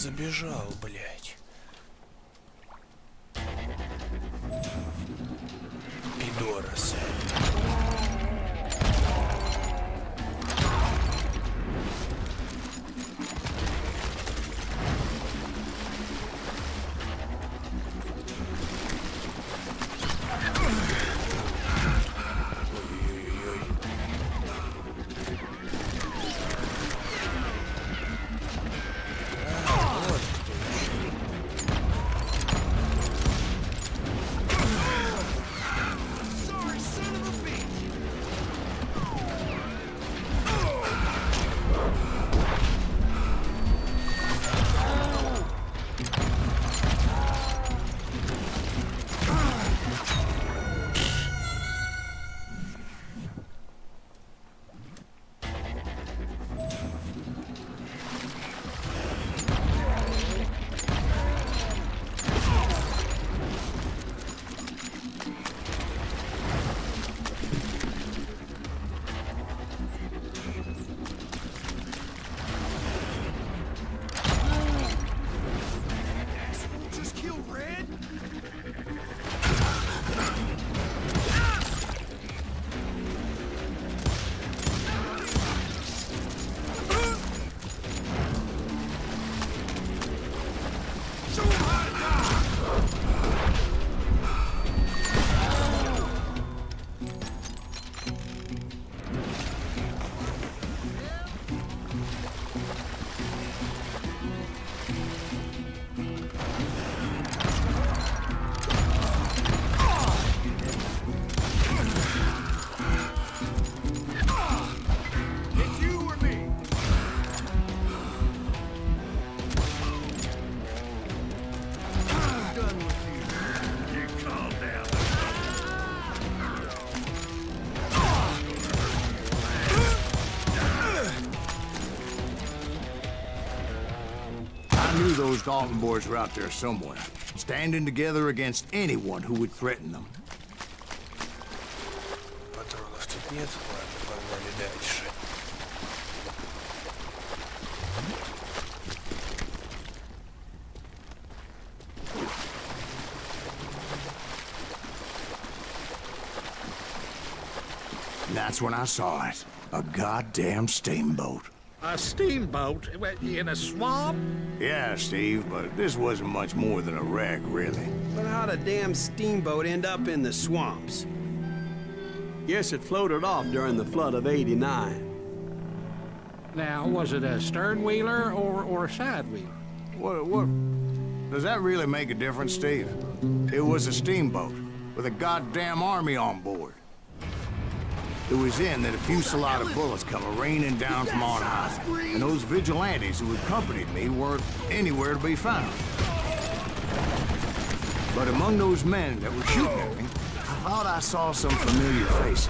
забежал, блядь. Пидорасы. Those Dalton boys were out there somewhere, standing together against anyone who would threaten them. Патронов тут нет, ладно, погнали дальше. That's when I saw it. A goddamn steamboat. A steamboat? In a swamp? Yeah, Steve, but this wasn't much more than a wreck, really. But how'd a damn steamboat end up in the swamps? Guess it floated off during the flood of '89. Now, was it a stern-wheeler or a side-wheeler? What? Does that really make a difference, Steve? It was a steamboat with a goddamn army on board. It was then that a fusillade of bullets come raining down from on high, and those vigilantes who accompanied me weren't anywhere to be found. But among those men that were shooting at me, I thought I saw some familiar faces.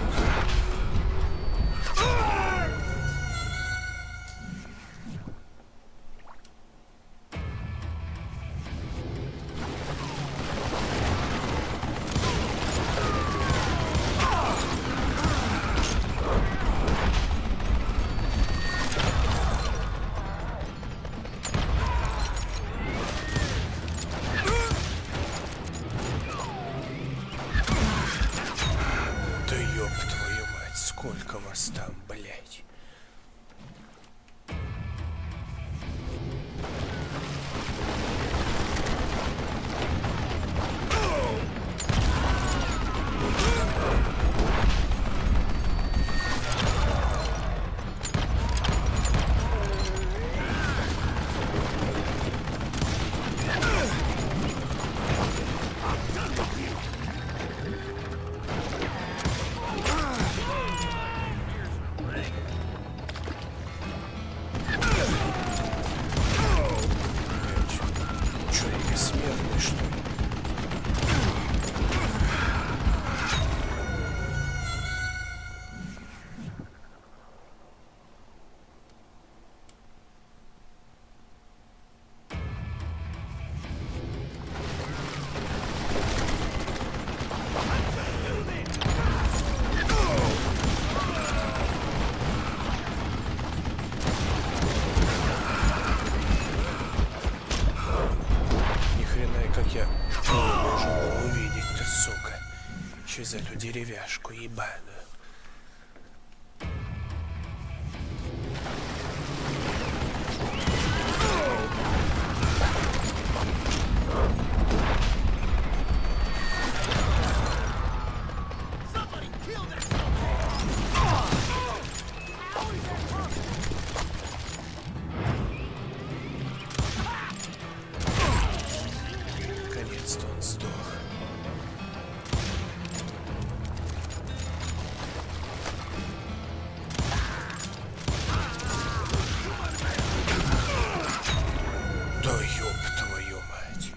Сколько вас там, блядь? через эту деревяшку ебаную. Наконец-то он сдох. Да ёб твою мать.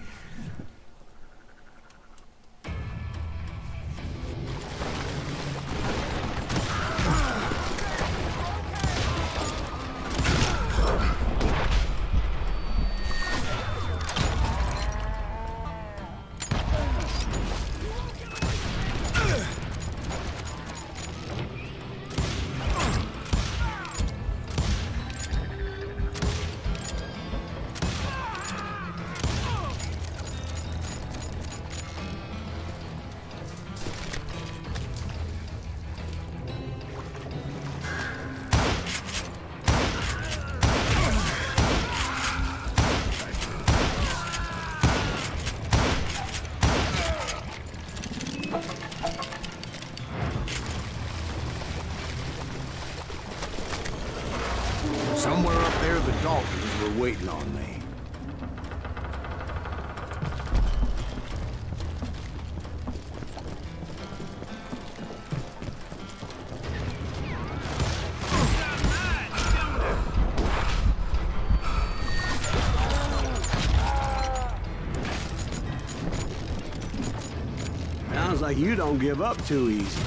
Somewhere up there, the Daltons were waiting on me. Sounds like you don't give up too easy.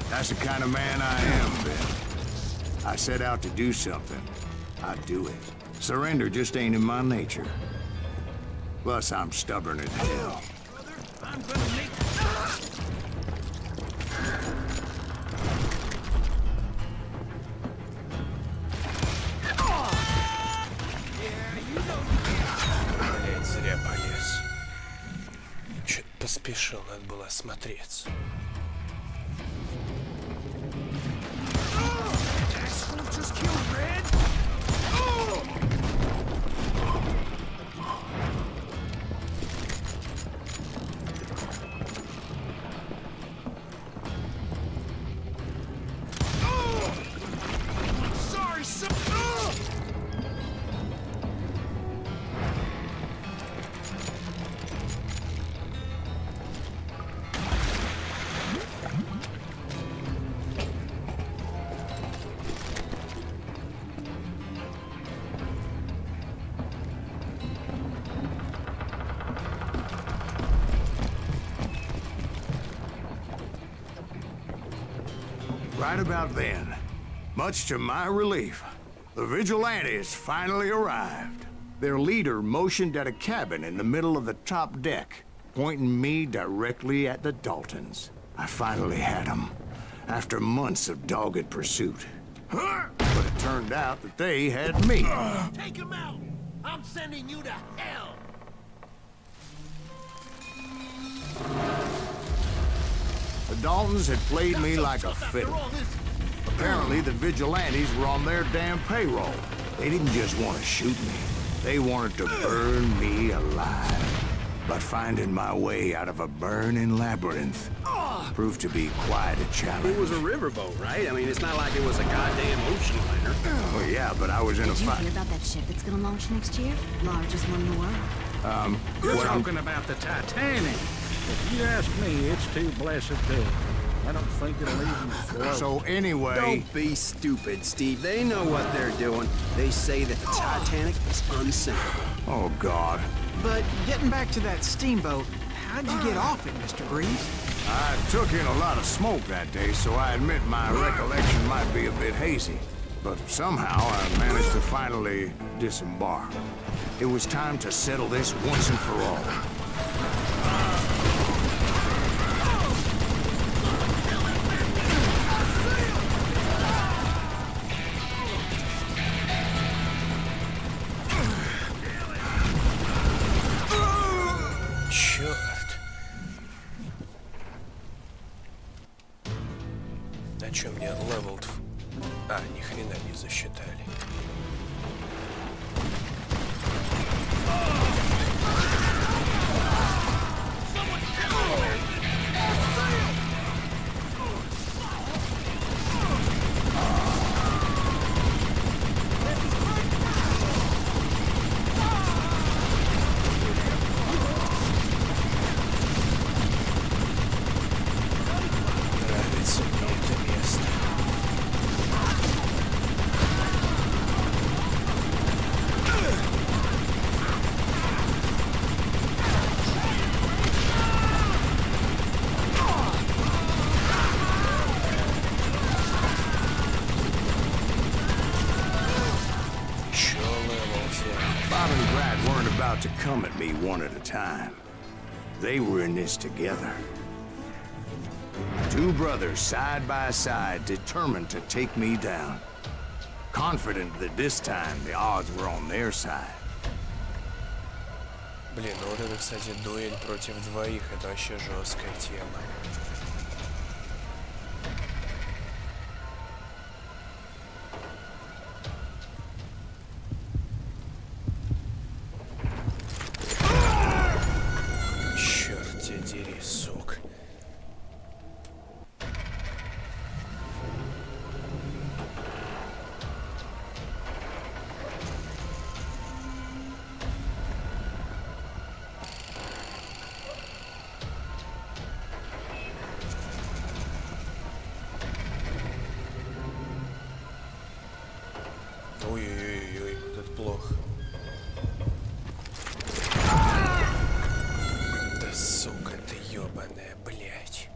That's the kind of man I am, Ben. I set out to do something. I do it. Surrender just ain't in my nature. Plus, I'm stubborn as hell. I'm gonna make... Блять, зря полез. Чё-то поспешил, надо было осмотреться. Just killed Red. Sorry, son. Right about then, much to my relief, the vigilantes finally arrived. Their leader motioned at a cabin in the middle of the top deck, pointing me directly at the Daltons. I finally had them, after months of dogged pursuit. But it turned out that they had me. Take him out. I'm sending you to hell. The Daltons had played me like a fiddle. Apparently, the vigilantes were on their damn payroll. They didn't just want to shoot me. They wanted to burn me alive. But finding my way out of a burning labyrinth proved to be quite a challenge. It was a riverboat, right? I mean, it's not like it was a goddamn ocean liner. Well, yeah, but I was in a fight. Did you hear about that ship that's gonna launch next year? Largest one in the world. You're talking about the Titanic. If you ask me, it's too blessed big. I don't think it'll even float. So anyway... Don't be stupid, Steve. They know what they're doing. They say that the Titanic is unsinkable. Oh, God. But getting back to that steamboat, how'd you get off it, Mr. Greaves? I took in a lot of smoke that day, so I admit my recollection might be a bit hazy. But somehow I managed to finally disembark. It was time to settle this once and for all. А чё мне левел? А, ни хрена не засчитали. To come at me one at a time. They were in this together. Two brothers side by side, determined to take me down. Confident that this time the odds were on their side. Блин, ну вот это, кстати, дуэль против двоих, это вообще жесткая тема. Ой-ой-ой, вот это плохо. Да сука ты ёбаная, блядь.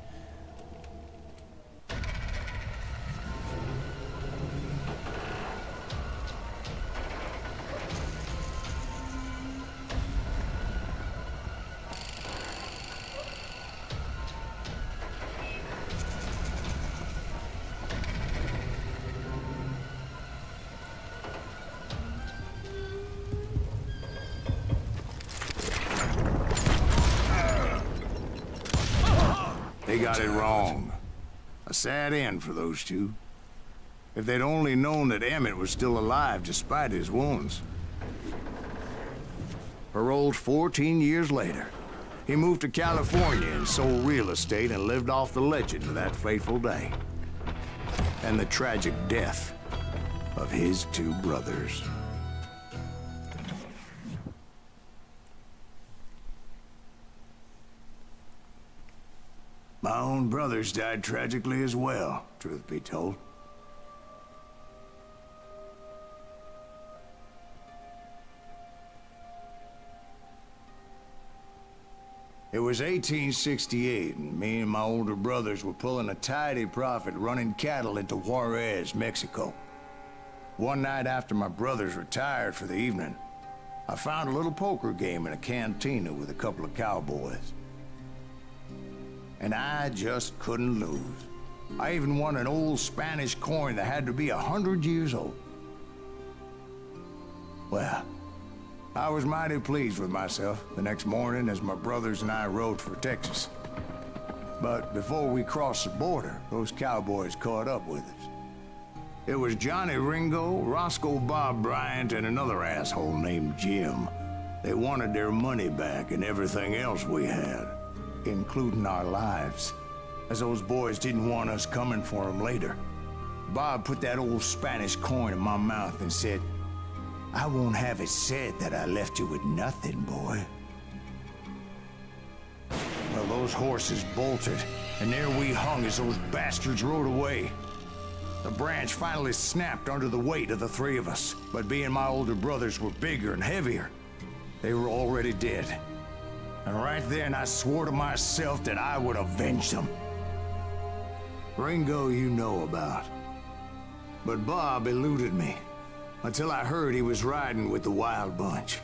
They got it wrong. A sad end for those two. If they'd only known that Emmett was still alive despite his wounds. Paroled 14 years later, he moved to California and sold real estate and lived off the legend of that fateful day. And the tragic death of his two brothers. My own brothers died tragically as well, truth be told. It was 1868, and me and my older brothers were pulling a tidy profit running cattle into Juarez, Mexico. One night after my brothers retired for the evening, I found a little poker game in a cantina with a couple of cowboys. And I just couldn't lose. I even won an old Spanish coin that had to be 100 years old. Well, I was mighty pleased with myself the next morning as my brothers and I rode for Texas. But before we crossed the border, those cowboys caught up with us. It was Johnny Ringo, Roscoe Bob Bryant, and another asshole named Jim. They wanted their money back and everything else we had, including our lives, as those boys didn't want us coming for them later. Bob put that old Spanish coin in my mouth and said, "I won't have it said that I left you with nothing, boy." Well, those horses bolted, and there we hung as those bastards rode away. The branch finally snapped under the weight of the three of us, but being my older brothers were bigger and heavier, they were already dead. And right then, I swore to myself that I would avenge them. Ringo you know about. But Bob eluded me, until I heard he was riding with the Wild Bunch.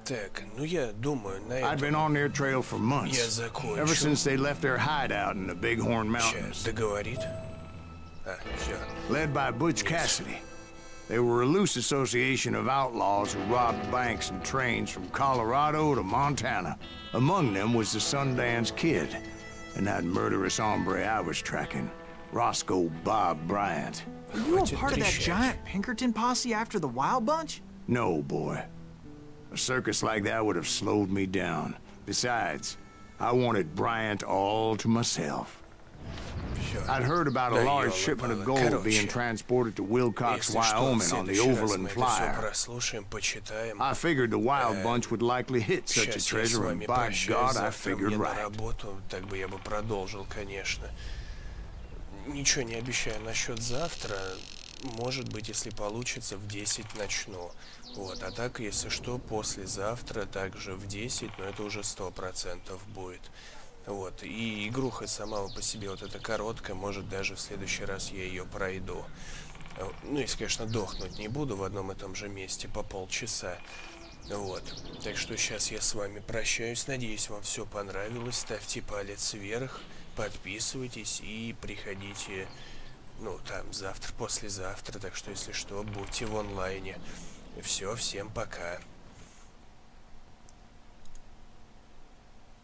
Так, ну я думаю, на I'd been on their trail for months. я закончу. Ever since they left their hideout in the Bighorn Mountains. Сейчас договорит. Все. Led by Butch Cassidy. They were a loose association of outlaws who robbed banks and trains from Colorado to Montana. Among them was the Sundance Kid and that murderous hombre I was tracking, Roscoe Bob Bryant. Were you a part of that giant Pinkerton posse after the Wild Bunch? No, boy. A circus like that would have slowed me down. Besides, I wanted Bryant all to myself. I'd heard about a large shipment of gold being transported to Wilcox, Wyoming on the Overland Flyer. I figured the Wild Bunch would likely hit such a treasure, and by God, I figured right. Так бы я бы продолжил, конечно. Ничего не обещаю насчет завтра. Может быть, если получится, в 10 начну. Вот, а так, если что, послезавтра также в 10, но это уже 100% будет. Вот, и игруха сама по себе вот эта короткая, может даже в следующий раз я ее пройду. Ну, если, конечно, дохнуть не буду в одном и том же месте по полчаса. Вот, так что сейчас я с вами прощаюсь, надеюсь, вам все понравилось, ставьте палец вверх, подписывайтесь и приходите, ну, там, завтра, послезавтра, так что, если что, будьте в онлайне. Все, всем пока.